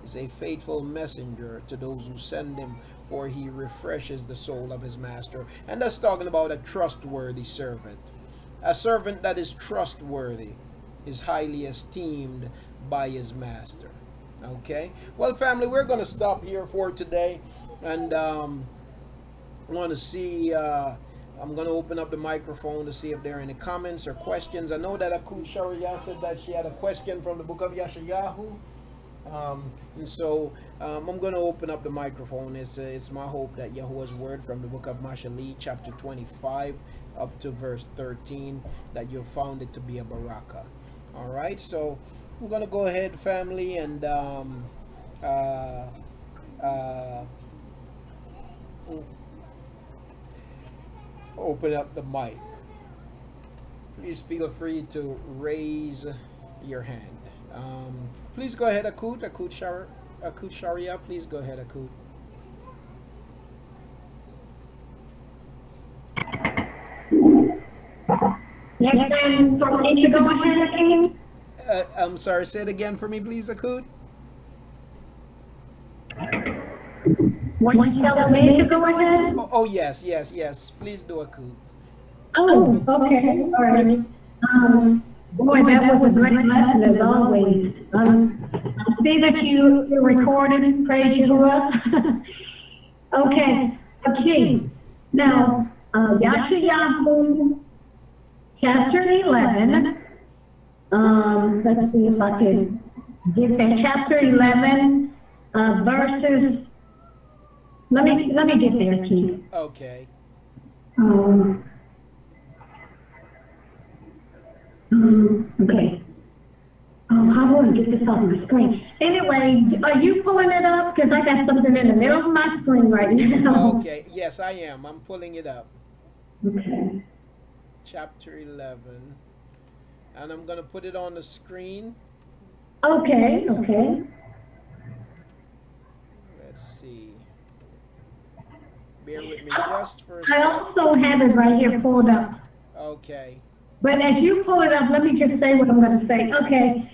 is a faithful messenger to those who send him, for he refreshes the soul of his master. And that's talking about a trustworthy servant. A servant that is trustworthy is highly esteemed by his master. Okay, well, family, we're going to stop here for today, and I want to see, I'm going to open up the microphone to see if there are any comments or questions. I know that Akut Sharia said that she had a question from the book of Yeshayahu. And so I'm going to open up the microphone. It's my hope that Yahuah's word from the book of Mashali, chapter 25 up to verse 13, that you found it to be a baraka. All right, so I'm going to go ahead, family, and open up the mic. Please feel free to raise your hand. Please go ahead, Akut Sharia. Please go ahead, Akut. Next time, for me to go ahead again. I'm sorry, say it again for me, please, Akut. Want you tell me to go ahead? Oh, yes. Please do, Akut. Oh, okay. All right. Boy, that was a great lesson as always. I see that you recorded. Praise Yahuah. Okay. Now, Yeshayahu, chapter 11. Let's see if I can get that. Chapter 11, verses. Let me get there, Keith. Okay. Okay. How do I get this off my screen? Anyway, are you pulling it up? Because I got something in the middle of my screen right now. Okay. Yes, I am. I'm pulling it up. Okay. Chapter 11. And I'm going to put it on the screen. Okay. Let's see. Bear with me just for a I second. also have it right here pulled up. Okay. But as you pull it up, let me just say what I'm going to say. Okay.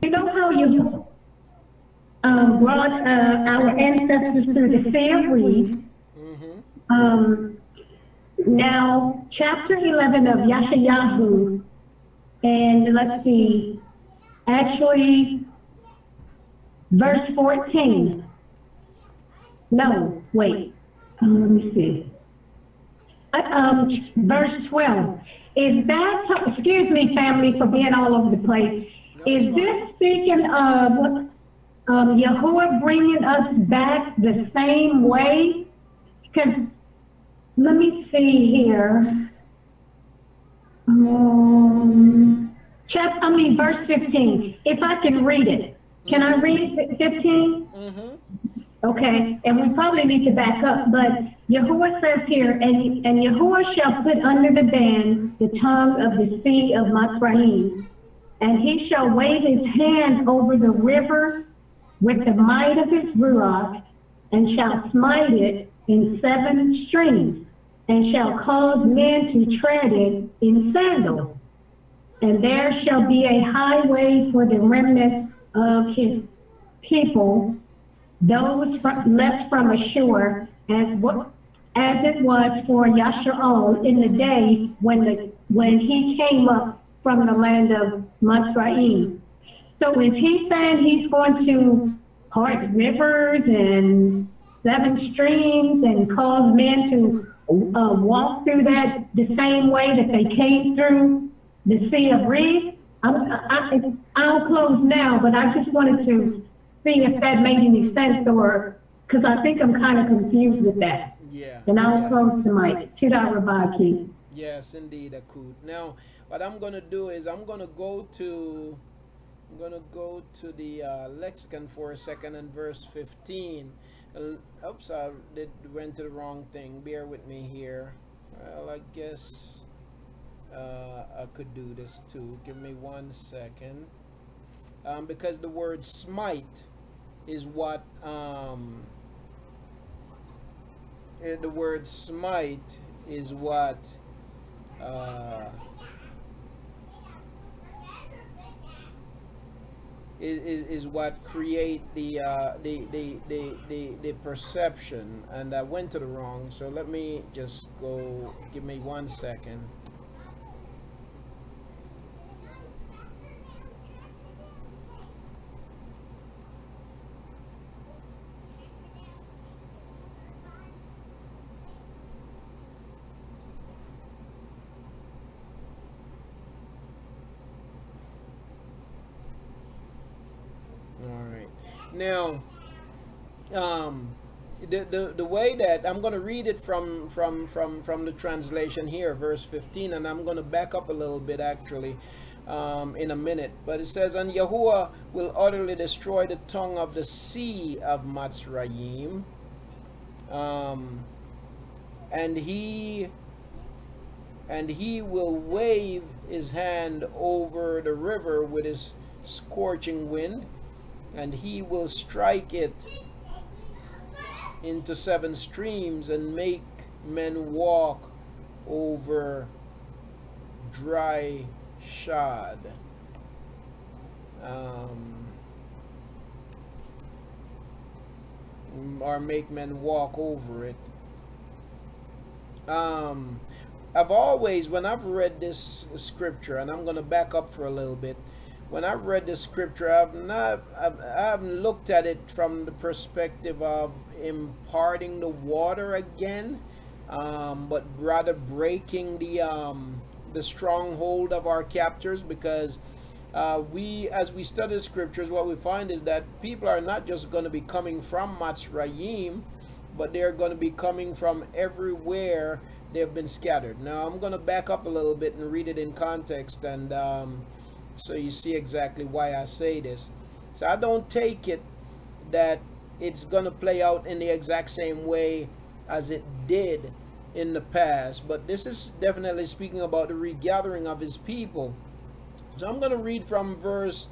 You know how you brought our ancestors through the Sea of Reeds? Mm-hmm. Now, chapter 11 of Yeshayahu, and let's see, actually, verse 14. No, wait. Let me see. Verse 12. Is that, excuse me, family, for being all over the place. Is this speaking of Yahuah bringing us back the same way? Because, let me see here. Verse 15. If I can read it. Can I read 15? Mm-hmm. Okay, and we probably need to back up, but Yahuah says here, and Yahuah shall put under the band the tongue of the sea of Mitzrayim, and he shall wave his hand over the river with the might of his ruach, and shall smite it in 7 streams, and shall cause men to tread it in sandals. And there shall be a highway for the remnant of his people, those left from ashore, as it was for Yasharal in the day when he came up from the land of Mitzrayim. So is he saying he's going to part rivers and 7 streams and cause men to walk through that the same way that they came through the Sea of Reeds? I'll close now, but I just wanted to see if that made any sense, or because I think I'm kind of confused with that. Yeah. And I'll close the mic. Keith. Yes, indeed, Akut. Now, what I'm going to do is I'm going to go to the lexicon for a second in verse 15. Oops, I went to the wrong thing. Bear with me here. Well, I guess I could do this too. Give me 1 second. Because the word smite is what the word smite is what is what create the perception. And I went to the wrong, so let me just go, give me 1 second. Now, the way that I'm going to read it from the translation here, verse 15, and I'm going to back up a little bit actually in a minute. But it says, "And Yahuah will utterly destroy the tongue of the sea of Mitzrayim, and he will wave his hand over the river with his scorching wind, and he will strike it into 7 streams and make men walk over dry shod." Or make men walk over it. I've always, when I've read this scripture, and I'm going to back up for a little bit, when I've read this scripture, I haven't looked at it from the perspective of imparting the water again, but rather breaking the stronghold of our captors, because as we study the scriptures, what we find is that people are not just going to be coming from Mitzrayim, but they're going to be coming from everywhere they've been scattered. Now I'm going to back up a little bit and read it in context, and so you see exactly why I say this. So I don't take it that it's going to play out in the exact same way as it did in the past, but this is definitely speaking about the regathering of his people. So I'm going to read from verse,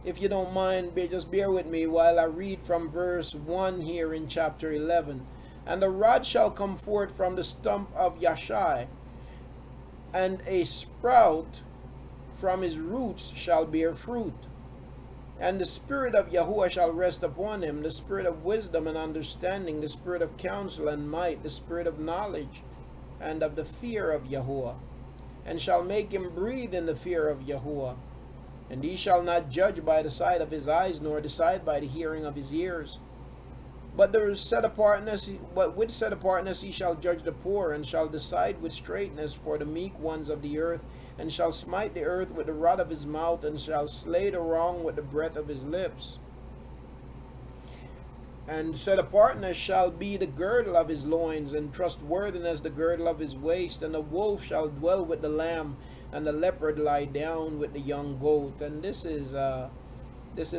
if you don't mind, just bear with me while I read from verse 1 here in chapter 11. "And a rod shall come forth from the stump of Yashai, and a sprout from his roots shall bear fruit. And the spirit of Yahuah shall rest upon him, the spirit of wisdom and understanding, the spirit of counsel and might, the spirit of knowledge and of the fear of Yahuah. And shall make him breathe in the fear of Yahuah. And he shall not judge by the sight of his eyes, nor decide by the hearing of his ears. But with set apartness he shall judge the poor, and shall decide with straightness for the meek ones of the earth, and shall smite the earth with the rod of his mouth, and shall slay the wrong with the breath of his lips. And set apartness shall be the girdle of his loins, and trustworthiness the girdle of his waist. And the wolf shall dwell with the lamb, and the leopard lie down with the young goat." And this is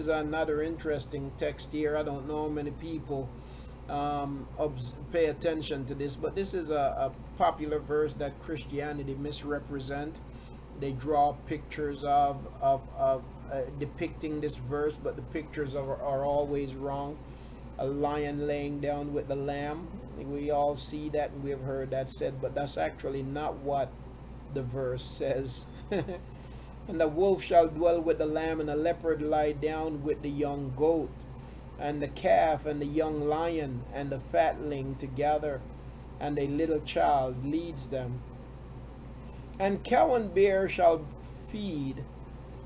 another interesting text here. I don't know how many people pay attention to this, but this is a popular verse that Christianity misrepresent. They draw pictures of depicting this verse, but the pictures are always wrong. A lion laying down with the lamb. We all see that and we have heard that said, but that's actually not what the verse says. "And the wolf shall dwell with the lamb, and the leopard lie down with the young goat, and the calf and the young lion and the fatling together, and a little child leads them. And cow and bear shall feed,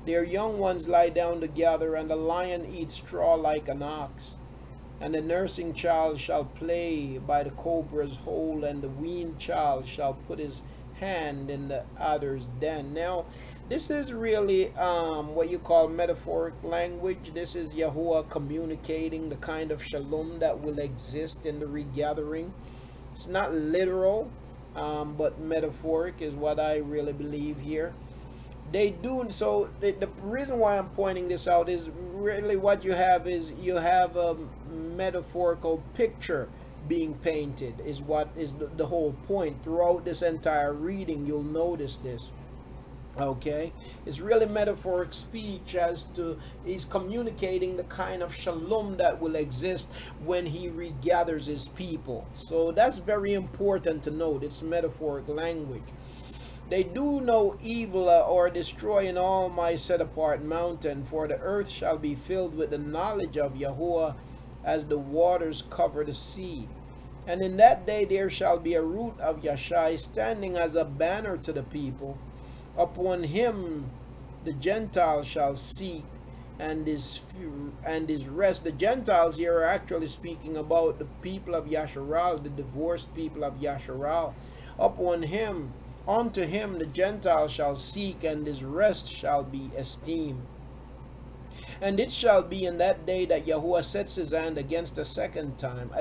their young ones lie down together, and the lion eats straw like an ox. And the nursing child shall play by the cobra's hole, and the weaned child shall put his hand in the adder's den." Now, this is really what you call metaphoric language. This is Yahuah communicating the kind of shalom that will exist in the regathering. It's not literal, but metaphoric is what I really believe here. They do so. The reason why I'm pointing this out is really what you have is you have a metaphorical picture being painted is what is the whole point. Throughout this entire reading, you'll notice this. Okay, it's really metaphoric speech as to he's communicating the kind of shalom that will exist when he regathers his people. So that's very important to note. It's metaphoric language. They do no evil or destroy in all my set apart mountain, for the earth shall be filled with the knowledge of Yahuah as the waters cover the sea. And in that day there shall be a root of Yashai standing as a banner to the people. Upon him the Gentiles shall seek, and his rest. The Gentiles here are actually speaking about the people of Yasharal, the divorced people of Yasharal. Upon him, unto him the Gentiles shall seek, and his rest shall be esteemed. And it shall be in that day that Yahuah sets his hand against a second time,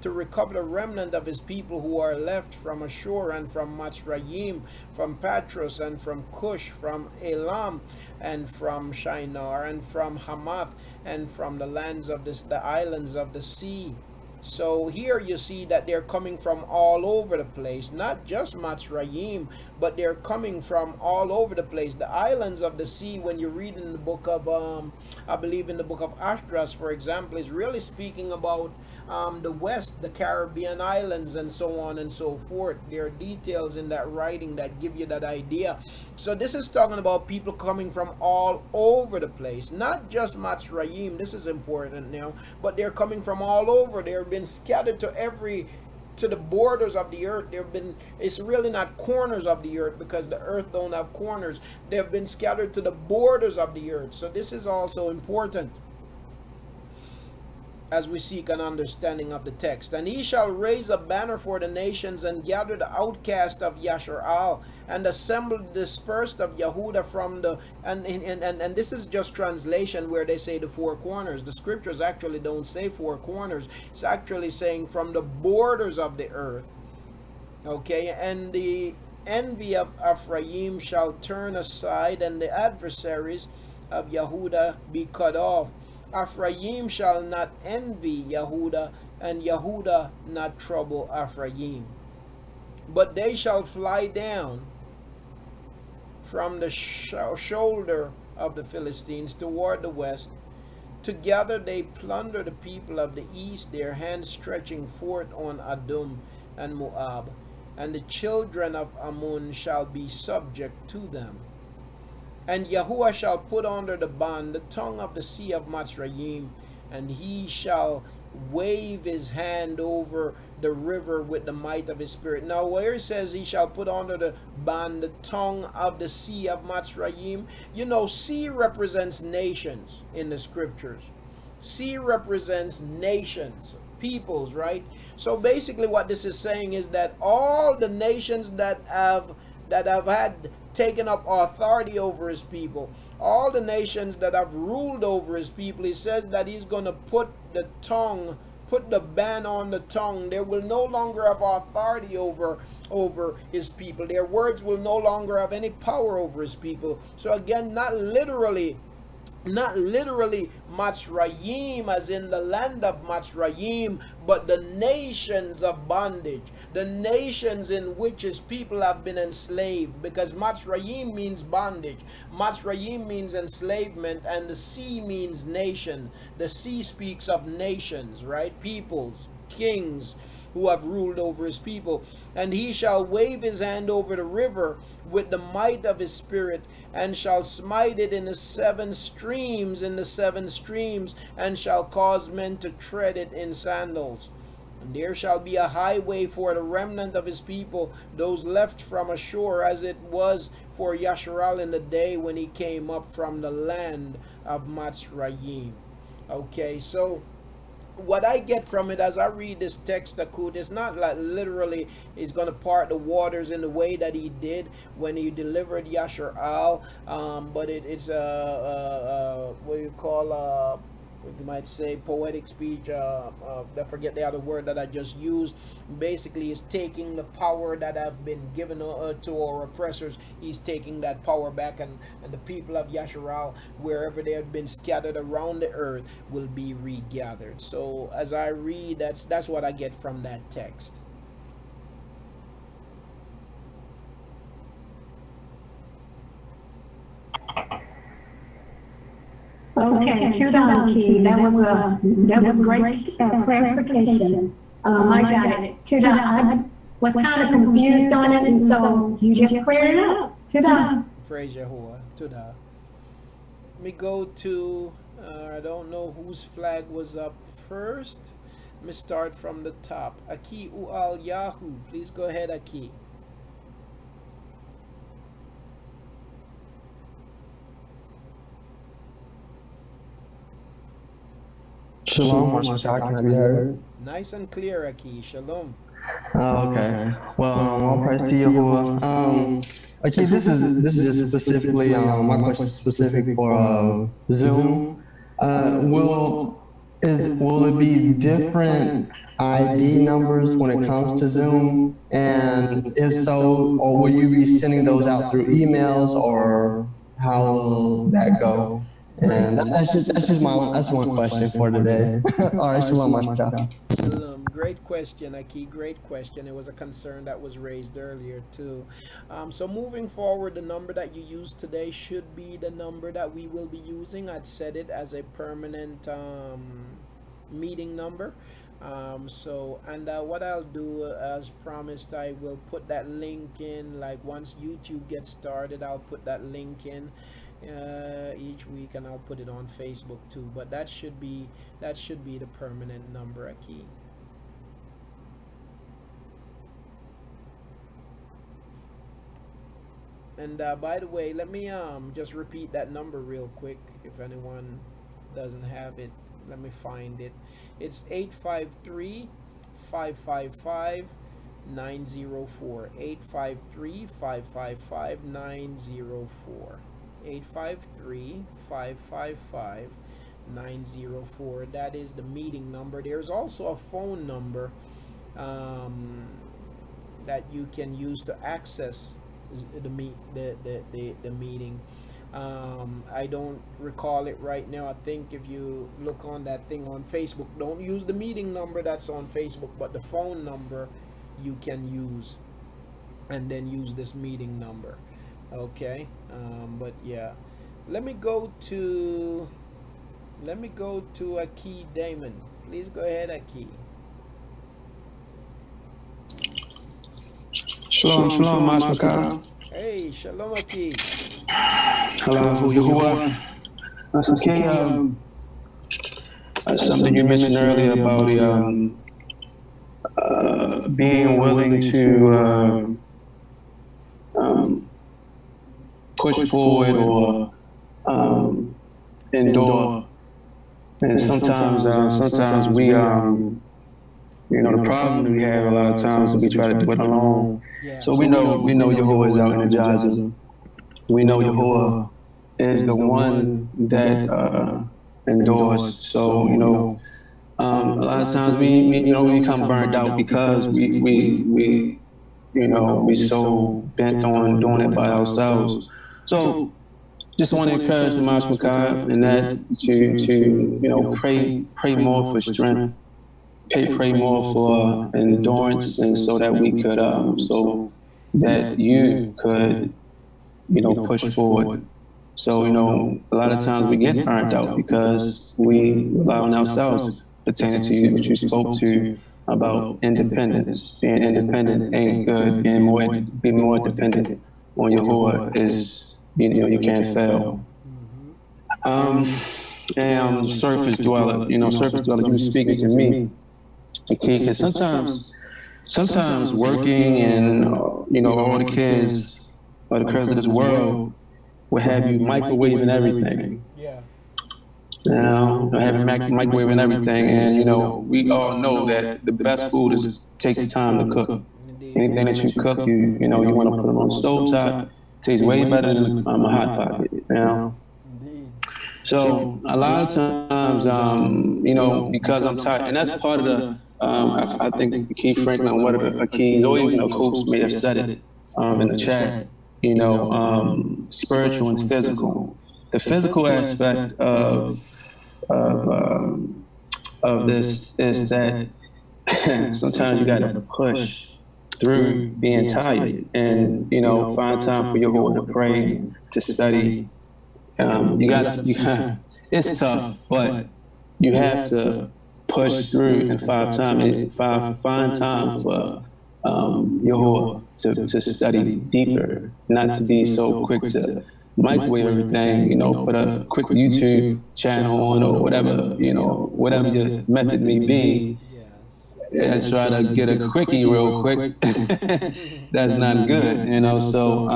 to recover the remnant of his people who are left from Ashur and from Matzrayim, from Patros and from Cush, from Elam and from Shinar and from Hamath and from the lands of the islands of the sea. So here you see that they're coming from all over the place, not just Matzrayim, but they're coming from all over the place. The islands of the sea, when you read in the book of, I believe in the book of Ashdras, for example, is really speaking about the West, the Caribbean islands, and so on and so forth. There are details in that writing that give you that idea. So this is talking about people coming from all over the place, not just Matzrayim. This is important now, but they're coming from all over. They've been scattered to the borders of the earth. It's really not corners of the earth, because the earth don't have corners. They've been scattered to the borders of the earth. So this is also important as we seek an understanding of the text. And he shall raise a banner for the nations, and gather the outcast of Yasharal, and assemble the dispersed of Yehuda from the, and this is just translation where they say the four corners. The scriptures actually don't say four corners. It's actually saying from the borders of the earth. Okay, and the envy of Ephraim shall turn aside, and the adversaries of Yehuda be cut off. Ephraim shall not envy Yehuda, and Yehuda not trouble Ephraim. But they shall fly down from the shoulder of the Philistines toward the west. Together they plunder the people of the east, their hands stretching forth on Edom and Moab. And the children of Ammon shall be subject to them. And Yahuah shall put under the bond the tongue of the sea of Matzrayim, and he shall wave his hand over the river with the might of his spirit. Now where it says he shall put under the bond the tongue of the sea of Matzrayim, you know, sea represents nations in the scriptures. Sea represents nations, peoples, right? So basically what this is saying is that all the nations that have had taken up authority over his people, all the nations that have ruled over his people, he says that he's going to put the ban on the tongue. They will no longer have authority over his people. Their words will no longer have any power over his people. So again, not literally Matzrayim as in the land of Matzrayim, but the nations of bondage, the nations in which his people have been enslaved, because Matzrayim means bondage, Matzrayim means enslavement, and the sea means nation. The sea speaks of nations, right? Peoples, kings who have ruled over his people. And he shall wave his hand over the river with the might of his spirit, and shall smite it in the seven streams, and shall cause men to tread it in sandals. And there shall be a highway for the remnant of his people, those left from Ashur, as it was for Yasharal in the day when he came up from the land of Matzrayim. Okay, so what I get from it as I read this text, Akut, it's not like literally he's going to part the waters in the way that he did when he delivered Yasharal, but it's what you call you might say poetic speech. I forget the other word that I just used. Basically, is taking the power that have been given to our oppressors. He's taking that power back, and the people of Yasharal, wherever they have been scattered around the earth, will be regathered. So as I read, that's what I get from that text. Okay, Key. That was great clarification. I got it. was kind of confused on it, and so you just cleared it up. Ta-da. Praise Yahuah. Tudah. Let me go to, I don't know whose flag was up first. Let me start from the top. Aki Ual Yahu. Please go ahead, Aki. Shalom, Mashaka, can I be heard? Nice and clear, Aki. Shalom. Oh, okay. Well, all praise to Yahuah. Okay, this is just specifically my question is specific for Zoom. Will it be different ID numbers when it comes to Zoom? And if so, or will you be sending those out through emails, or how will that go? And that's just one question for today. All right, shalom, Mashaka. Great question, Aki. Great question. It was a concern that was raised earlier too. So moving forward, the number that you use today should be the number that we will be using. I'd set it as a permanent meeting number. What I'll do, as promised, I will put that link in. Like once YouTube gets started, I'll put that link in each week, and I'll put it on Facebook too. But that should be the permanent number, Aki. And by the way, let me just repeat that number real quick. If anyone doesn't have it, let me find it. It's 853-555-904. 853-555-904. 853-555-904. That is the meeting number. There's also a phone number that you can use to access the meeting. I don't recall it right now. I think if you look on that thing on Facebook, don't use the meeting number that's on Facebook, but the phone number you can use, and then use this meeting number. Okay. But yeah, let me go to Aki Damon. Please go ahead, Aki. Shalom, Mashaka. Hey, shalom, Aki. Hello, Yahuah. Okay, something you mentioned earlier about being willing to push forward or endure. And sometimes we, the problem we have a lot of times is we try to do it alone. So we know Yahuah is out energizing. We know Yahuah is the one that endures. So a lot of times we become burned out because we so bent on doing it by ourselves. So just want to encourage the Mashmakah and that to pray more for strength. Pray more for endurance, and so that we could, so that you could, push forward. So, a lot of times we get burnt out because we rely on ourselves, pertaining to what you spoke to about independence. Being independent ain't good. Being more dependent on Yahuah is, you can't fail. And surface dweller, you were speaking to me. Okay, because sometimes working and all the kids or the crowds of this world will have you microwaving everything. Yeah. Having microwaving everything, and we all know that the best food takes time to cook. Anything that you cook, you want to put it on the stovetop. Tastes way better than a hot pocket. So a lot of times, because I'm tired, and that's part of the. I think Keith Franklin, one of the keys, or even Coops may have said it in the chat. Spiritual and physical. The physical aspect of this is that sometimes you got to push through being tired, and find time for Yahuah to pray, to study. It's tough, but you have to push through and find time Yahuah, to study deeper, not to be so quick to microwave everything, you know, put a quick YouTube channel on or whatever, you know, whatever your method may be, and try to get a quickie real quick. That's not good, you know. So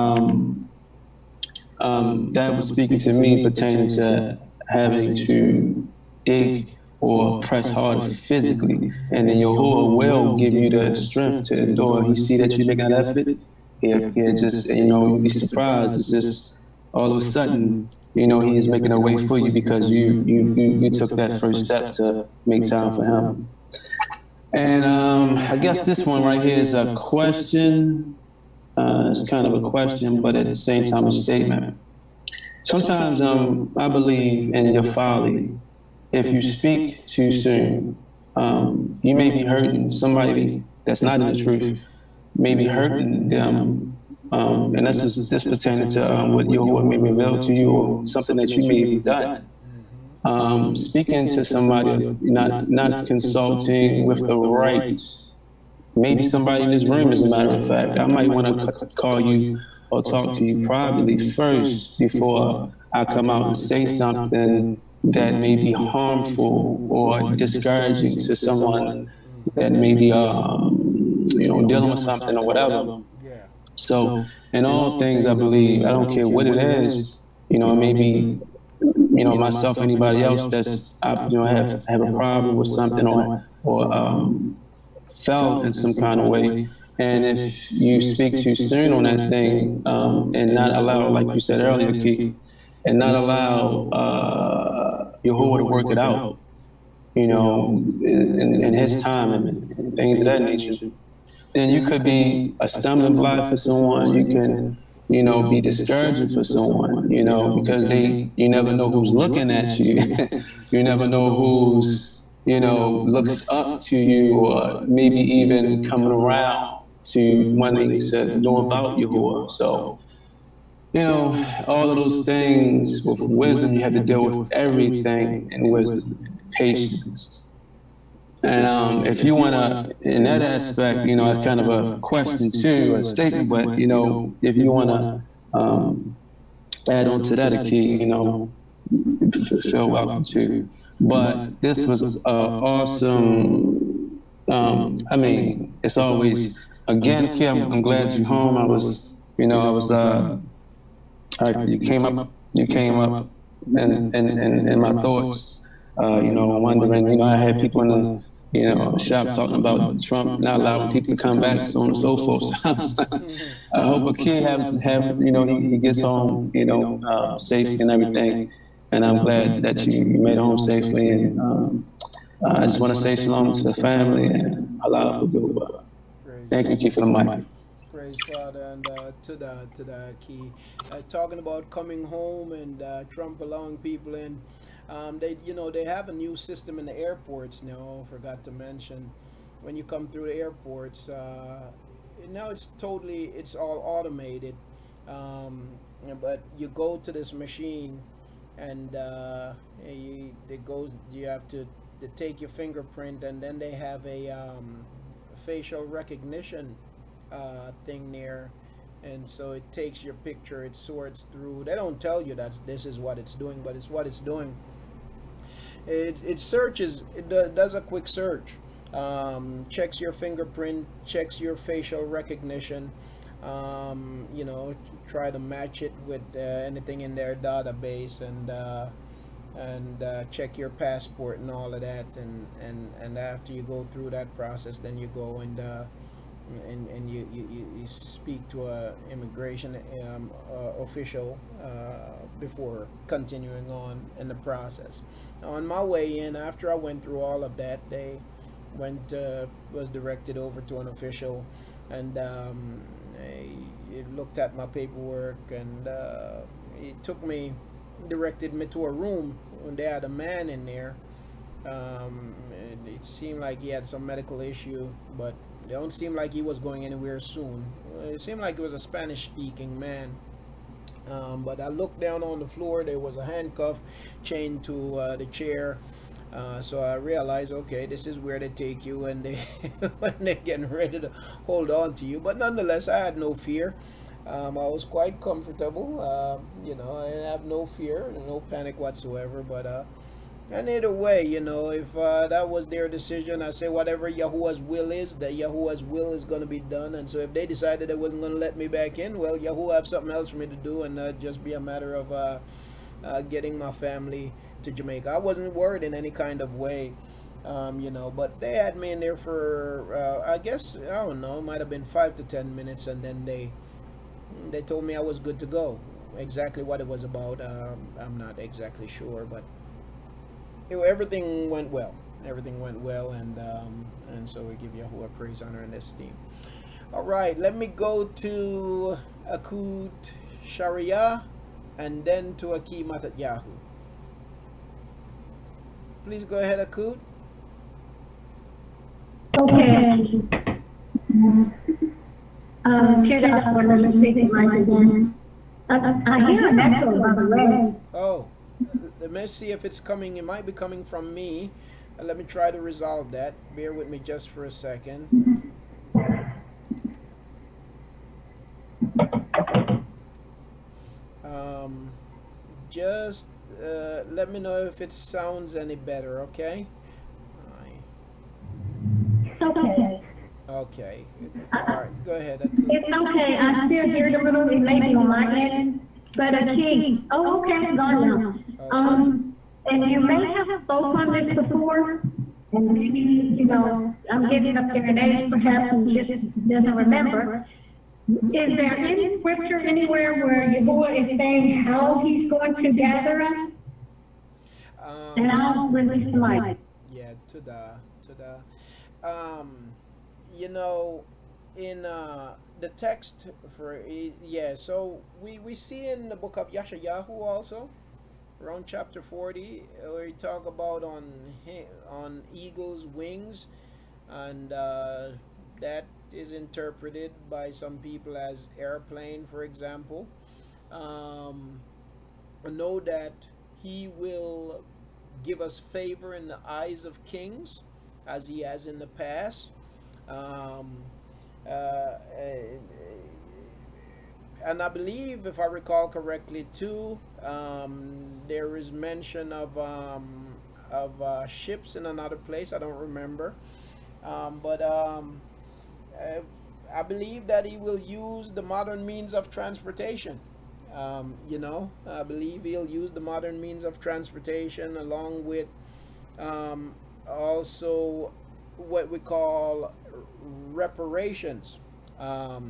that was speaking to me pertaining to having to dig or press hard physically, and then Yahuah will give you the strength to endure. He see that you're making that effort, he'll just, you know, you'll be surprised. It's just all of a sudden, you know, he's making a way for you because you took that first step to make time for him. And I guess this one right here is a question. It's kind of a question, but at the same time a statement. Sometimes I believe in your folly. If you speak too soon, you may be hurting somebody that's not in the truth, may be hurting them. And this pertaining to what Yahuah may reveal to you or something that you may have done. Speaking to somebody, not consulting with the right, maybe somebody in this room, as a matter of fact. I might want to call you or talk to you privately first before I come out and say something that may be harmful or discouraging to someone that may be, you know, dealing with something or whatever. So in all things, I believe, I don't care what it is, you know, maybe, you know, myself, anybody else that's, you know, have a problem with something or felt in some kind of way. And if you speak too soon on that thing and not allow, like you said earlier, Keith, and not allow Yahuah to work it out, you know, in his time and things of that nature, then you could be a stumbling block for someone. You can, you know, be discouraging for someone, you know, because you never know who's looking at you. You never know who's, you know, looks up to you or maybe even coming around to wanting to know about Yahuah. So, you know, all of those things with wisdom, you have to deal with everything in wisdom, patience. And if you want to, in that aspect, you know, it's kind of a question too, a statement, but, you know, if you want to add on to that a key, you know, feel welcome to. But this was awesome. I mean, it's always, again, Kim, I'm glad you're home. You came up in my thoughts, you know, wondering, you know, I had people in the, you know, shop talking about Trump not allowing people to come back, so on and so forth. I hope a kid you know, he gets home, you know, safe and everything. And I'm glad that you made it home safely. And I just want to say shalom to the family and Allah will do it. Thank you, Keith, for the mic. Praise Father, and to the key. Talking about coming home and Trump allowing people in. They have a new system in the airports now. Forgot to mention, when you come through the airports, now it's all automated. But you go to this machine, and you have to take your fingerprint, and then they have a facial recognition thing there, and so it takes your picture, it sorts through. They don't tell you that this is what it's doing, but it's what it's doing. It searches, it does a quick search, checks your fingerprint, checks your facial recognition, you know, try to match it with anything in their database, and check your passport and all of that, and after you go through that process, then you go and you speak to a immigration official before continuing on in the process. On my way in, after I went through all of that, they was directed over to an official, and he looked at my paperwork, and he directed me to a room, and they had a man in there. It seemed like he had some medical issue, but it don't seem like he was going anywhere soon. It seemed like it was a Spanish-speaking man. But I looked down on the floor. There was a handcuff chained to the chair. So I realized, okay, this is where they take you when they when they're getting ready to hold on to you. But nonetheless, I had no fear. I was quite comfortable. You know, I have no fear, no panic whatsoever. But and either way, you know, if that was their decision, I say whatever Yahuwah's will is, that Yahuwah's will is going to be done. And so if they decided they wasn't going to let me back in, well, Yahuwah have something else for me to do, and just be a matter of getting my family to Jamaica. I wasn't worried in any kind of way, you know, but they had me in there for I guess, I don't know, might have been 5 to 10 minutes, and then they told me I was good to go. Exactly what it was about, I'm not exactly sure, but everything went well. Everything went well, and so we give Yahuwah praise, honor, and esteem. All right, let me go to Akut Sharia and then to Akimat at Yahoo. Please go ahead, Akut. Okay. I hear an echo, by the way. Oh, let me see if it's coming. It might be coming from me. Let me try to resolve that. Bear with me just for a second. Just let me know if it sounds any better, okay? Okay. Okay. All right, go ahead. It's okay. I still hear the little delay on my end, but key. Oh, okay, it's gone now. And you may have spoken on this before, and maybe, you know, I'm getting up there in age, perhaps, and just doesn't remember. Is there any scripture anywhere where Yahuwah is saying how he's going to gather us? And I'll release the mic. Yeah, tada. You know, in the text for, yeah, so we see in the book of Yeshayahu also, around chapter 40, where he talk about on eagle's wings, and that is interpreted by some people as airplane, for example. Know that he will give us favor in the eyes of kings, as he has in the past. And I believe, if I recall correctly too, there is mention of ships in another place. I don't remember, but I believe that he will use the modern means of transportation. You know, I believe he'll use the modern means of transportation, along with also what we call reparations. A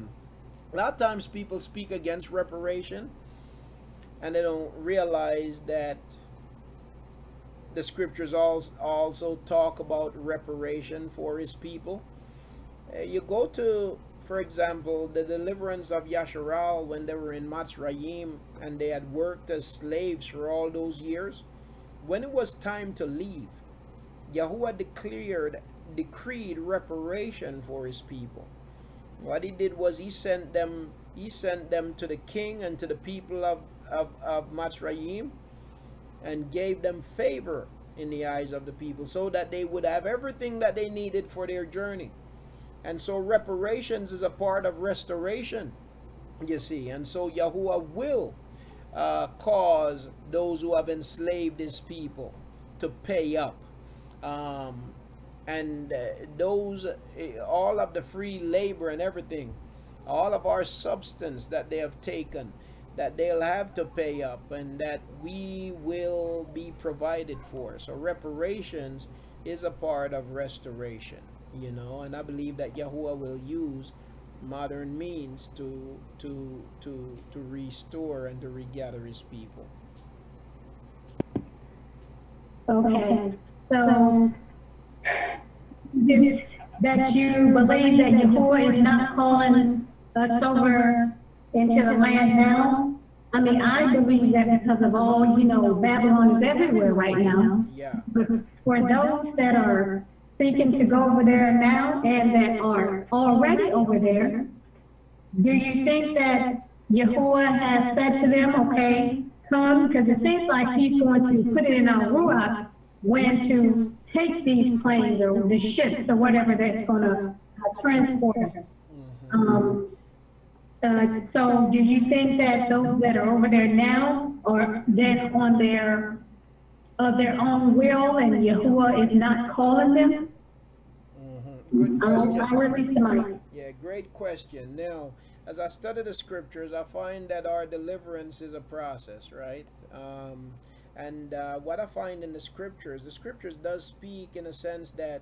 lot of times people speak against reparation, and they don't realize that the scriptures also talk about reparation for his people. You go to, for example, the deliverance of Yasharal when they were in Matzrayim and they had worked as slaves for all those years. When it was time to leave, Yahuwah decreed reparation for his people. What he did was he sent them to the king and to the people of Matzrayim, and gave them favor in the eyes of the people, so that they would have everything that they needed for their journey. And so reparations is a part of restoration, you see. And so Yahuwah will cause those who have enslaved his people to pay up. And those, all of the free labor and everything, all of our substance that they have taken, that they'll have to pay up, and that we will be provided for. So reparations is a part of restoration, you know. And I believe that Yahuwah will use modern means to restore and to regather his people. Okay, so that you believe that Yahuwah is not calling us over into the land now? I mean, I believe that because of all, you know, Babylon is everywhere right now. Yeah. But for those that are seeking to go over there now and that are already over there, do you think that Yahuwah has said to them, okay, come, because it seems like he's going to put it in our ruach when to take these planes or the ships or whatever that's going to transport us. So do you think that those that are over there now are then on their own will and Yahuah is not calling them? Good question. I'll release the mic. Yeah, great question. Now, as I study the scriptures, I find that our deliverance is a process, right? And what I find in the scriptures does speak in a sense that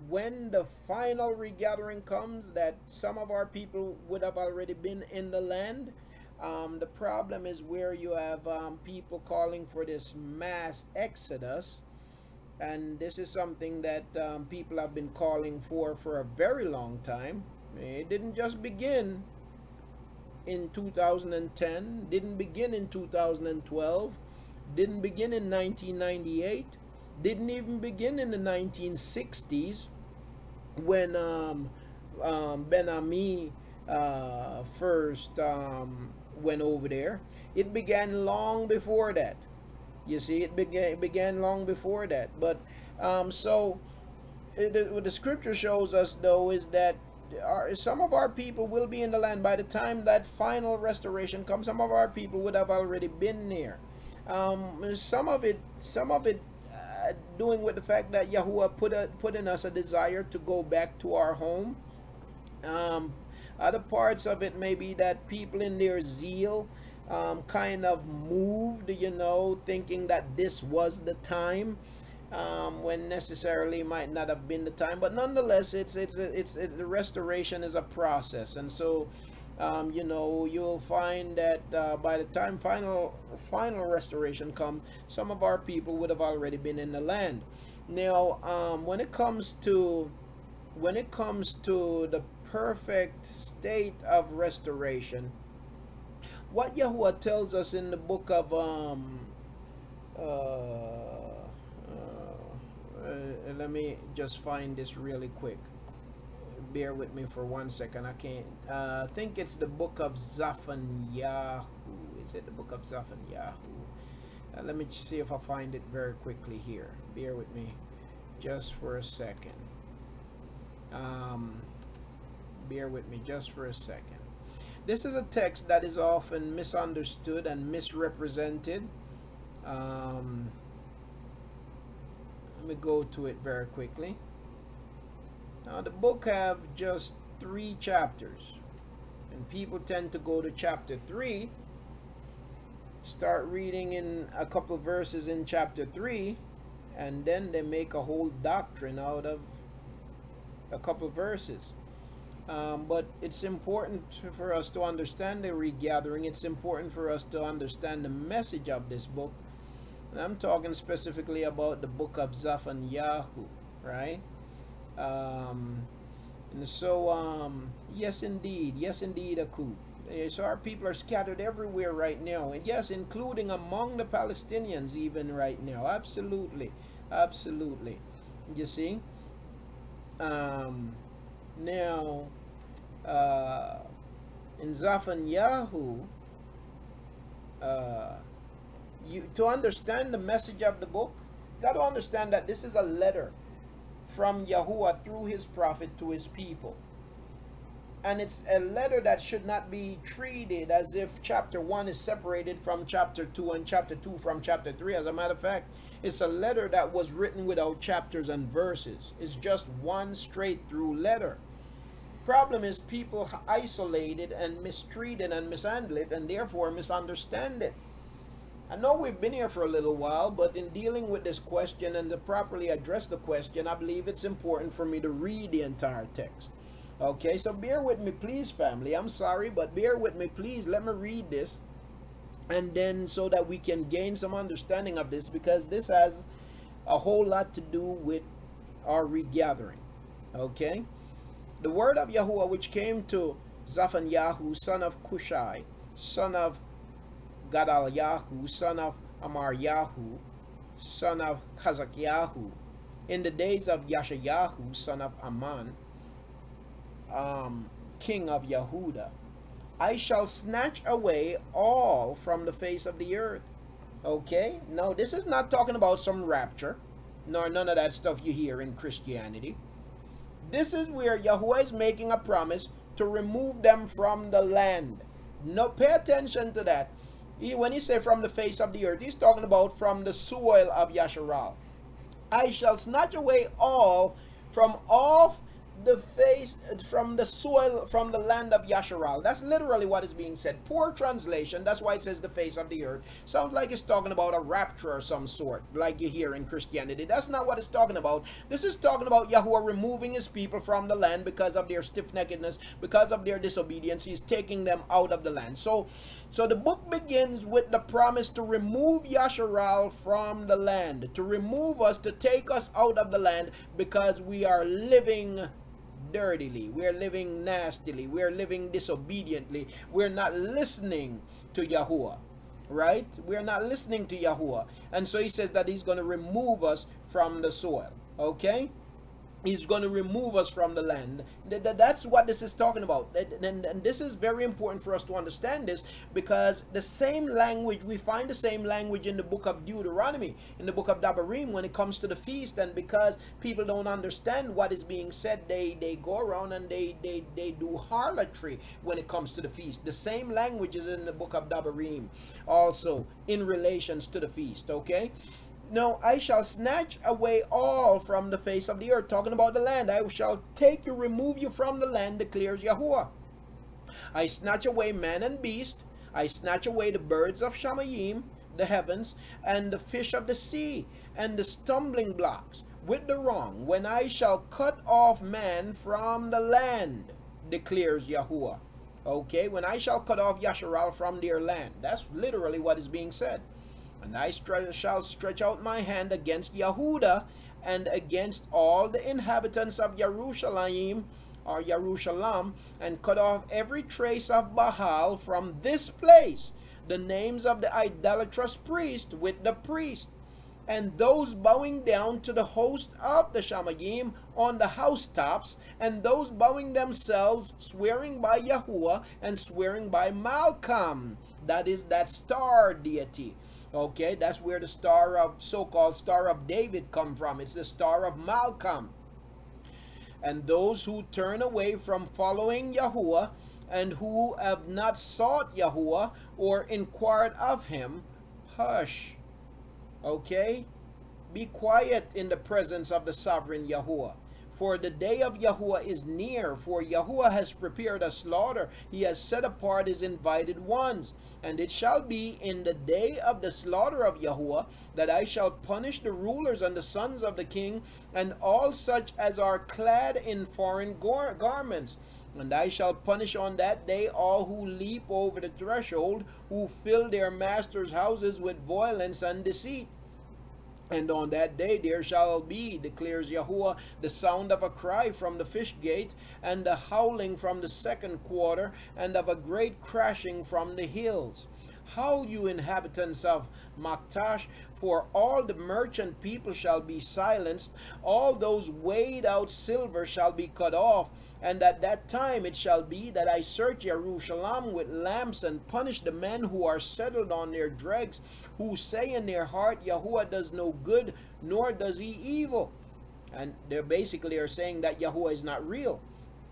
when the final regathering comes, that some of our people would have already been in the land. The problem is where you have people calling for this mass exodus, and this is something that people have been calling for a very long time. It didn't just begin in 2010, didn't begin in 2012, didn't begin in 1998, didn't even begin in the 1960s when Ben Ami first went over there. It began long before that. You see, it began long before that. But what the scripture shows us, though, is that some of our people will be in the land by the time that final restoration comes. Some of our people would have already been there. Some of it doing with the fact that Yahuah put in us a desire to go back to our home. Other parts of it may be that people in their zeal kind of moved, thinking that this was the time, when necessarily might not have been the time. But nonetheless, the restoration is a process, and so you'll find that by the time final restoration comes, some of our people would have already been in the land. Now, when it comes to the perfect state of restoration, what Yahuah tells us in the book of let me just find this really quick. Bear with me for 1 second. I can't. I think it's the book of Zephaniah. Is it the book of Zephaniah? Let me see if I find it very quickly here. Bear with me just for a second. Bear with me just for a second. This is a text that is often misunderstood and misrepresented. Let me go to it very quickly. Now, the book have just 3 chapters, and people tend to go to chapter 3, start reading in a couple of verses in chapter 3, and then they make a whole doctrine out of a couple of verses. But it's important for us to understand the regathering. It's important for us to understand the message of this book. And I'm talking specifically about the book of Zephaniah, right? And so yes indeed, Akub. So our people are scattered everywhere right now, and yes, including among the Palestinians even right now. Absolutely, you see. Now in Zephaniah, to understand the message of the book, you got to understand that this is a letter from Yahuah through his prophet to his people. And it's a letter that should not be treated as if chapter 1 is separated from chapter 2 and chapter 2 from chapter 3. As a matter of fact, it's a letter that was written without chapters and verses. It's just one straight through letter. Problem is, people isolate it and mistreat it and mishandle it, and therefore misunderstand it. I know we've been here for a little while, but in dealing with this question and to properly address the question, I believe it's important for me to read the entire text. Okay, so bear with me, please, family. I'm sorry, but bear with me, please. Let me read this, and then so that we can gain some understanding of this, because this has a whole lot to do with our regathering. Okay, the word of Yahuah which came to Zephaniah, son of Cushai, son of Gadalyahu, son of Amaryahu, son of Chazakyahu, in the days of Yashayahu, son of Aman, king of Yehuda, I shall snatch away all from the face of the earth. Okay, now this is not talking about some rapture. nor none of that stuff you hear in Christianity. This is where Yahuwah is making a promise to remove them from the land. No, pay attention to that. When he said from the face of the earth, he's talking about from the soil of Yasharal. I shall snatch away all from off the face, from the soil, from the land of Yasharal. That's literally what is being said. Poor translation. That's why it says the face of the earth. Sounds like it's talking about a rapture or some sort, like you hear in Christianity. That's not what it's talking about. This is talking about Yahuwah removing his people from the land because of their stiff-neckedness, because of their disobedience. He's taking them out of the land. So the book begins with the promise to remove Yasharal from the land, to remove us, to take us out of the land because we are living dirtily, we're living nastily, we're living disobediently, we're not listening to Yahuwah, right? We're not listening to Yahuwah. And so he says that he's going to remove us from the soil, okay? He's going to remove us from the land. That's what this is talking about. And this is very important for us to understand this, because the same language, we find the same language in the book of Deuteronomy, in the book of Dabarim, when it comes to the feast. And because people don't understand what is being said, they go around and they do harlotry when it comes to the feast. The same language is in the book of Dabarim also in relations to the feast, okay? No, I shall snatch away all from the face of the earth, talking about the land. I shall take you, remove you from the land, declares Yahuwah. I snatch away man and beast. I snatch away the birds of Shamayim, the heavens, and the fish of the sea, and the stumbling blocks with the wrong, when I shall cut off man from the land, declares Yahuwah. Okay, when I shall cut off Yasharal from their land. That's literally what is being said. And I shall stretch out my hand against Yehuda and against all the inhabitants of Jerusalem, or Jerusalem, and cut off every trace of Baal from this place, the names of the idolatrous priest with the priest, and those bowing down to the host of the Shamayim on the housetops, and those bowing themselves, swearing by Yahuwah and swearing by Malcolm, that is that star deity. Okay, that's where the star of, so-called Star of David come from. It's the Star of Malcolm. And those who turn away from following Yahuwah, and who have not sought Yahuwah or inquired of him, hush. Okay, be quiet in the presence of the sovereign Yahuwah. For the day of Yahuwah is near, for Yahuwah has prepared a slaughter. He has set apart his invited ones. And it shall be in the day of the slaughter of Yahuwah that I shall punish the rulers and the sons of the king, and all such as are clad in foreign garments. And I shall punish on that day all who leap over the threshold, who fill their masters' houses with violence and deceit. And on that day there shall be, declares Yahuwah, the sound of a cry from the fish gate, and the howling from the second quarter, and of a great crashing from the hills. Howl, you inhabitants of Maktash, for all the merchant people shall be silenced, all those weighed out silver shall be cut off. And at that time it shall be that I search Jerusalem with lamps, and punish the men who are settled on their dregs, who say in their heart, Yahuwah does no good, nor does he evil. And they basically are saying that Yahuwah is not real.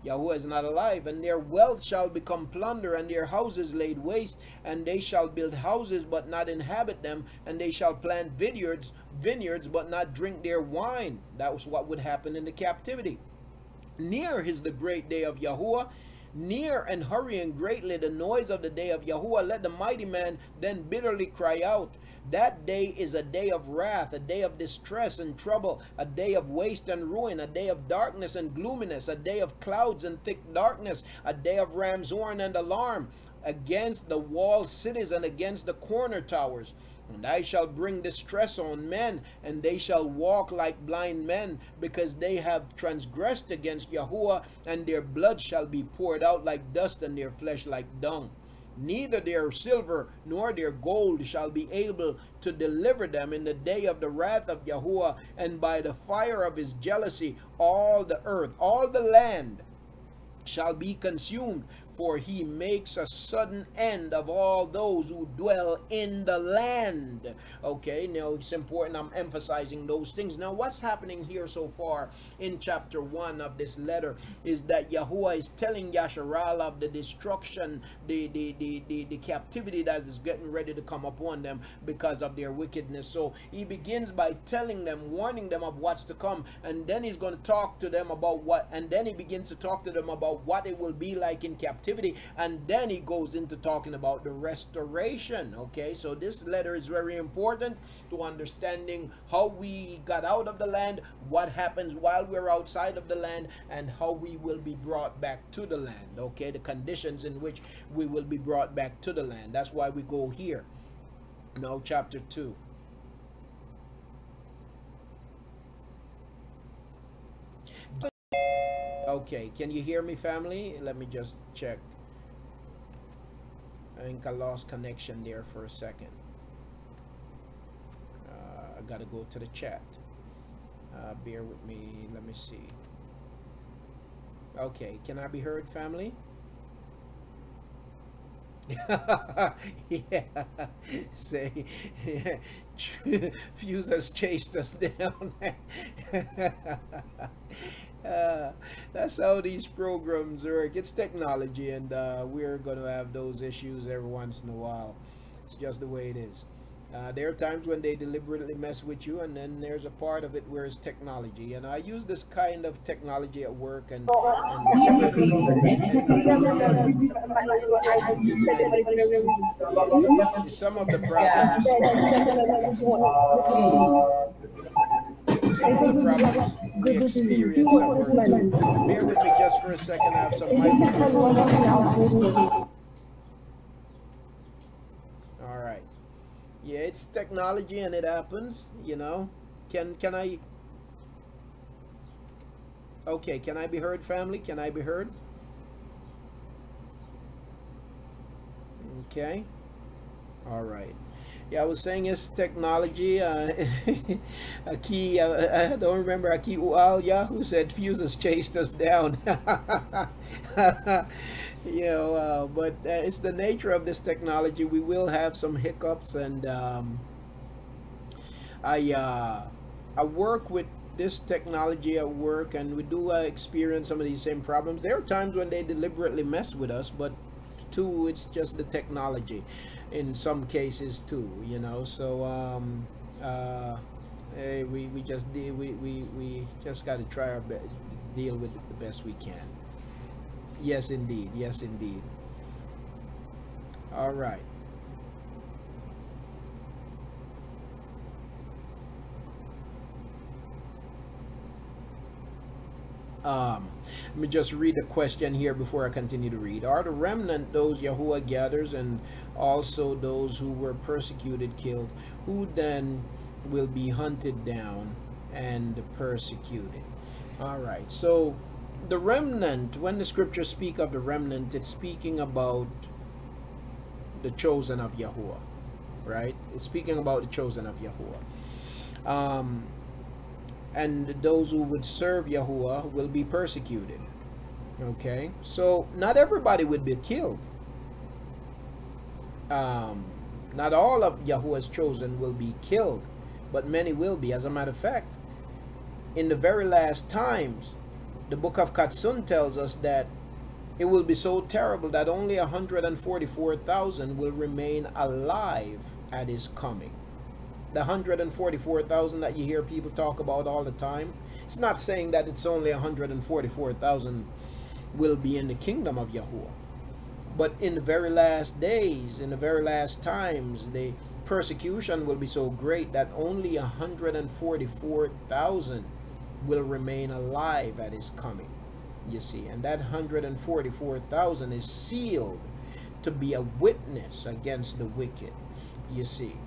Yahuwah is not alive. And their wealth shall become plunder, and their houses laid waste. And they shall build houses, but not inhabit them. And they shall plant vineyards, but not drink their wine. That was what would happen in the captivity. Near is the great day of Yahuwah, near and hurrying greatly the noise of the day of Yahuwah. Let the mighty man then bitterly cry out. That day is a day of wrath, a day of distress and trouble, a day of waste and ruin, a day of darkness and gloominess, a day of clouds and thick darkness, a day of ram's horn and alarm, against the walled cities and against the corner towers. And I shall bring distress on men, and they shall walk like blind men, because they have transgressed against Yahuwah, and their blood shall be poured out like dust, and their flesh like dung. Neither their silver nor their gold shall be able to deliver them in the day of the wrath of Yahuwah, and by the fire of his jealousy all the earth, all the land shall be consumed. for he makes a sudden end of all those who dwell in the land. Okay, now it's important I'm emphasizing those things. Now what's happening here so far in chapter 1 of this letter is that Yahuah is telling Yasharal of the destruction, the captivity that is getting ready to come upon them because of their wickedness. So he begins by telling them, warning them of what's to come, and then he's going to talk to them about what, and then he begins to talk to them about what it will be like in captivity, and then he goes into talking about the restoration. Okay, so this letter is very important to understanding how we got out of the land, what happens while we're outside of the land, and how we will be brought back to the land. Okay, the conditions in which we will be brought back to the land. That's why we go here. Now chapter 2. Okay, can you hear me, family? Let me just check. I think I lost connection there for a second. I gotta go to the chat. Bear with me. Let me see. Okay, can I be heard, family? Yeah, say, yeah. Fuse has chased us down. That's how these programs work. It's technology, and we're going to have those issues every once in a while. It's just the way it is. There are times when they deliberately mess with you, and then there's a part of it where it's technology. And I use this kind of technology at work, and some of the problems we experience at work too. Bear with me just for a second. I have some microphones. All right. Yeah, it's technology and it happens, you know. Can I? Okay, can I be heard, family? Can I be heard? Okay. All right. Yeah, I was saying it's technology. Aki, I don't remember Aki Ual who said fuses chased us down. You know, but it's the nature of this technology. We will have some hiccups, and I work with this technology at work, and we do experience some of these same problems. There are times when they deliberately mess with us, but too, it's just the technology in some cases too, you know. So we just got to try our best, deal with it the best we can. Yes indeed, yes indeed. All right. Let me just read a question here before I continue to read. Are the remnant those Yahuah gathers, and also those who were persecuted killed, who then will be hunted down and persecuted? All right, so the remnant, when the scriptures speak of the remnant, it's speaking about the chosen of Yahuah, right? It's speaking about the chosen of Yahuah. And those who would serve Yahuah will be persecuted. Okay, so not everybody would be killed. Not all of Yahuah's chosen will be killed, but many will be. As a matter of fact, in the very last times, the book of Katsun tells us that it will be so terrible that only 144,000 will remain alive at his coming. The 144,000 that you hear people talk about all the time, it's not saying that it's only 144,000 will be in the kingdom of Yahuah. But in the very last days, in the very last times, the persecution will be so great that only 144,000 will remain alive at his coming, you see. And that 144,000 is sealed to be a witness against the wicked, you see.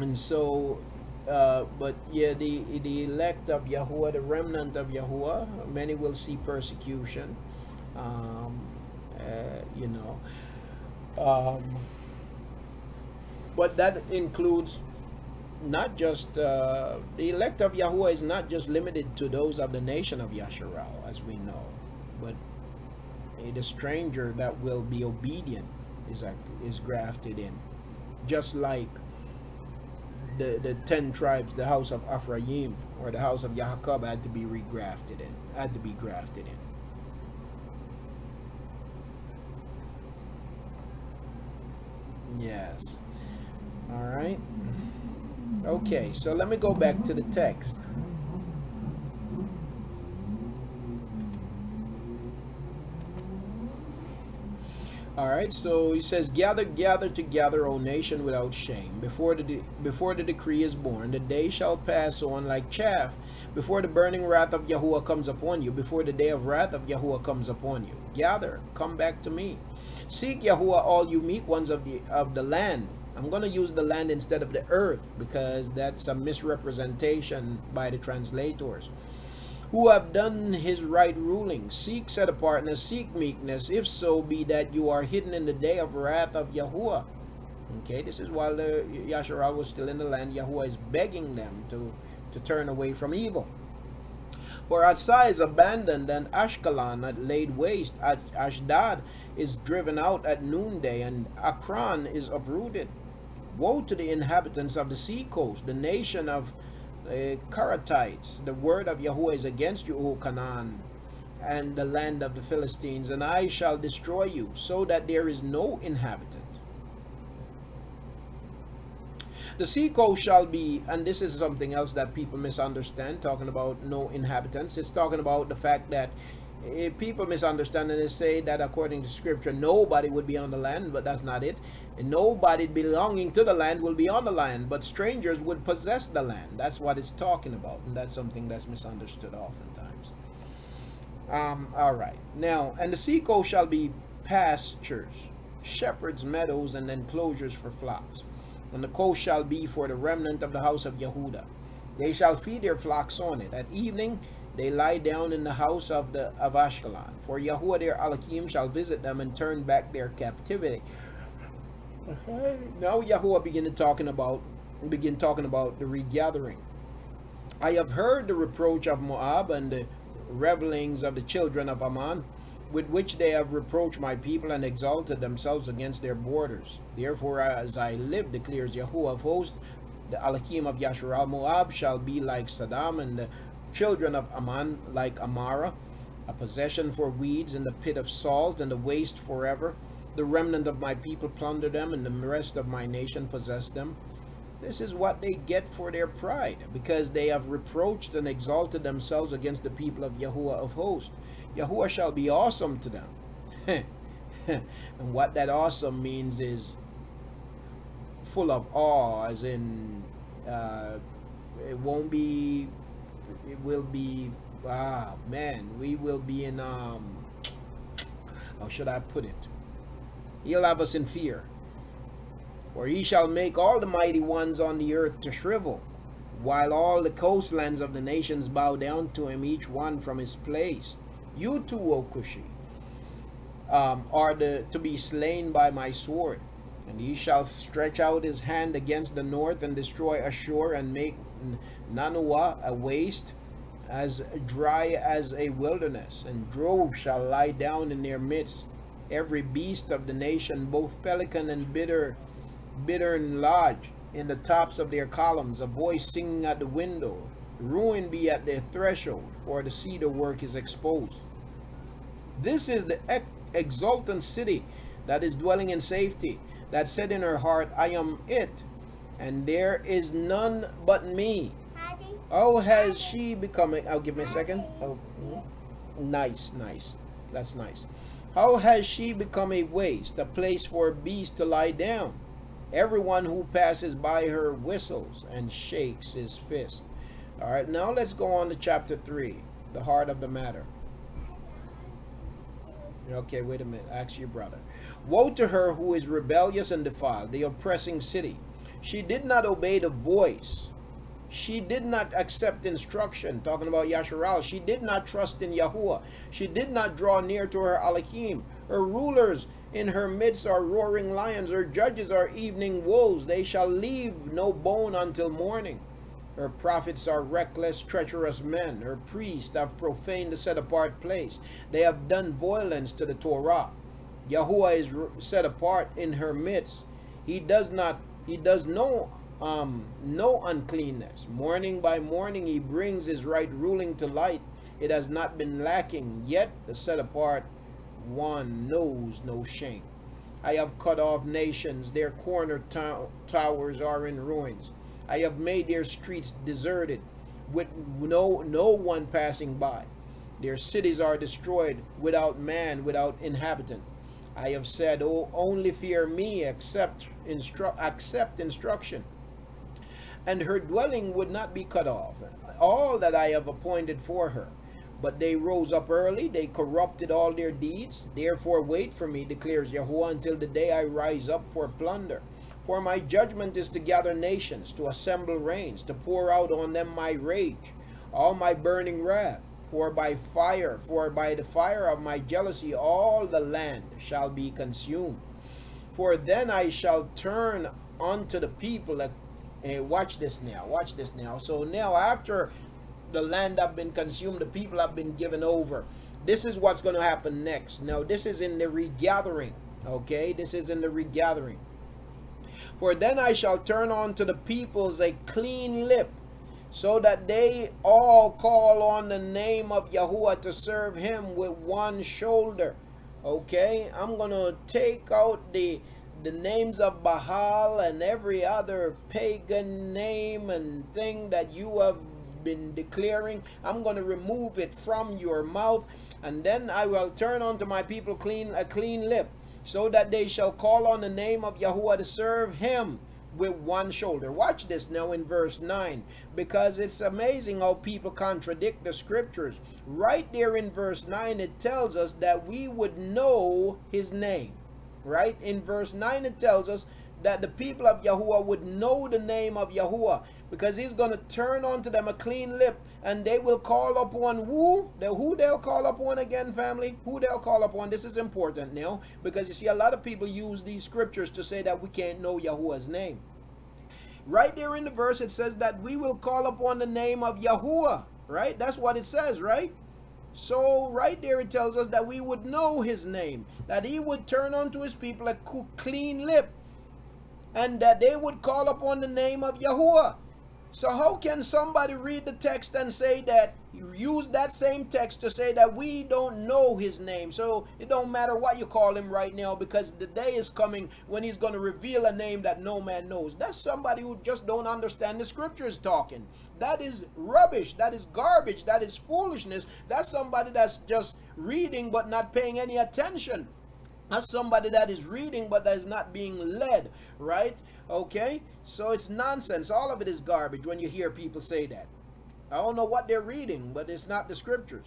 And so but yeah, the elect of Yahuah, the remnant of Yahuah, many will see persecution, you know, but that includes not just the elect of Yahuah is not just limited to those of the nation of Yasharal, as we know, but The stranger that will be obedient is grafted in, just like the 10 tribes, the house of Ephraim or the house of Yahuah had to be regrafted in, had to be grafted in. Yes. All right. Okay, so let me go back to the text. All right, so he says, gather, gather together, O nation, without shame. Before the decree is born, the day shall pass on like chaff. Before the burning wrath of Yahuah comes upon you, before the day of wrath of Yahuah comes upon you. Gather, come back to me. Seek Yahuah, all you meek ones of the land. I'm going to use the land instead of the earth, because that's a misrepresentation by the translators. Who have done his right ruling. Seek set apartness, seek meekness, if so be that you are hidden in the day of wrath of Yahuah. Okay, this is while the Yasharal was still in the land. Yahuah is begging them to turn away from evil. For Asai is abandoned, and Ashkelon laid waste. Ashdod is driven out at noonday, and Akron is uprooted. Woe to the inhabitants of the sea coast, the nation of Karatites. The word of Yahuah is against you, O Canaan, and the land of the Philistines, and I shall destroy you, so that there is no inhabitant. The sea coast shall be, and this is something else that people misunderstand, talking about no inhabitants. It's talking about the fact that people misunderstand and they say that according to scripture, nobody would be on the land, but that's not it. And nobody belonging to the land will be on the land, but strangers would possess the land. That's what it's talking about, and that's something that's misunderstood oftentimes. All right. Now, and the sea coast shall be pastures, shepherds' meadows, and enclosures for flocks. And the coast shall be for the remnant of the house of Yehudah. They shall feed their flocks on it. At evening they lie down in the house of Ashkelon. For Yahuah their Elohim shall visit them and turn back their captivity. Now Yahuah begin talking about the regathering. I have heard the reproach of Moab and the revelings of the children of Ammon, with which they have reproached my people and exalted themselves against their borders. Therefore, as I live, declares Yahuah of hosts, the Elohim of Yasharal, Moab shall be like Saddam, and the children of Ammon like Amara, a possession for weeds in the pit of salt, and a waste forever. The remnant of my people plunder them, and the rest of my nation possess them. This is what they get for their pride, because they have reproached and exalted themselves against the people of Yahuah of hosts. Yahuah shall be awesome to them. And what that awesome means is full of awe, as in it will be, we will be in, how should I put it? He'll have us in fear. For he shall make all the mighty ones on the earth to shrivel, while all the coastlands of the nations bow down to him, each one from his place. You too, O Cushi, are to be slain by my sword. And he shall stretch out his hand against the north, and destroy Ashur, and make Nanuah a waste, as dry as a wilderness. And droves shall lie down in their midst, every beast of the nation, both pelican and bittern lodge in the tops of their columns, a voice singing at the window. Ruin be at their threshold, for the cedar work is exposed. This is the exultant city that is dwelling in safety, that said in her heart, I am it, and there is none but me. Oh, has she become a, give me a second. Oh, nice. That's nice. How has she become a waste, a place for a beast to lie down? Everyone who passes by her whistles and shakes his fist. All right, now let's go on to chapter 3, the heart of the matter. Okay, wait a minute. Ask your brother. Woe to her who is rebellious and defiled, the oppressing city. She did not obey the voice. She did not accept instruction. Talking about Yasharal. She did not trust in Yahuah. She did not draw near to her Elohim. Her rulers in her midst are roaring lions. Her judges are evening wolves. They shall leave no bone until morning. Her prophets are reckless, treacherous men. Her priests have profaned the set-apart place. They have done violence to the Torah. Yahuah is set apart in her midst. He does no uncleanness. Morning by morning he brings his right ruling to light. It has not been lacking, yet the set apart one knows no shame. I have cut off nations, their corner towers are in ruins. I have made their streets deserted, with no one passing by. Their cities are destroyed, without man, without inhabitant. I have said, oh, only fear me, accept instruction. And her dwelling would not be cut off, all that I have appointed for her. But they rose up early, they corrupted all their deeds. Therefore wait for me, declares Yahuah, until the day I rise up for plunder. For my judgment is to gather nations, to assemble reigns, to pour out on them my rage, all my burning wrath. For by the fire of my jealousy all the land shall be consumed. For then I shall turn unto the people. Watch this now. So now after the land have been consumed, the people have been given over. This is what's going to happen next. Now this is in the regathering. Okay, this is in the regathering. For then I shall turn unto the peoples a clean lip, so that they all call on the name of Yahuah to serve him with one shoulder. Okay, I'm going to take out the names of Baal and every other pagan name and thing that you have been declaring. I'm going to remove it from your mouth, and then I will turn unto my people a clean lip, so that they shall call on the name of Yahuah to serve him with one shoulder. Watch this now in verse 9, because it's amazing how people contradict the scriptures. Right there in verse 9 it tells us that we would know his name. Right in verse 9 it tells us that the people of Yahuah would know the name of Yahuah, because he's going to turn unto them a clean lip, and they will call upon who they'll call upon again, family. Who they'll call upon. This is important now, because you see a lot of people use these scriptures to say that we can't know Yahuah's name. Right there in the verse it says that we will call upon the name of Yahuah. Right, that's what it says, right? So right there it tells us that we would know his name, that he would turn unto his people a clean lip, and that they would call upon the name of Yahuah. So how can somebody read the text and say that, use that same text to say that we don't know his name? So it don't matter what you call him right now, because the day is coming when he's going to reveal a name that no man knows. That's somebody who just don't understand the scriptures talking. That is rubbish. That is garbage. That is foolishness. That's somebody that's just reading but not paying any attention. That's somebody that is reading but that is not being led, right? Okay, so it's nonsense. All of it is garbage when you hear people say that. I don't know what they're reading, but it's not the scriptures.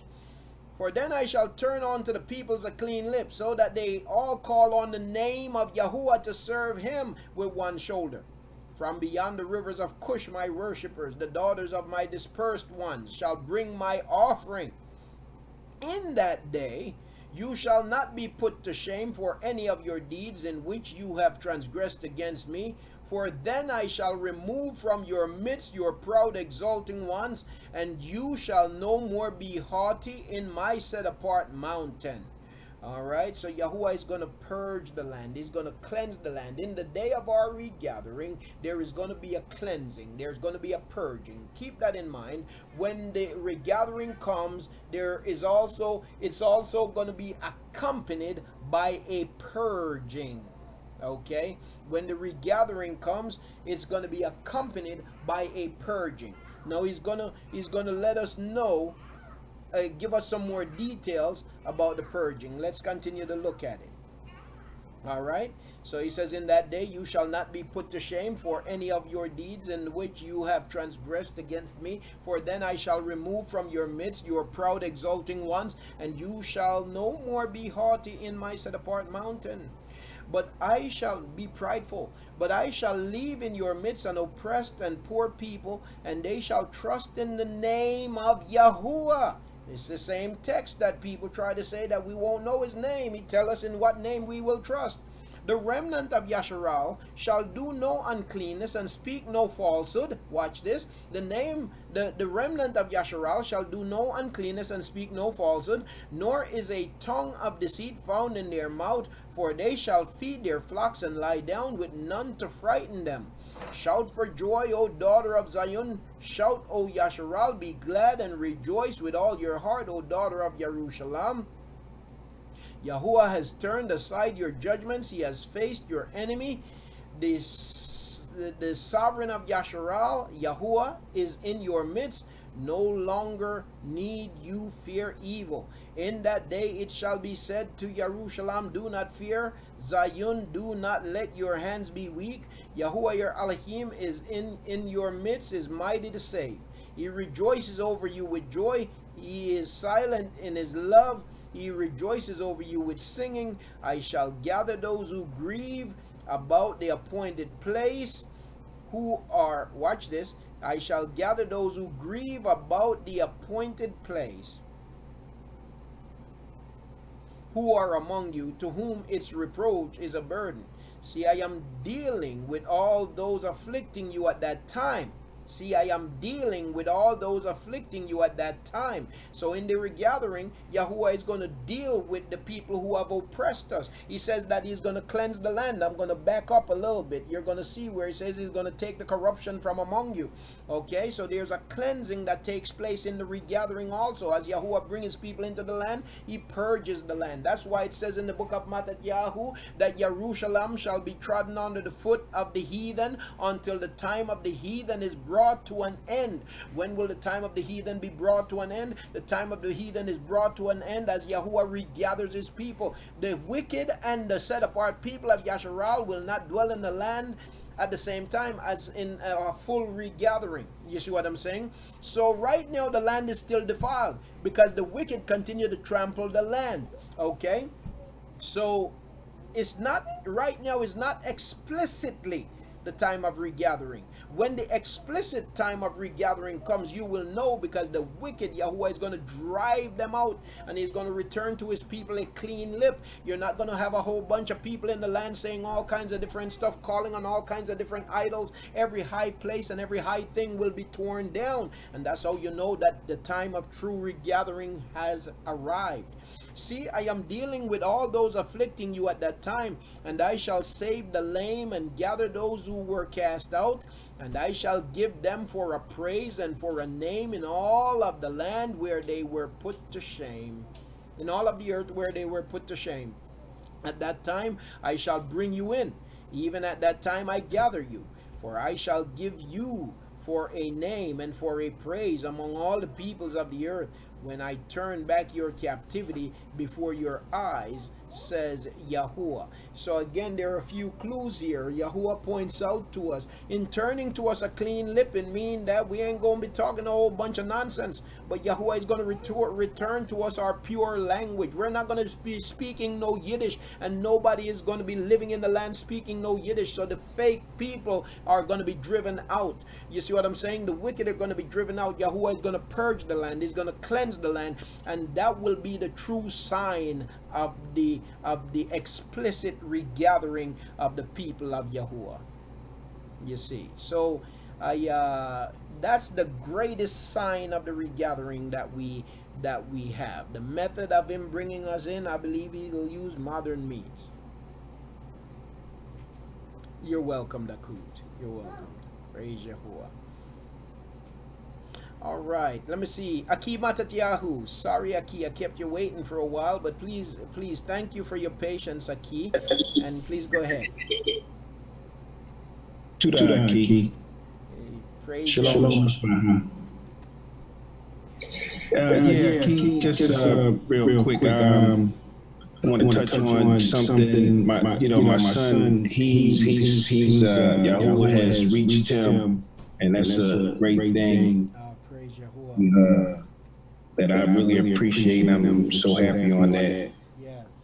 For then I shall turn unto the peoples a clean lip, so that they all call on the name of Yahuah to serve him with one shoulder. From beyond the rivers of Cush my worshippers, the daughters of my dispersed ones, shall bring my offering. In that day you shall not be put to shame for any of your deeds in which you have transgressed against me. For then I shall remove from your midst your proud exalting ones, and you shall no more be haughty in my set apart mountain. All right, so Yahuah is going to purge the land. He's going to cleanse the land. In the day of our regathering, there is going to be a cleansing. There's going to be a purging. Keep that in mind. When the regathering comes, it's also going to be accompanied by a purging. Okay, when the regathering comes, it's going to be accompanied by a purging. Now he's gonna let us know, give us some more details about the purging. Let's continue to look at it. All right, so he says, in that day you shall not be put to shame for any of your deeds in which you have transgressed against me. For then I shall remove from your midst your proud exalting ones, and you shall no more be haughty in my set apart mountain. But I shall be prideful, but I shall leave in your midst an oppressed and poor people, and they shall trust in the name of Yahuah. It's the same text that people try to say that we won't know his name. He tell us in what name we will trust. The remnant of Yasharal shall do no uncleanness and speak no falsehood. Watch this. The remnant of Yasharal shall do no uncleanness and speak no falsehood, nor is a tongue of deceit found in their mouth, for they shall feed their flocks and lie down with none to frighten them. Shout for joy, O daughter of Zion. Shout, O Yasharal, be glad and rejoice with all your heart, O daughter of Jerusalem. Yahuah has turned aside your judgments. He has faced your enemy. The sovereign of Yasharal, Yahuah, is in your midst. No longer need you fear evil. In that day it shall be said to Jerusalem, do not fear. Zion, do not let your hands be weak. Yahuah your Elohim is in your midst, is mighty to save. He rejoices over you with joy. He is silent in his love. He rejoices over you with singing. I shall gather those who grieve about the appointed place, who are, watch this, I shall gather those who grieve about the appointed place, who are among you, to whom its reproach is a burden. See, I am dealing with all those afflicting you at that time. See, I am dealing with all those afflicting you at that time. So in the regathering, Yahuah is going to deal with the people who have oppressed us. He says that he's going to cleanse the land. I'm going to back up a little bit. You're going to see where he says he's going to take the corruption from among you. Okay, so there's a cleansing that takes place in the regathering also. As Yahuah brings his people into the land, he purges the land. That's why it says in the book of Matthew that Jerusalem shall be trodden under the foot of the heathen until the time of the heathen is brought to an end. When will the time of the heathen be brought to an end? The time of the heathen is brought to an end as Yahuah regathers his people. The wicked and the set apart people of Yasharal will not dwell in the land at the same time as in a full regathering. You see what I'm saying? So right now the land is still defiled because the wicked continue to trample the land. Okay, so it's not, right now is not explicitly the time of regathering. When the explicit time of regathering comes, you will know, because the wicked, Yahuah is going to drive them out, and he's going to return to his people a clean lip. You're not going to have a whole bunch of people in the land saying all kinds of different stuff, calling on all kinds of different idols. Every high place and every high thing will be torn down, and that's how you know that the time of true regathering has arrived. See, I am dealing with all those afflicting you at that time, and I shall save the lame and gather those who were cast out, and I shall give them for a praise and for a name in all of the land where they were put to shame, in all of the earth where they were put to shame. At that time I shall bring you in, even at that time I gather you, for I shall give you for a name and for a praise among all the peoples of the earth, when I turn back your captivity before your eyes, says Yahuah. So again, there are a few clues here. Yahuah points out to us, in turning to us a clean lip, it means that we ain't going to be talking a whole bunch of nonsense, but Yahuah is going to return to us our pure language. We're not going to be speaking no Yiddish, and nobody is going to be living in the land speaking no Yiddish, so the fake people are going to be driven out. You see what I'm saying? The wicked are going to be driven out. Yahuah is going to purge the land. He's going to cleanse the land, and that will be the true sign of the explicit regathering of the people of Yahuah. You see, so that's the greatest sign of the regathering that we have. The method of him bringing us in, I believe he'll use modern means. You're welcome, Dakut. You're welcome. Praise Yahuah. All right, let me see. Aki Matatyahu. Sorry, Aki, I kept you waiting for a while, but please, thank you for your patience, Aki. And please go ahead. To Aki. Praise Shalom. Aki, just real quick. I want to touch on something. My son, he's Yahuah has reached him, and that's a great thing. That I really appreciate. I'm so happy on that.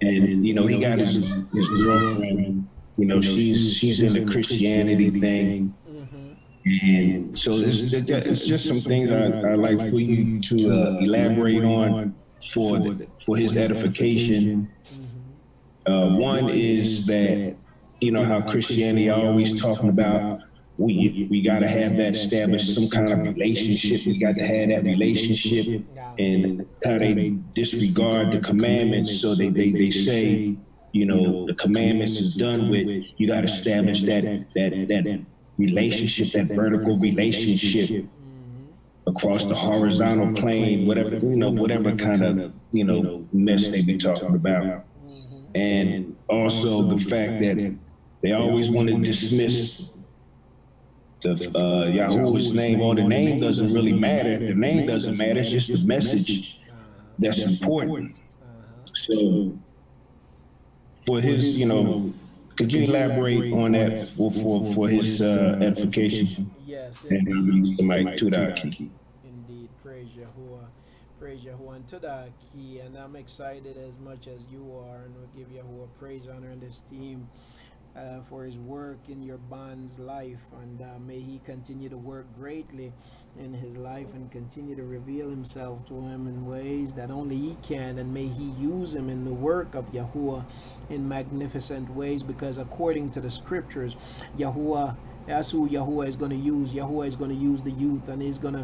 And he got his girlfriend. She's in the Christianity thing, and so it's just some things I'd like for you to elaborate on for his edification. One is that you know, how Christianity always talking about we got to have that established some kind of relationship. We got to have that relationship, and how they disregard the commandments. So they say, you know, the commandments is done with. You got to establish that relationship, that vertical relationship across the horizontal plane, whatever, you know, whatever kind of, you know, mess they be talking about. And also the fact that they always want to dismiss the Yahuwah's name, or the name doesn't really matter. The name doesn't matter. It's just the message that's important. So for his, you know, could you elaborate on that for his edification? Yes. And somebody to that key. Indeed. Praise Yahuah. Praise Yahuah. And to that key. And I'm excited as much as you are. And we'll give Yahuah praise, honor, and esteem for his work in your bond's life. And may he continue to work greatly in his life and continue to reveal himself to him in ways that only he can. And may he use him in the work of Yahuah in magnificent ways, because according to the scriptures, Yahuah, that's who Yahuah is going to use. Yahuah is going to use the youth, and he's going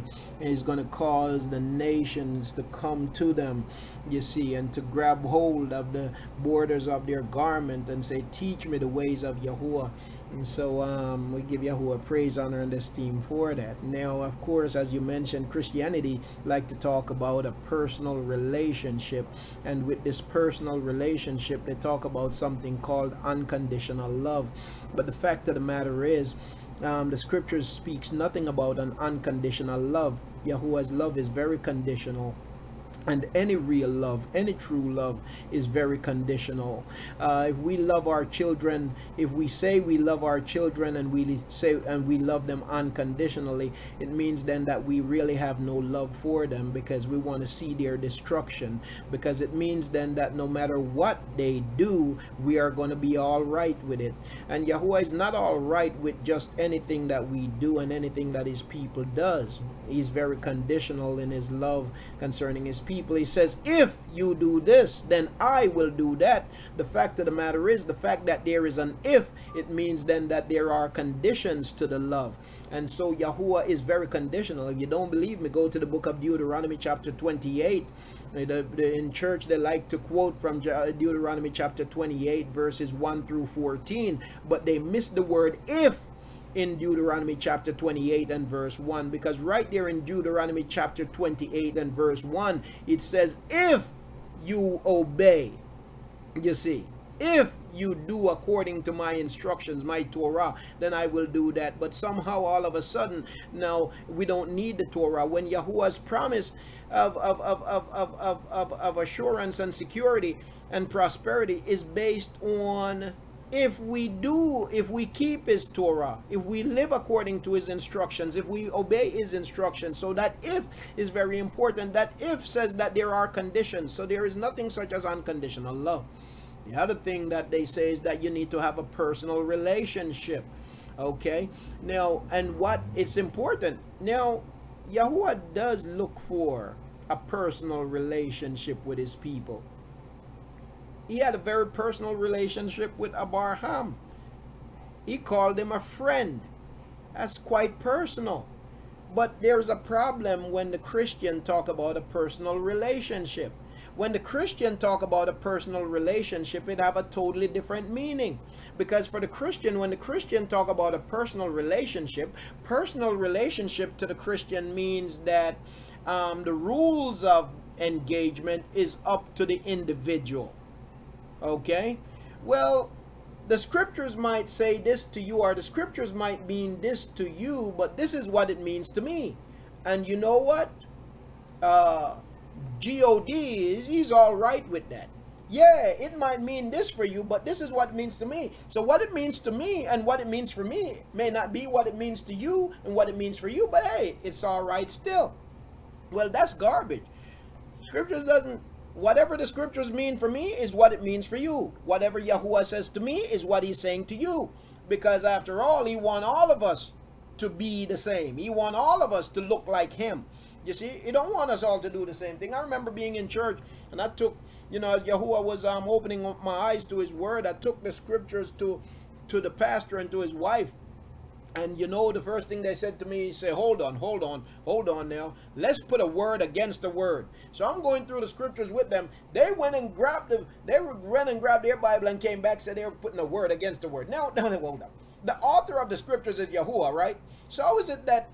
to cause the nations to come to them, you see, and to grab hold of the borders of their garment and say, teach me the ways of Yahuah. And so we give Yahuah praise, honor, and esteem for that. Now, of course, as you mentioned, Christianity like to talk about a personal relationship. And with this personal relationship, they talk about something called unconditional love. But the fact of the matter is, the scriptures speaks nothing about an unconditional love. Yahuwah's love is very conditional. And any real love, any true love is very conditional. If we love our children, if we say we love our children and we love them unconditionally, it means then that we really have no love for them, because we want to see their destruction. Because it means then that no matter what they do, we are going to be all right with it. And Yahuwah is not all right with just anything that we do and anything that his people does. He's very conditional in his love concerning his people. He says, if you do this, then I will do that. The fact of the matter is, the fact that there is an if, it means then that there are conditions to the love. And so Yahuwah is very conditional. If you don't believe me, go to the book of Deuteronomy chapter 28. In church, they like to quote from Deuteronomy chapter 28, verses 1 through 14, but they miss the word if in Deuteronomy chapter 28 and verse 1, because right there in Deuteronomy chapter 28 and verse 1, it says, if you obey, you see, if you do according to my instructions, my Torah, then I will do that. But somehow all of a sudden now we don't need the Torah, when Yahuwah's promise of assurance and security and prosperity is based on if we keep his Torah, if we live according to his instructions, if we obey his instructions. So that if is very important. That if says that there are conditions. So there is nothing such as unconditional love. The other thing that they say is that you need to have a personal relationship. Okay? Now, and what it's important. Now, Yahuwah does look for a personal relationship with his people. He had a very personal relationship with Abraham. He called him a friend. That's quite personal. But there's a problem when the Christian talk about a personal relationship. When the Christian talk about a personal relationship, it have a totally different meaning. Because for the Christian, when the Christian talk about a personal relationship to the Christian means that the rules of engagement is up to the individual. Okay, well, the scriptures might say this to you, or the scriptures might mean this to you, but this is what it means to me. And you know what? God is, he's all right with that. Yeah, it might mean this for you, but this is what it means to me. So what it means to me and what it means for me may not be what it means to you and what it means for you, but hey, it's all right still. Well, that's garbage. Scriptures doesn't. Whatever the scriptures mean for me is what it means for you. Whatever Yahuwah says to me is what he's saying to you. Because after all, he wants all of us to be the same. He wants all of us to look like him. You see, he don't want us all to do the same thing. I remember being in church, and I took, you know, as Yahuwah was opening up my eyes to his word, I took the scriptures to to the pastor and to his wife. And you know, the first thing they said to me, say, hold on now. Let's put a word against the word. So I'm going through the scriptures with them. They went and grabbed their Bible and came back, said they were putting a word against the word. Now, hold up. The author of the scriptures is Yahuah, right? So how is it that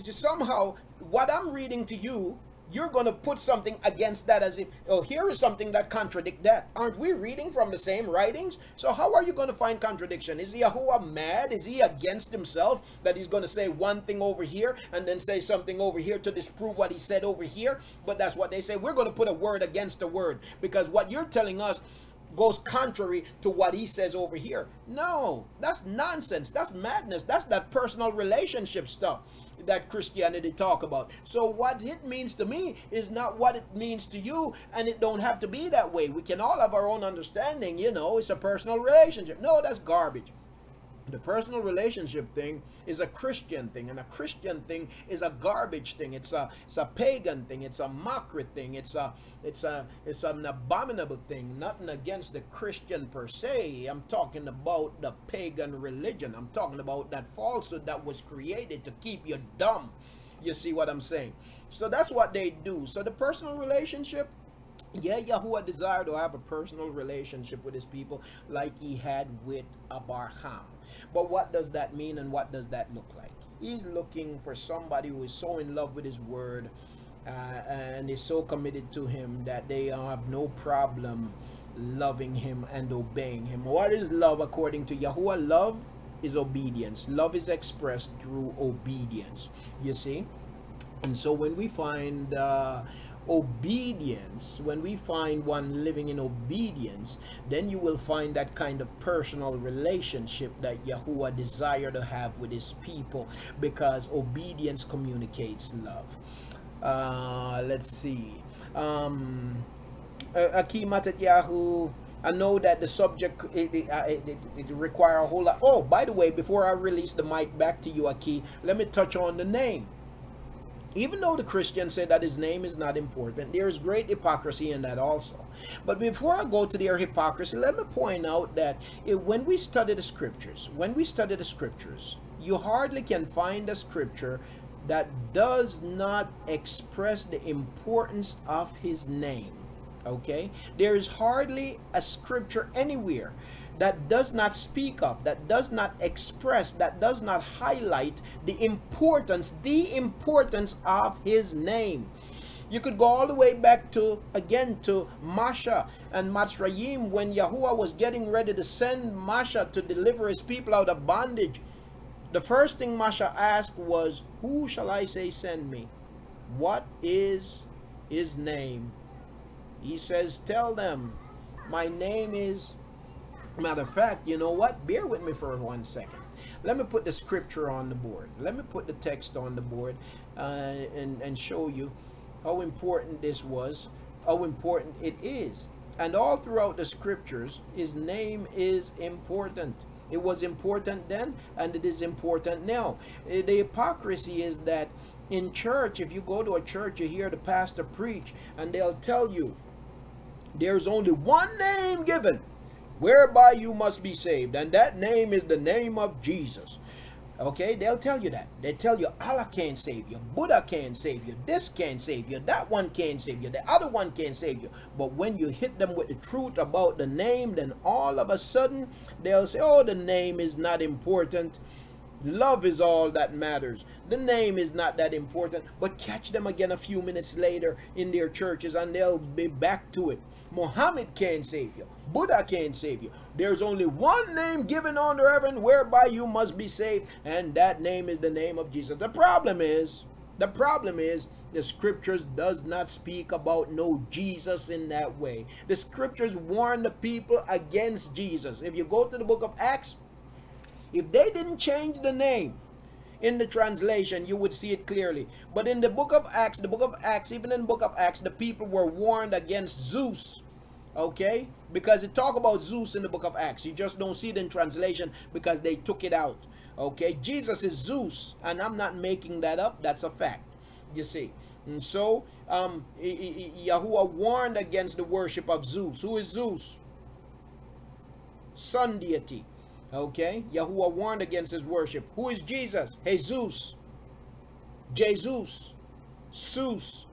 somehow what I'm reading to you, you're going to put something against that, as if, oh, here is something that contradicts that. Aren't we reading from the same writings? So how are you going to find contradiction? Is Yahuah mad? Is he against himself that he's going to say one thing over here and then say something over here to disprove what he said over here? But that's what they say. We're going to put a word against the word, because what you're telling us goes contrary to what he says over here. No, that's nonsense. That's madness. That's that personal relationship stuff that Christianity talk about. So what it means to me is not what it means to you, and it don't have to be that way. We can all have our own understanding, you know, it's a personal relationship. No, that's garbage. The personal relationship thing is a Christian thing, and a Christian thing is a garbage thing. It's a pagan thing. It's a mockery thing. It's an abominable thing. Nothing against the Christian per se. I'm talking about the pagan religion. I'm talking about that falsehood that was created to keep you dumb. You see what I'm saying? So that's what they do. So the personal relationship, yeah, Yahuah desired to have a personal relationship with his people like he had with Abraham. But what does that mean, and what does that look like? He's looking for somebody who is so in love with his word and is so committed to him that they have no problem loving him and obeying him. What is love according to Yahuah? Love is obedience. Love is expressed through obedience. You see? And so when we find obedience, when we find one living in obedience, then you will find that kind of personal relationship that Yahuah desire to have with his people, because obedience communicates love. Let's see. Akimat Yahu. I know that the subject it require a whole lot. Oh, by the way, before I release the mic back to you, Aki, let me touch on the name. Even though the Christians say that his name is not important, there is great hypocrisy in that also. But before I go to their hypocrisy, let me point out that when we study the scriptures, you hardly can find a scripture that does not express the importance of his name. Okay? There is hardly a scripture anywhere that does not speak of, that does not express, that does not highlight the importance of his name. You could go all the way back to, again, to Masha and Matzrayim, when Yahuah was getting ready to send Masha to deliver his people out of bondage. The first thing Masha asked was, who shall I say send me? What is his name? He says, tell them, my name is... Matter of fact, you know what? Bear with me for 1 second. Let me put the scripture on the board. Let me put the text on the board and show you how important this was, how important it is. And all throughout the scriptures, his name is important. It was important then, and it is important now. The hypocrisy is that in church, if you go to a church, you hear the pastor preach, and they'll tell you, there's only one name given whereby you must be saved, and that name is the name of Jesus. Okay, they'll tell you that. They tell you Allah can't save you, Buddha can't save you, this can't save you, that one can't save you, the other one can't save you. But when you hit them with the truth about the name, then all of a sudden they'll say, oh, the name is not important. Love is all that matters. The name is not that important. But catch them again a few minutes later in their churches and they'll be back to it. Muhammad can't save you. Buddha can't save you. There's only one name given under heaven whereby you must be saved, and that name is the name of Jesus. The problem is the scriptures does not speak about no Jesus in that way. The scriptures warn the people against Jesus. If you go to the book of Acts, if they didn't change the name in the translation, you would see it clearly. But in the book of Acts, even in the book of Acts, the people were warned against Zeus. Okay? Because it talk about Zeus in the book of Acts. You just don't see it in translation because they took it out. Okay? Jesus is Zeus. And I'm not making that up. That's a fact. You see? And so, Yahuah warned against the worship of Zeus. Who is Zeus? Sun deity. Okay, Yahuah warned against his worship. Who is Jesus? Jesus. Jesus. Zeus.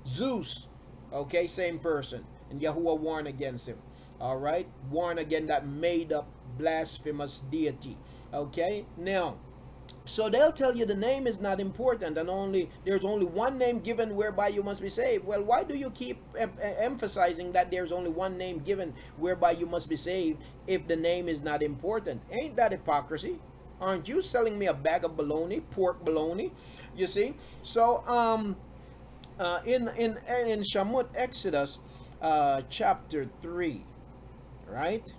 Zeus. Okay, same person. And Yahuah warned against him. All right, warned against that made up blasphemous deity. Okay, now, so they'll tell you the name is not important and there's only one name given whereby you must be saved. Well, why do you keep emphasizing that there's only one name given whereby you must be saved if the name is not important? Ain't that hypocrisy? Aren't you selling me a bag of bologna, pork bologna? You see? So in Shamut Exodus chapter 3, right?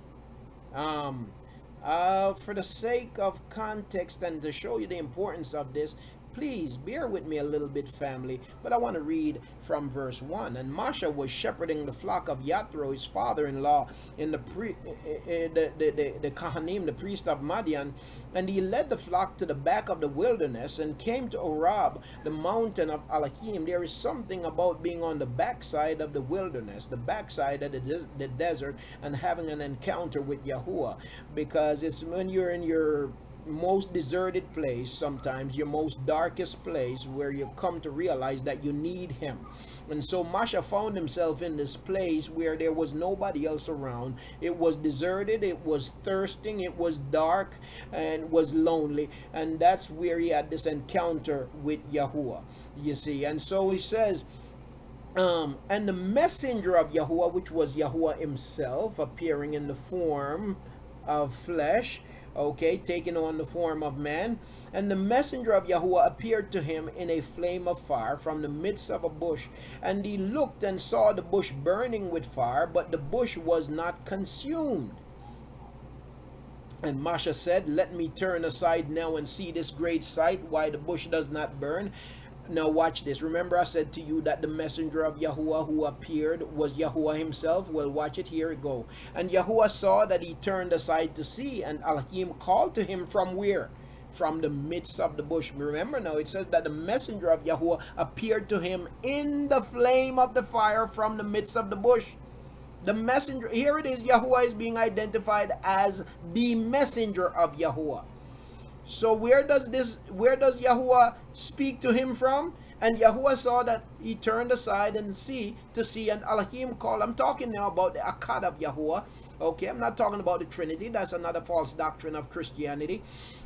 For the sake of context and to show you the importance of this, please bear with me a little bit, family. But I want to read from verse 1. And Masha was shepherding the flock of Yathro, his father-in-law, in the Kahanim, the priest of Madian. And he led the flock to the back of the wilderness and came to Orab, the mountain of Alakim. There is something about being on the backside of the wilderness, the backside of the desert, and having an encounter with Yahuah. Because it's when you're in your most deserted place, sometimes your most darkest place, where you come to realize that you need him. And so Masha found himself in this place where there was nobody else around. It was deserted, it was thirsting, it was dark, and was lonely. And that's where he had this encounter with Yahuah, you see. And so he says, and the messenger of Yahuah, which was Yahuah himself, appearing in the form of flesh, okay, taking on the form of man. And the messenger of Yahuah appeared to him in a flame of fire from the midst of a bush. And he looked and saw the bush burning with fire, but the bush was not consumed. And Masha said, let me turn aside now and see this great sight, why the bush does not burn. Now watch this. Remember I said to you that the messenger of Yahuah who appeared was Yahuah himself? Well, watch it. Here it go. And Yahuah saw that he turned aside to see, and Elohim called to him from where? From the midst of the bush. Remember now, it says that the messenger of Yahuah appeared to him in the flame of the fire from the midst of the bush. The messenger, here it is, Yahuah is being identified as the messenger of Yahuah. So where does Yahuah speak to him from? And Yahuah saw that he turned aside and to see, and Elohim called. I'm talking now about the Akkad of Yahuah. Okay, I'm not talking about the Trinity. That's another false doctrine of Christianity.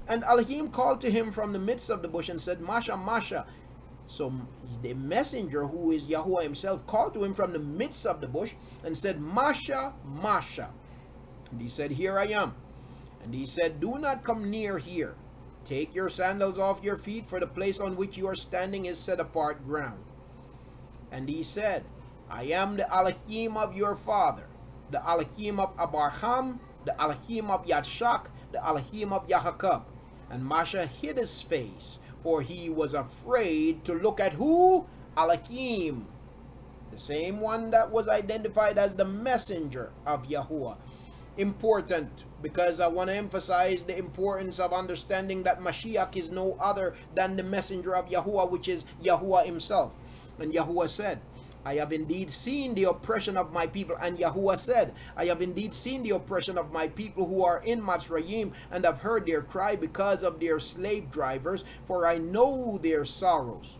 And Elohim called to him from the midst of the bush and said, Masha, Masha. So the messenger, who is Yahuah himself, called to him from the midst of the bush and said, Masha, Masha. And he said, here I am. And he said, do not come near here. Take your sandals off your feet, for the place on which you are standing is set apart ground. And he said, I am the Elohim of your father, the Elohim of Abraham, the Elohim of Yadshak, the Elohim of Yaakov. And Masha hid his face, for he was afraid to look at who? Elohim, the same one that was identified as the messenger of Yahuah. Important, because I want to emphasize the importance of understanding that Mashiach is no other than the messenger of Yahuah, which is Yahuah himself. And Yahuah said, I have indeed seen the oppression of my people. And Yahuah said, I have indeed seen the oppression of my people who are in Mitzrayim, and have heard their cry because of their slave drivers, for I know their sorrows.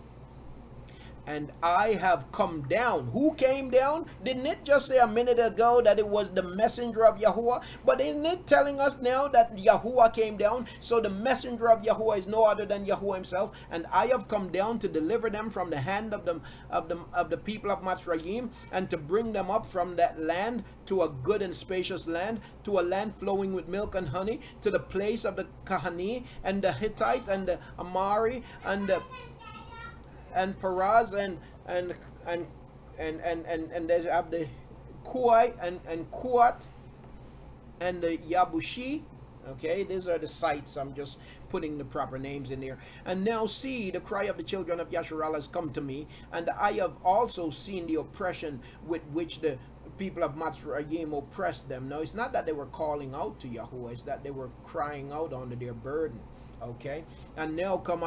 And I have come down. Who came down? Didn't it just say a minute ago that it was the messenger of Yahuah? But isn't it telling us now that Yahuah came down? So the messenger of Yahuah is no other than Yahuah himself. And I have come down to deliver them from the hand of the people of Mitzrayim, and to bring them up from that land to a good and spacious land, to a land flowing with milk and honey, to the place of the Kahani and the Hittite and the Amari and Paraz and there's the Kuwait and Kuat and the Yabushi. Okay, these are the sites. I'm just putting the proper names in there. And now see, the cry of the children of Yasharal has come to me, and I have also seen the oppression with which the people of Mitzrayim oppressed them. Now, it's not that they were calling out to Yahuah, it's that they were crying out under their burden. Okay, and now come.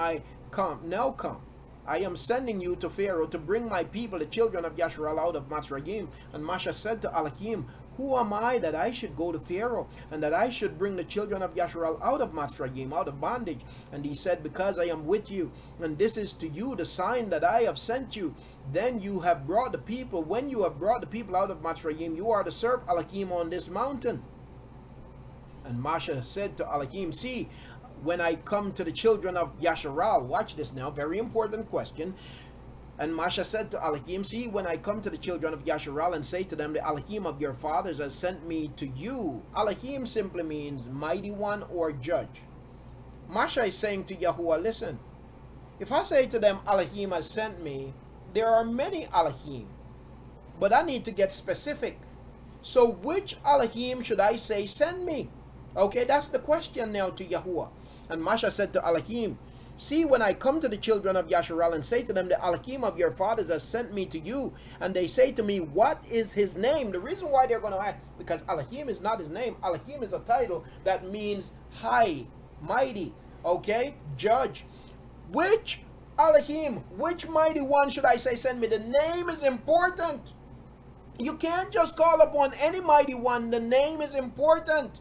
I am sending you to Pharaoh to bring my people, the children of Yasharal, out of Mitzrayim. And Masha said to Elohim, Who am I that I should go to Pharaoh, and that I should bring the children of Yasharal out of Mitzrayim, out of bondage? And he said, because I am with you, and this is to you the sign that I have sent you. Then you have brought the people, when you have brought the people out of Mitzrayim, you are to serve Elohim on this mountain. And Masha said to Elohim, see, when I come to the children of Yasharal, watch this now, very important question. And Masha said to Elohim, see, when I come to the children of Yasharal and say to them, the Elohim of your fathers has sent me to you. Elohim simply means mighty one or judge. Masha is saying to Yahuah, listen, if I say to them, Elohim has sent me, there are many Elohim, but I need to get specific. So which Elohim should I say send me? Okay, that's the question now to Yahuah. And Masha said to Elohim, see, when I come to the children of Yasharal and say to them, the Elohim of your fathers has sent me to you, and they say to me, what is his name? The reason why they're going to ask, because Elohim is not his name. Elohim is a title that means high, mighty, okay, judge. Which Elohim, which mighty one should I say send me? The name is important. You can't just call upon any mighty one. The name is important.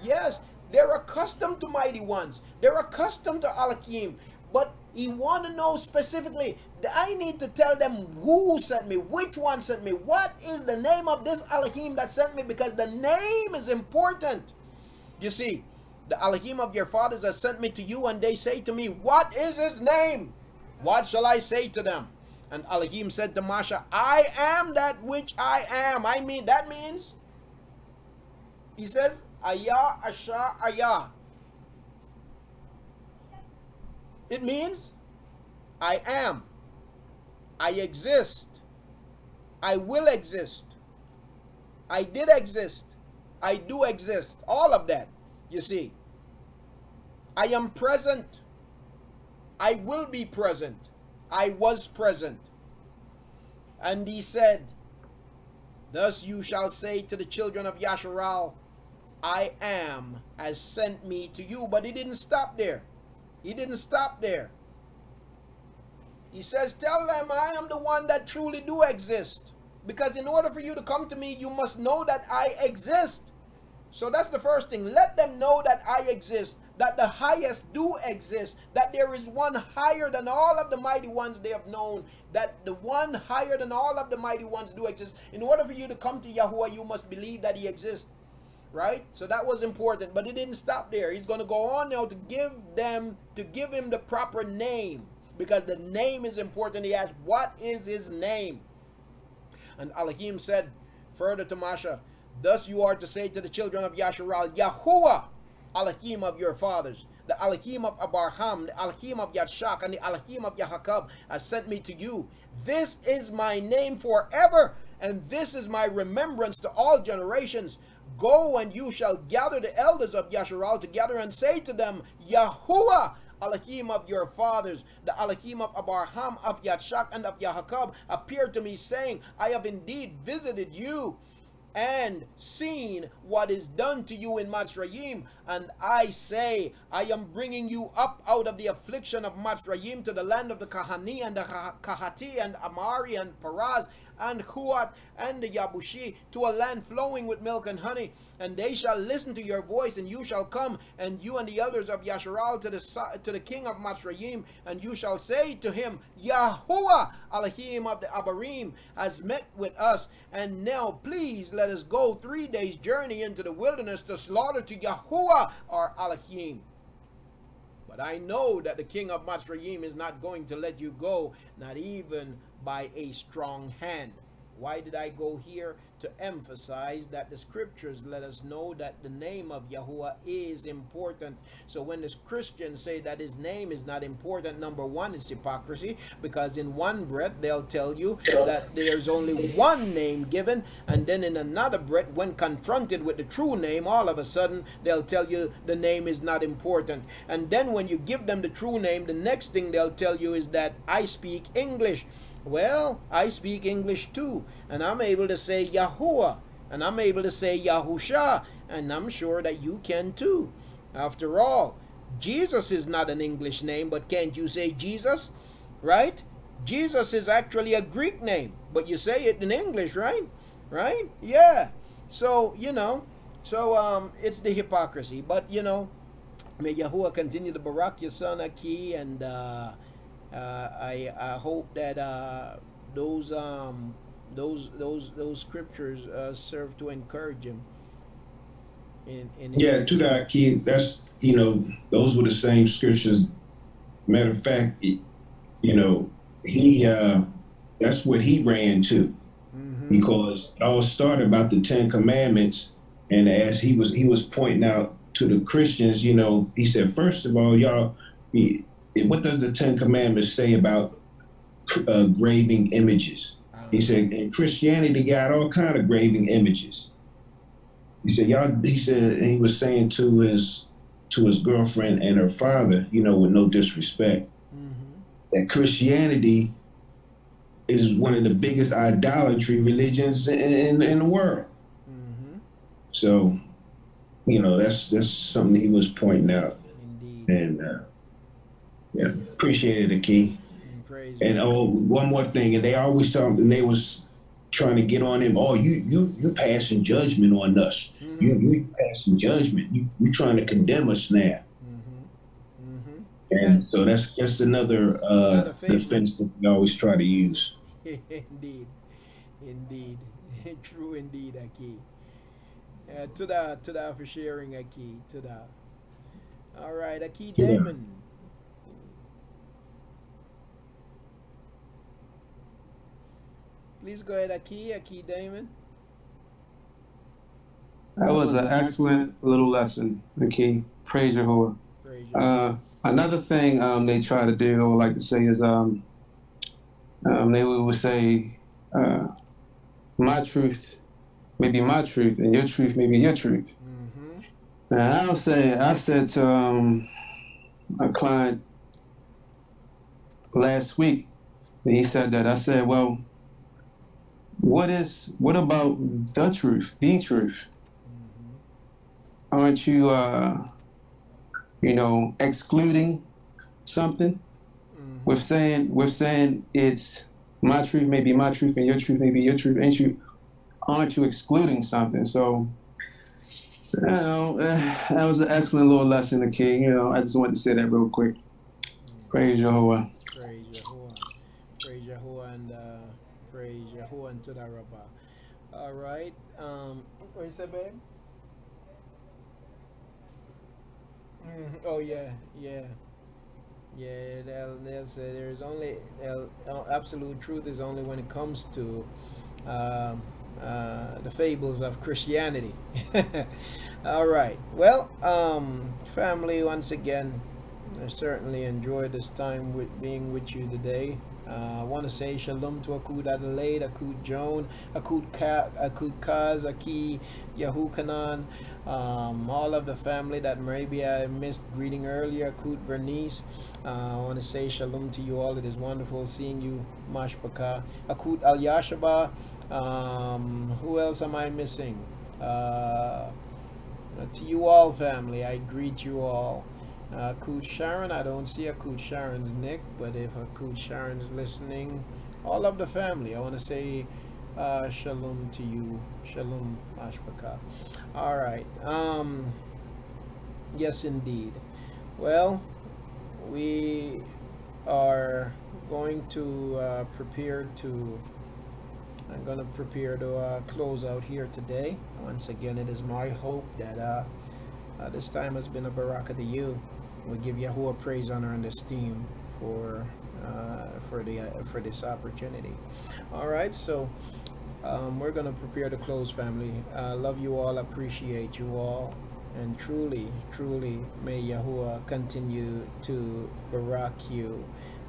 Yes, they're accustomed to mighty ones. They're accustomed to Elohim. But he want to know specifically, I need to tell them who sent me, which one sent me, what is the name of this Elohim that sent me, because the name is important. You see, the Elohim of your fathers has sent me to you, and they say to me, what is his name? What shall I say to them? And Elohim said to Masha, I am that which I am. I mean, that means, he says, Ayah, Asha, Ayah. It means, I am. I exist. I will exist. I did exist. I do exist. All of that, you see. I am present. I will be present. I was present. And he said, thus you shall say to the children of Yasharal, I am has sent me to you. But he didn't stop there. He didn't stop there. He says, tell them I am the one that truly do exist. Because in order for you to come to me, you must know that I exist. So that's the first thing. Let them know that I exist. That the highest do exist. That there is one higher than all of the mighty ones they have known. That the one higher than all of the mighty ones do exist. In order for you to come to Yahuah, you must believe that he exists. Right? So that was important. But it didn't stop there. He's going to go on now to give him the proper name. Because the name is important. He asked, what is his name? And Elohim said further to Masha, thus you are to say to the children of Yasharal, Yahuah, Elohim of your fathers, the Elohim of Abraham, the Elohim of Yadshak, and the Elohim of Yahakab has sent me to you. This is my name forever, and this is my remembrance to all generations. Go and you shall gather the elders of Yasharal together and say to them, Yahuah, Elohim of your fathers, the Elohim of Abraham, of Yadshak, and of Yahakab, appeared to me, saying, I have indeed visited you and seen what is done to you in Mitzrayim. And I say, I am bringing you up out of the affliction of Mitzrayim to the land of the Kahani and the Kahati and Amari and Paraz and Huat and the Yabushi, to a land flowing with milk and honey. And they shall listen to your voice, and you shall come, and you and the elders of Yasharal, to the king of Mitzrayim, and you shall say to him, Yahuah, Elohim of the Abarim, has met with us, and now please let us go 3 days' journey into the wilderness to slaughter to Yahuah our Elohim. But I know that the king of Mitzrayim is not going to let you go, not even by a strong hand. Why did I go here? To emphasize that the scriptures let us know that the name of Yahuah is important. So when the Christians say that his name is not important, number one, is hypocrisy, because in one breath they'll tell you that there's only one name given, and then in another breath, when confronted with the true name, all of a sudden they'll tell you the name is not important. And then when you give them the true name, the next thing they'll tell you is that I speak English. Well, I speak English too, and I'm able to say Yahuah, and I'm able to say Yahusha, and I'm sure that you can too. After all, Jesus is not an English name, but can't you say Jesus? Right? Jesus is actually a Greek name, but you say it in English, right? right? Yeah. So, you know, so it's the hypocrisy. But, you know, may Yahuah continue to barak your son Aki, and I hope that those scriptures serve to encourage him. Yeah, to that kid, that's, you know, those were the same scriptures. Matter of fact, you know, he that's what he ran to, because it all started about the 10 Commandments, and as he was pointing out to the Christians, you know, he said, first of all, y'all, what does the 10 Commandments say about graving images? He said, in Christianity got all kind of graving images. He said, y'all, he said, he was saying to his girlfriend and her father, you know, with no disrespect, that Christianity is one of the biggest idolatry religions in the world. So, you know, that's something he was pointing out. Indeed. And yeah, appreciated it, Key. And oh, one more thing, and they always talk, and they was trying to get on him. Oh, you passing judgment on us. You passing judgment. You trying to condemn us now. And so that's just another defense that we always try to use. Indeed, indeed, true indeed, Aki. To that for sharing, Aki. To that. All right, Aki Damon. Please go ahead, Aki Damon. That was an excellent little lesson, Aki. Praise Yahuwah. Another thing they try to do, or like to say, is they would say, my truth may be my truth, and your truth may be your truth. And I said to a client last week, and he said that. I said, well, what about the truth, the truth? Aren't you, you know, excluding something with saying it's my truth may be my truth and your truth may be your truth? Aren't you excluding something? So, you know, that was an excellent little lesson, the King. You know, I just wanted to say that real quick. Praise Yahuwah. Praise Yahuwah. Praise Yahuwah, and praise Yahuwah and Toda Rabbah. All right. What you said, babe? Oh yeah. They'll say there's only absolute truth is only when it comes to the fables of Christianity. All right. Well, family, once again, I certainly enjoyed this time with being with you today. I want to say shalom to Akud Adelaide, Akud Joan, Akud Kaz, Aki Yahukanan, all of the family that maybe I missed greeting earlier, Akud Bernice. I want to say shalom to you all. It is wonderful seeing you, Mashbaka. Akud Al Yashaba. Who else am I missing? To you all, family, I greet you all. Akud Sharon, I don't see Akud Sharon's nick, but if Akud Sharon's listening, all of the family, I want to say shalom to you. Shalom, Ashbaka. All right. Yes, indeed. Well, we are going to I'm going to prepare to close out here today. Once again, it is my hope that this time has been a baraka to you. We give Yahuwah praise, honor, and esteem for this opportunity. All right, so we're going to prepare to close, family. Love you all, appreciate you all, and truly may Yahuwah continue to barak you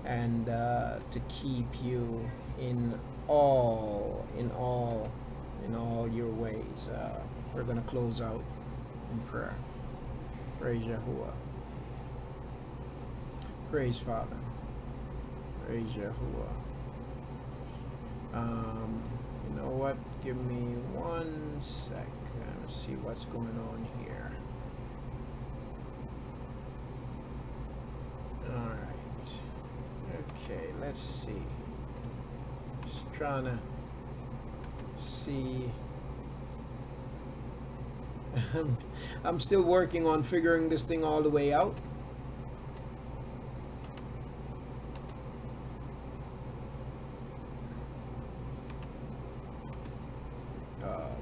and to keep you in all your ways. We're going to close out in prayer. Praise Yahuwah. Praise Father. Praise Yahuwah. You know what? Give me 1 sec. Let's see what's going on here. Alright. Okay, let's see. Just trying to see. I'm still working on figuring this thing all the way out.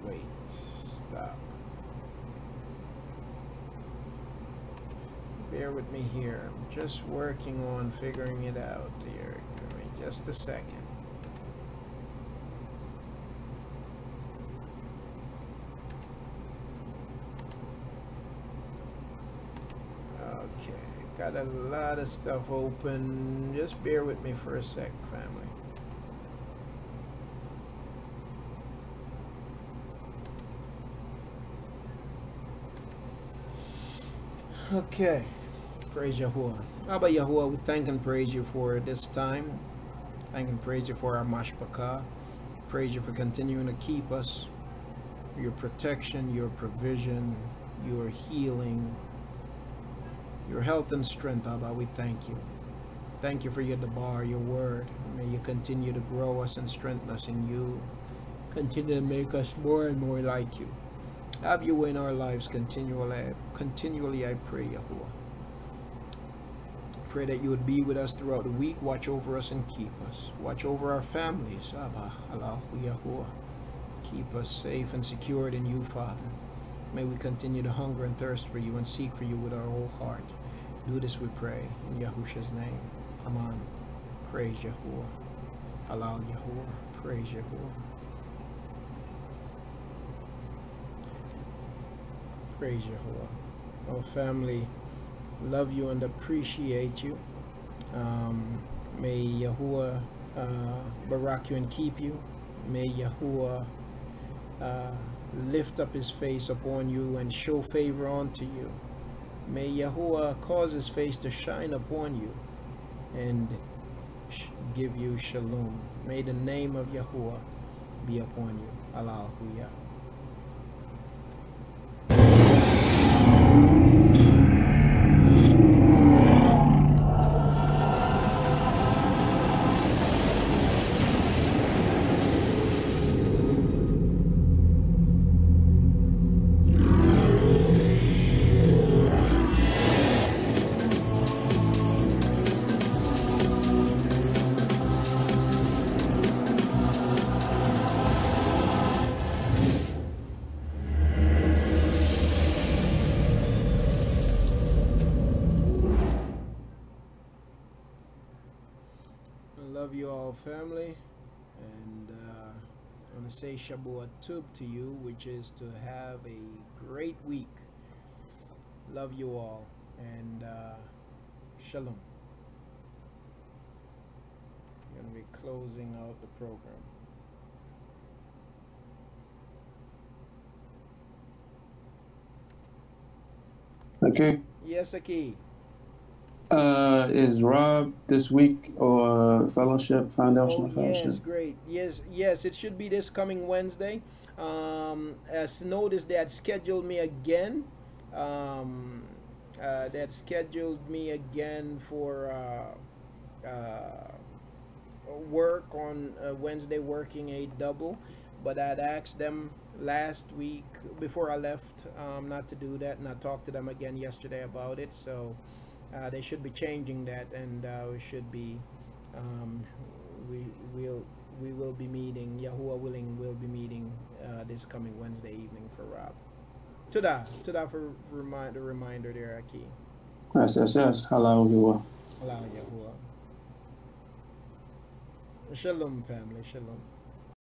Wait, stop. Bear with me here. I'm just working on figuring it out here. Give me just a second. Got a lot of stuff open. Just bear with me for a sec, family. Okay. Praise Yahuah. Abba Yahuah, we thank and praise you for this time. Thank and praise you for our mashpaka. Praise you for continuing to keep us. Your protection, your provision, your healing, your health and strength, Abba, we thank you. Thank you for your dabar, your word. May you continue to grow us and strengthen us in you. Continue to make us more and more like you. Have you in our lives continually, I pray, Yahuah. Pray that you would be with us throughout the week. Watch over us and keep us. Watch over our families, Abba, Allahu Yahuah. Keep us safe and secured in you, Father. May we continue to hunger and thirst for you and seek for you with our whole heart. Do this, we pray, in Yahusha's name. Amen. Praise Yahuah. Halal Yahuah. Praise Yahuah. Praise Yahuah. Our family love you and appreciate you. May Yahuah barak you and keep you. May Yahuah lift up his face upon you and show favor unto you. May Yahuah cause his face to shine upon you and give you shalom. May the name of Yahuah be upon you. Hallelujah. Love you all, family, and I want to say Shabuah Tub to you, which is to have a great week. Love you all, and shalom. I'm going to be closing out the program. Okay. Yes, Aki. Is Rob this week or fellowship, foundational fellowship? Yes, great. Yes, it should be this coming Wednesday. As noticed, they had scheduled me again. They had scheduled me again for work on Wednesday, working a double. But I had asked them last week before I left not to do that, and I talked to them again yesterday about it. So they should be changing that, and we should be we will be meeting, Yahuah willing, we'll be meeting this coming Wednesday evening for Rob. Tada for the reminder there, Aki. Yes. Hello, Yahuah. Hello, Yahuah. Shalom, family. Shalom.